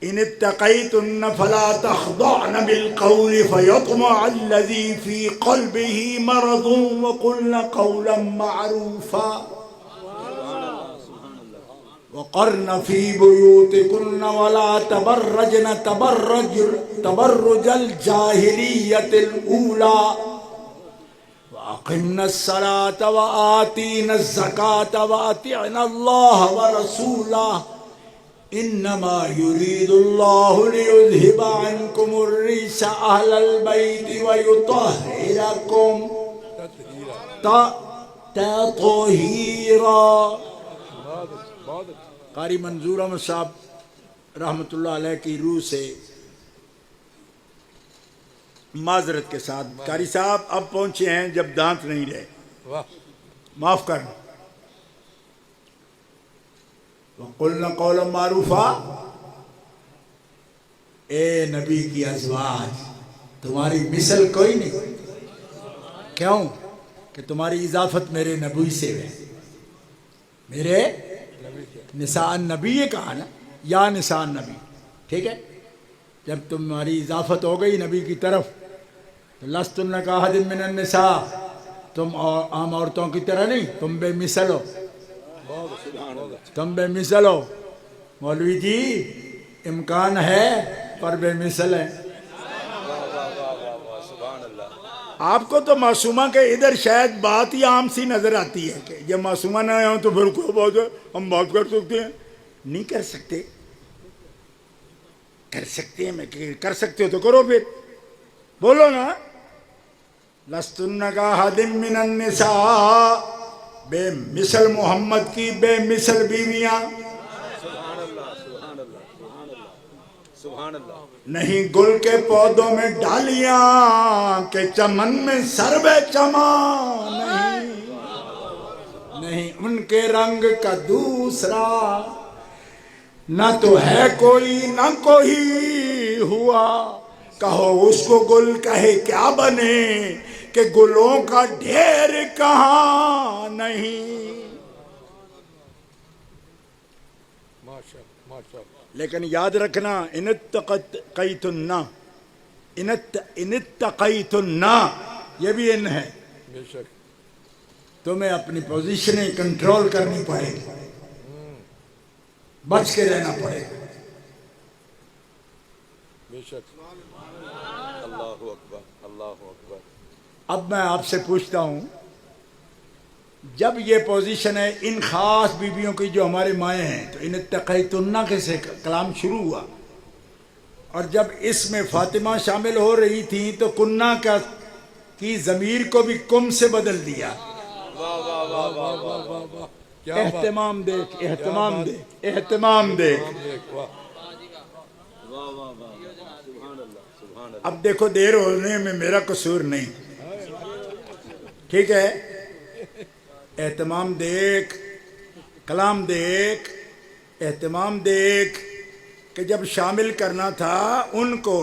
ان اتقیتن فلا تخضعن بالقول فیطمع الذی فی قلبه مرض وقلن قولا معروفا وقرن فی بیوتکن ولا تبرجن تبرج الجاہلیت الاولی وَأَقِمْنَ الصَّلَاةَ وَآتِينَ الزَّكَاةَ وَأَطِعْنَ اللَّهَ وَرَسُولَهُ إِنَّمَا يُرِيدُ اللَّهُ لِيُذْهِبَ عَنْكُمُ الرِّجْسَ أَهْلَ الْبَيْتِ وَيُطَهِّرَكُمْ تَطْهِيرًا۔ قاری منظور احمد صاحب رحمۃ اللہ علیہ کی روح سے معذرت کے ساتھ، قاری صاحب اب پہنچے ہیں جب دانت نہیں رہے، معاف کرنا۔ وَقُلْنَ قَوْلًا مَعْرُوفًا، اے نبی کی ازواج تمہاری مثل کوئی نہیں، کیوں کہ تمہاری اضافت میرے نبی سے ہے، میرے نساء النبی یہ کہا نا، یا نساء النبی، ٹھیک ہے؟ جب تمہاری اضافت ہو گئی نبی کی طرف، لستن کاحد من النساء، تم عام عورتوں کی طرح نہیں، تم بے مثل ہو، تم بے مثل ہو۔ مولوی جی امکان ہے پر بے مثل ہے۔ آپ کو تو معصومہ کے ادھر شاید بات ہی عام سی نظر آتی ہے کہ جب معصومہ نہ آئے ہوں تو پھر کوئی بات ہے ہم بات کر سکتے ہیں، نہیں کر سکتے، کر سکتے ہیں، میں کر سکتے ہو تو کرو، پھر بولو نا، لستن کاحد من النساء، بے مثل محمد کی بے مثل بیویاں، نہیں گل کے پودوں میں ڈالیاں کہ چمن میں سرب چمان، نہیں ان کے رنگ کا دوسرا نہ تو ہے کوئی نہ کوئی ہوا، کہو اس کو گل کہے کیا بنے، کہ گلوں کا ڈھیر کہاں نہیں۔ لیکن یاد رکھنا، ان اتقیتن، یہ بھی ان ہے، بے شک تمہیں اپنی پوزیشنیں کنٹرول کرنی پڑے گی، بچ کے رہنا پڑے گا۔ بے شک اللہ اکبر اللہ اکبر۔ اب میں آپ سے پوچھتا ہوں، جب یہ پوزیشن ہے ان خاص بیویوں کی جو ہمارے مائیں ہیں، تو ان اتقیتن کے سے کلام شروع ہوا، اور جب اس میں فاطمہ شامل ہو رہی تھی تو کنہ کی ضمیر کو بھی کم سے بدل دیا۔ کیا بات، اہتمام دیکھ، اہتمام دیکھ، اہتمام دیکھ۔ واہ اب دیکھو دیر ہونے میں میرا قصور نہیں، ٹھیک ہے؟ اہتمام دیکھ، کلام دیکھ، اہتمام دیکھ، کہ جب شامل کرنا تھا ان کو،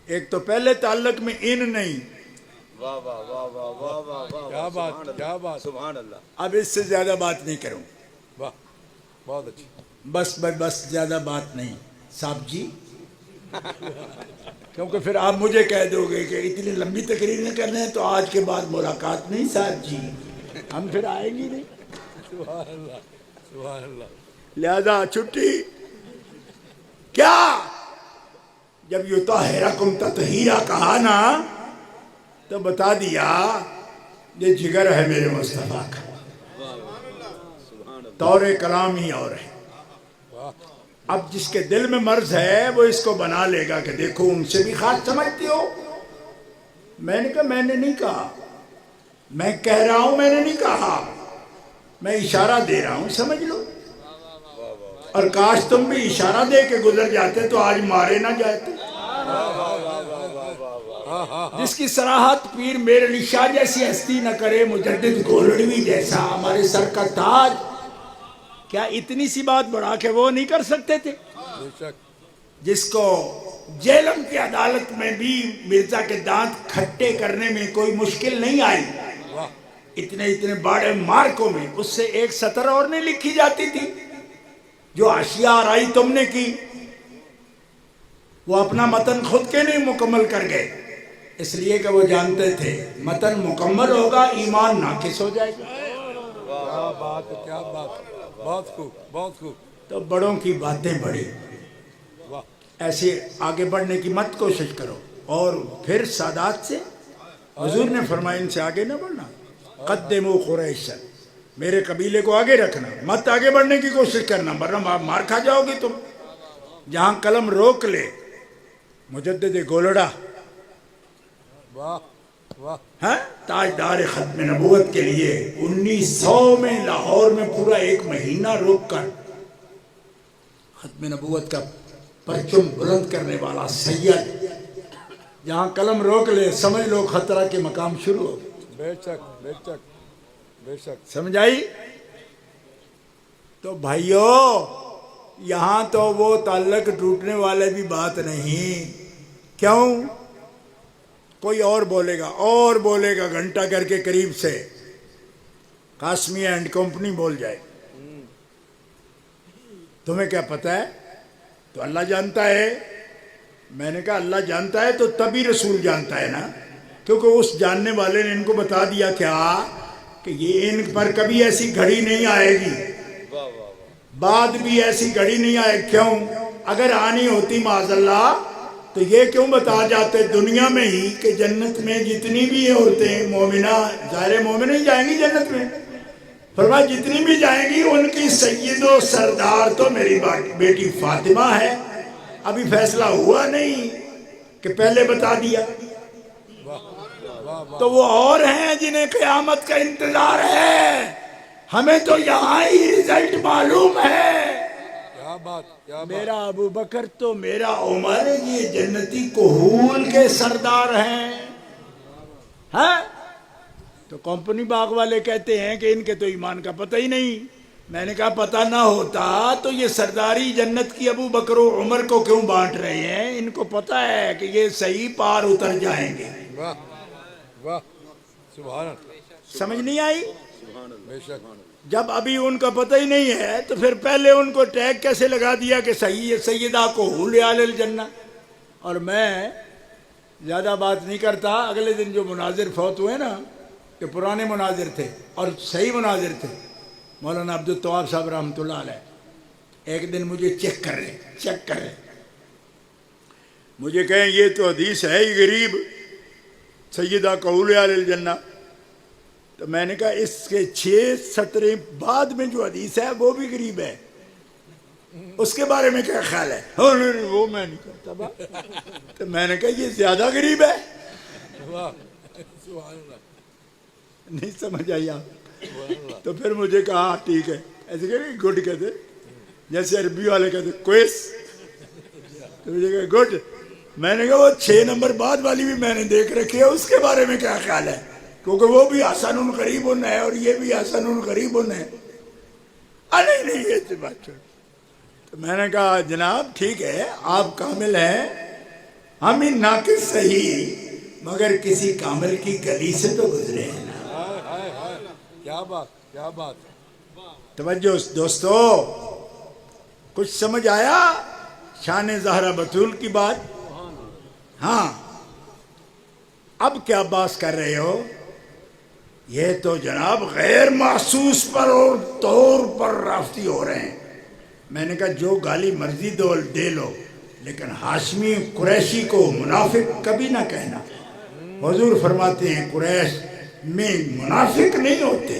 ایک تو پہلے تعلق میں ان نہیں، کیا بات کیا بات، سبحان اللہ۔ اب اس سے زیادہ بات نہیں کروں، واہ بہت اچھی۔ بس زیادہ بات نہیں صاحب جی، کیونکہ پھر آپ مجھے کہہ دو گے کہ اتنی لمبی تقریر نہیں کرنے ہیں تو آج کے بعد ملاقات نہیں صاحب جی، ہم پھر آئیں گی نہیں، سبحان اللہ سبحان اللہ۔ لہذا چھٹی کیا؟ جب یطہرکم تطہیرا کہا نا تو بتا دیا یہ جگر ہے میرے مصطفیٰ کا، طور کلام ہی اور ہے۔ اب جس کے دل میں مرض ہے وہ اس کو بنا لے گا کہ دیکھو ان سے بھی خاص سمجھتی ہو۔ میں نے کہا میں نے نہیں کہا، میں کہہ رہا ہوں، میں نے نہیں کہا، میں اشارہ دے رہا ہوں، سمجھ لو۔ اور کاش تم بھی اشارہ دے کے گزر جاتے تو آج مارے نہ جاتے۔ جس کی صراحت پیر میر علی شاہ جیسی ہستی نہ کرے، مجدد گولڑوی جیسا ہمارے سر کا تاج، کیا اتنی سی بات بڑھا کے وہ نہیں کر سکتے تھے؟ بے شک جس کو جیلم کی عدالت میں بھی مرزا کے دانت کھٹے کرنے میں کوئی مشکل نہیں آئی، اتنے بڑے مارکوں میں اس سے ایک سطر اور نہیں لکھی جاتی تھی۔ جو اشیاء آرائی تم نے کی وہ اپنا متن خود کے نہیں مکمل کر گئے، اس لیے کہ وہ جانتے تھے متن مکمل ہوگا ایمان ناقص ہو جائے گا۔ کیا بات کیا بات، بہت خوب بہت خوب۔ تو بڑوں کی باتیں بڑی، واہ ایسے آگے بڑھنے کی مت کوشش کرو۔ اور پھر سادات سے حضور نے فرمایا ان سے آگے نہ بڑھنا، قدموا قریشا، میرے قبیلے کو آگے رکھنا، مت آگے بڑھنے کی کوشش کرنا ورنہ مار کھا جاؤ گے تم۔ جہاں قلم روک لے مجدد گولڑا، واہ واہ، ہاں تاجدار ختم نبوت کے لیے 1900 میں لاہور میں پورا 1 مہینہ روک کر ختم نبوت کا پرچم بلند کرنے والا سید، جہاں قلم روک لے سمجھ لو خطرہ کے مقام شروع ہو۔ بے شک بے شک بے شک۔ سمجھائی؟ تو بھائیو یہاں تو وہ تعلق ٹوٹنے والے بھی بات نہیں، کیوں؟ کوئی اور بولے گا گھنٹہ گھر کے قریب سے، قاسمیہ اینڈ کمپنی بول جائے، تمہیں کیا پتہ ہے؟ تو اللہ جانتا ہے۔ میں نے کہا اللہ جانتا ہے تو تبھی رسول جانتا ہے نا، کیونکہ اس جاننے والے نے ان کو بتا دیا کیا کہ یہ ان پر کبھی ایسی گھڑی نہیں آئے گی، بعد بھی ایسی گھڑی نہیں آئے۔ کیوں؟ اگر آنی ہوتی معاذ اللہ تو یہ کیوں بتا جاتے دنیا میں ہی کہ جنت میں جتنی بھی عورتیں مومنہ، ظاہر مومنہ ہی جائیں گی جنت میں، فرمایا جتنی بھی جائیں گی ان کی سید و سردار تو میری بیٹی فاطمہ ہے۔ ابھی فیصلہ ہوا نہیں کہ پہلے بتا دیا، تو وہ اور ہیں جنہیں قیامت کا انتظار ہے، ہمیں تو یہاں ہی رزلٹ معلوم ہے۔ کیا بات کیا بات۔ میرا ابو بکر تو میرا عمر یہ جنتی کہول کے سردار ہیں، ہاں؟ تو کمپنی باغ والے کہتے ہیں کہ ان کے تو ایمان کا پتہ ہی نہیں، میں نے کہا پتہ نہ ہوتا تو یہ سرداری جنت کی ابو بکر و عمر کو کیوں بانٹ رہے ہیں؟ ان کو پتہ ہے کہ یہ صحیح پار اتر جائیں گے. واہ واہ سبحان اللہ سمجھ نہیں آئی؟ بے شک جب ابھی ان کا پتہ ہی نہیں ہے تو پھر پہلے ان کو ٹیگ کیسے لگا دیا کہ صحیح سیدہ کو حول الجنہ. اور میں زیادہ بات نہیں کرتا. اگلے دن جو مناظر فوت ہوئے نا، کہ پرانے مناظر تھے اور صحیح مناظر تھے، مولانا عبدالطواب صاحب رحمۃ اللہ علیہ، ایک دن مجھے چیک کر رہے مجھے کہیں یہ تو حدیث ہے ہی غریب، سیدہ کو حول الجنہ. تو میں نے کہا اس کے 6 سطریں بعد میں جو حدیث ہے وہ بھی غریب ہے، اس کے بارے میں کیا خیال ہے؟ وہ میں نہیں کرتا با. تو میں نے کہا یہ زیادہ غریب ہے. واہ سبحان اللہ نہیں سمجھ آئی آپ؟ تو پھر مجھے کہا ٹھیک ہے، ایسے کہ گڈ کہتے، جیسے عربی والے کہتے کوئس. تو مجھے کہا گڈ. میں نے کہا وہ 6 نمبر بعد والی بھی میں نے دیکھ رکھی ہے، اس کے بارے میں کیا خیال ہے؟ کیونکہ وہ بھی حسن غریب ہے اور یہ بھی حسن غریب ہے. نہیں یہ بات چھوڑ. تو میں نے کہا جناب ٹھیک ہے آپ کامل ہیں، ہم ہی ناقص صحیح، مگر کسی کامل کی گلی سے تو گزرے ہیں نا. ہائے ہائے ہائے کیا بات کیا بات. توجہ دوستو، کچھ سمجھ آیا شان زہرا بطول کی بات؟ ہاں. اب کیا باس کر رہے ہو؟ یہ تو جناب غیر محسوس پر اور طور پر رافتی ہو رہے ہیں. میں نے کہا جو گالی مرضی دے لو، لیکن ہاشمی قریشی کو منافق کبھی نہ کہنا. حضور فرماتے ہیں قریش میں منافق نہیں ہوتے،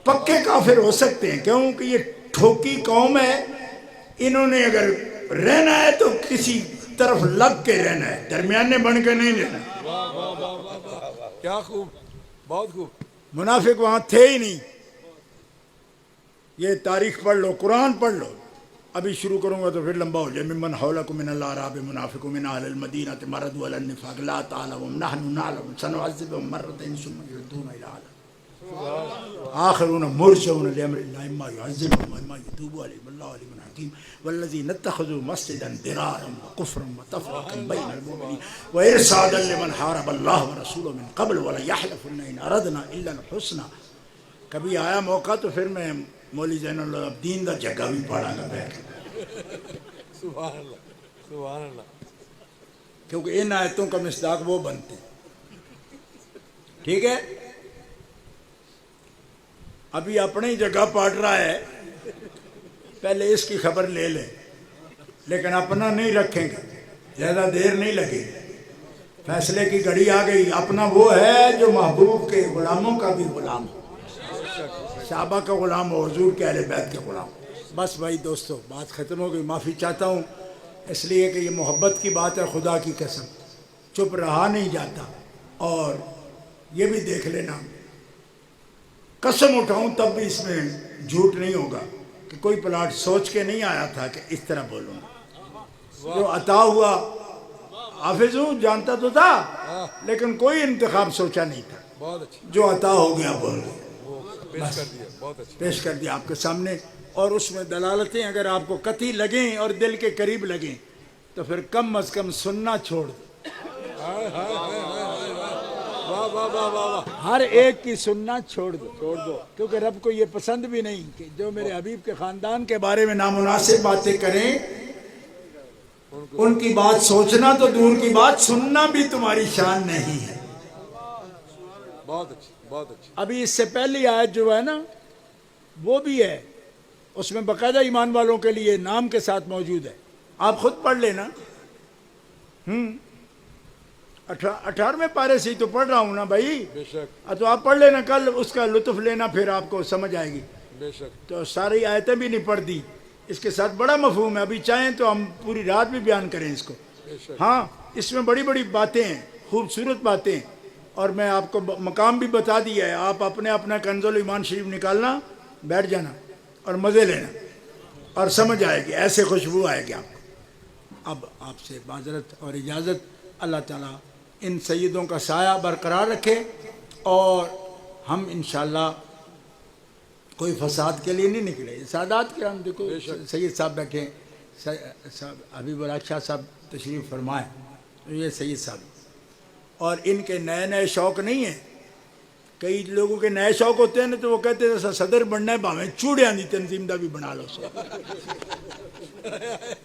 پکے کافر ہو سکتے ہیں، کیونکہ یہ ٹھوکی قوم ہے. انہوں نے اگر رہنا ہے تو کسی طرف لگ کے رہنا ہے، درمیانے بن کے نہیں رہنا. واہ واہ واہ واہ واہ کیا خوب بہت خوب. منافق وہاں تھے ہی نہیں. یہ تاریخ پڑھ لو، قرآن پڑھ لو. ابھی شروع کروں گا تو پھر لمبا ہو جائے. ممن حولکم من الاعراب منافقون من اہل المدینہ مردوا علی النفاق لا تعلمهم نحن نعلم سنعذبهم مرتين ثم يردون الى عذاب آخرون مرجعون لامر الله اما يعذبهم واما يتوب عليهم والله عليم حكيم والذين اتخذوا مسجدا ضرارا وكفرا وتفرقا بين المؤمنين وارصادا لمن حارب الله ورسوله من قبل ولا يحلفن ان اردنا الا الحسنى. کبھی آیا موقع تو پھر میں مولوی زین العابدین دا جگہ بھی پڑھا گا بیٹھ کے، سبحان اللہ سبحان اللہ. کیونکہ ان آیتوں کا مصداق وہ بنتے. ٹھیک ہے، ابھی اپنی جگہ پڑھ رہا ہے، پہلے اس کی خبر لے لیں، لیکن اپنا نہیں رکھیں گے، زیادہ دیر نہیں لگے. فیصلے کی گھڑی آ گئی. اپنا وہ ہے جو محبوب کے غلاموں کا بھی غلام ہو، صحابہ کا غلام ہو، حضور کے اہل بیت کے غلام. بس بھائی دوستو بات ختم ہو گئی. معافی چاہتا ہوں اس لیے کہ یہ محبت کی بات ہے، خدا کی قسم چپ رہا نہیں جاتا. اور یہ بھی دیکھ لینا، قسم اٹھاؤں تب بھی اس میں جھوٹ نہیں ہوگا کہ کوئی پلاٹ سوچ کے نہیں آیا تھا کہ اس طرح بولوں. جو عطا ہوا حافظ ہوں جانتا تو تھا، لیکن کوئی انتخاب سوچا نہیں تھا. بہت اچھی جو عطا ہو گیا بول گیا، پیش کر دیا. بہت اچھی پیش کر دیا آپ کے سامنے. اور اس میں دلالتیں اگر آپ کو قطعی لگیں اور دل کے قریب لگیں تو پھر کم از کم سننا چھوڑ دو. ہائے ہائے ہائے ہائے واہ واہ واہ واہ. ہر ایک کی سننا چھوڑ دو، کیونکہ رب کو یہ پسند بھی نہیں کہ جو میرے حبیب کے خاندان کے بارے میں نامناسب باتیں کریں. ان کی بات سوچنا تو دور کی بات، سننا بھی تمہاری شان نہیں ہے. بہت اچھی بہت اچھی. ابھی اس سے پہلی آیت جو ہے نا وہ بھی ہے، اس میں باقاعدہ ایمان والوں کے لیے نام کے ساتھ موجود ہے. آپ خود پڑھ لینا. 18ویں پارے سے ہی تو پڑھ رہا ہوں نا بھائی. بے شک تو آپ پڑھ لینا، کل اس کا لطف لینا، پھر آپ کو سمجھ آئے گی. بے شک. تو ساری آیتیں بھی نہیں پڑھ دی، اس کے ساتھ بڑا مفہوم ہے. ابھی چاہیں تو ہم پوری رات بھی بیان کریں اس کو. بے شک. ہاں اس میں بڑی بڑی باتیں ہیں، خوبصورت باتیں. اور میں آپ کو مقام بھی بتا دیا ہے. آپ اپنا کنز الایمان شریف نکالنا، بیٹھ جانا اور مزے لینا اور سمجھ آئے گی، ایسے خوشبو آئے گی آپ کو. اب آپ سے معذرت اور اجازت. اللہ تعالیٰ ان سیدوں کا سایہ برقرار رکھے اور ہم انشاءاللہ کوئی فساد کے لیے نہیں نکلے. سادات کرام دیکھو سید صاحب بیٹھے ہیں, صاحب حبیب الحق شاہ صاحب تشریف فرمائیں, یہ سید صاحب, اور ان کے نئے نئے شوق نہیں ہیں. کئی لوگوں کے نئے شوق ہوتے ہیں نا تو وہ کہتے ہیں صدر بننا ہے باویں چوڑیاں دی تنظیم دا بھی بنا لو سو.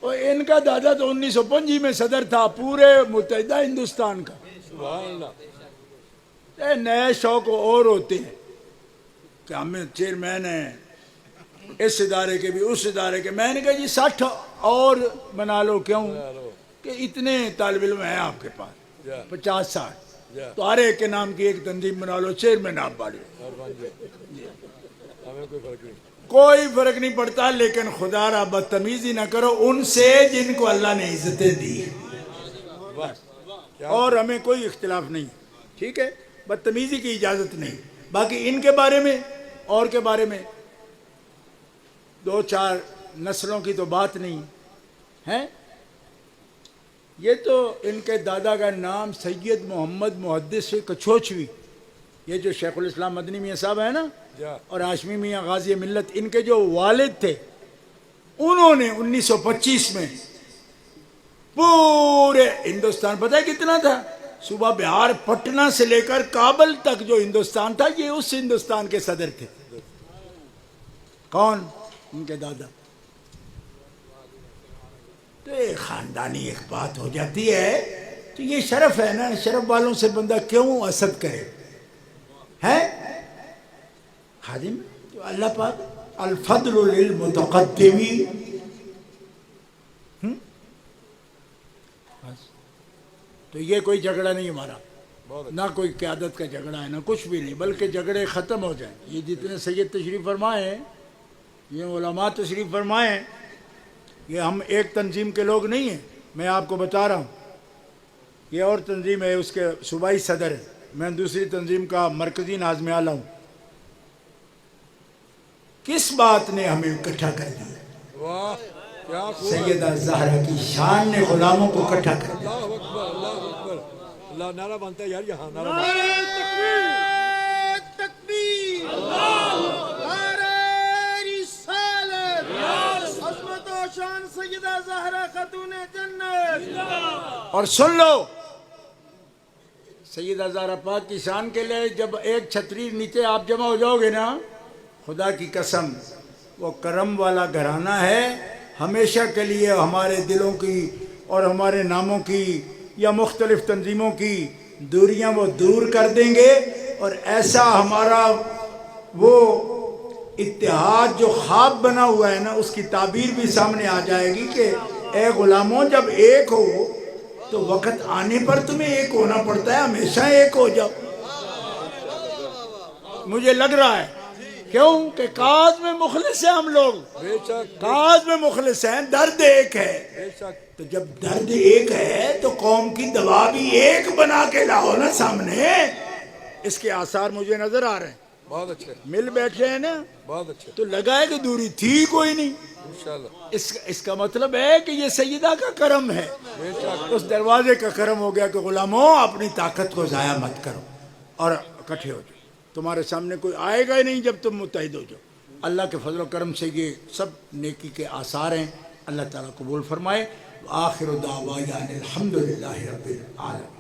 اور ان کا دادا تو 1925 میں صدر تھا پورے متحدہ ہندوستان کا. نئے شوق اور ہوتے ہیں کہ ہمیں چیئرمین ہیں اس ادارے کے بھی اس ادارے کے. میں نے کہا جی 60 اور بنا لو. کیوں کہ اتنے طالب علم ہیں آپ کے پاس, 50-60, تو ہر ایک کے نام کی ایک تنظیم بنا لو, چیئرمین آپ بڑھے. کوئی فرق نہیں پڑتا, لیکن خدا را بدتمیزی نہ کرو ان سے جن کو اللہ نے عزتیں دی, اور ہمیں کوئی اختلاف نہیں, ٹھیک ہے, بدتمیزی کی اجازت نہیں. باقی ان کے بارے میں اور کے بارے میں 2-4 نسلوں کی تو بات نہیں ہے. یہ تو ان کے دادا کا نام سید محمد محدث کچھوچوی, یہ جو شیخ الاسلام مدنی میاں صاحب ہیں نا, اور ہاشمی میاں غازی ملت, ان کے جو والد تھے انہوں نے 1925 میں پورے ہندوستان, پتہ ہے کتنا تھا, صوبہ بہار پٹنہ سے لے کر کابل تک جو ہندوستان تھا, یہ اس ہندوستان کے صدر تھے. کون؟ ان کے دادا. تو ایک خاندانی ایک بات ہو جاتی ہے تو یہ شرف ہے نا, شرف والوں سے بندہ کیوں حسد کرے ہے. خادم تو اللہ پاک الفضل للمتقدمی, تو یہ کوئی جھگڑا نہیں ہمارا, نہ کوئی قیادت کا جھگڑا ہے نہ کچھ بھی نہیں, بلکہ جھگڑے ختم ہو جائیں. یہ جتنے سید تشریف فرمائے ہیں, یہ علماء تشریف فرمائے ہیں, یہ ہم ایک تنظیم کے لوگ نہیں ہیں. میں آپ کو بتا رہا ہوں, یہ اور تنظیم ہے, اس کے صوبائی صدر ہے, میں دوسری تنظیم کا مرکزی ناظم اعلیٰ ہوں. کس بات نے ہمیں اکٹھا کر دیا؟ سیدہ زہرا کی شان نے غلاموں کو اکٹھا کر دیا. اللہ اکبر, اللہ اکبر, اللہ نعرہ بنتا ہے یار یہاں, نعرہ تکبیر, نعرہ رسالت, عظمت و شان سیدہ زہرا خاتون جنت. اور سن لو, سیدہ زہرا پاک کی شان کے لیے جب ایک چھتری نیچے آپ جمع ہو جاؤ گے نا, خدا کی قسم وہ کرم والا گھرانہ ہے, ہمیشہ کے لیے ہمارے دلوں کی اور ہمارے ناموں کی یا مختلف تنظیموں کی دوریاں وہ دور کر دیں گے, اور ایسا ہمارا وہ اتحاد جو خواب بنا ہوا ہے نا, اس کی تعبیر بھی سامنے آ جائے گی کہ اے غلاموں جب ایک ہو تو وقت آنے پر تمہیں ایک ہونا پڑتا ہے, ہمیشہ ایک ہو جاؤ. مجھے لگ رہا ہے کیوں کہ کاز میں مخلص ہیں ہم لوگ, کاز میں مخلص ہیں, درد ایک ہے. تو جب درد ایک ہے تو قوم کی دوا بھی ایک بنا کے لاؤ نا سامنے. اس کے آثار مجھے نظر آ رہے ہیں. بہت اچھے, مل بیٹھے ہیں نا, بہت اچھے, تو لگا ہے کہ دوری تھی کوئی نہیں. انشاءاللہ اس کا مطلب ہے کہ یہ سیدہ کا کرم ہے, اس دروازے کا کرم ہو گیا کہ غلاموں اپنی طاقت کو ضائع مت کرو اور اکٹھے ہو جاؤ. تمہارے سامنے کوئی آئے گا ہی نہیں جب تم متحد ہو جاؤ. اللہ کے فضل و کرم سے یہ سب نیکی کے آثار ہیں. اللہ تعالیٰ قبول فرمائے. آخر دعوانا الحمدللہ رب العالمین.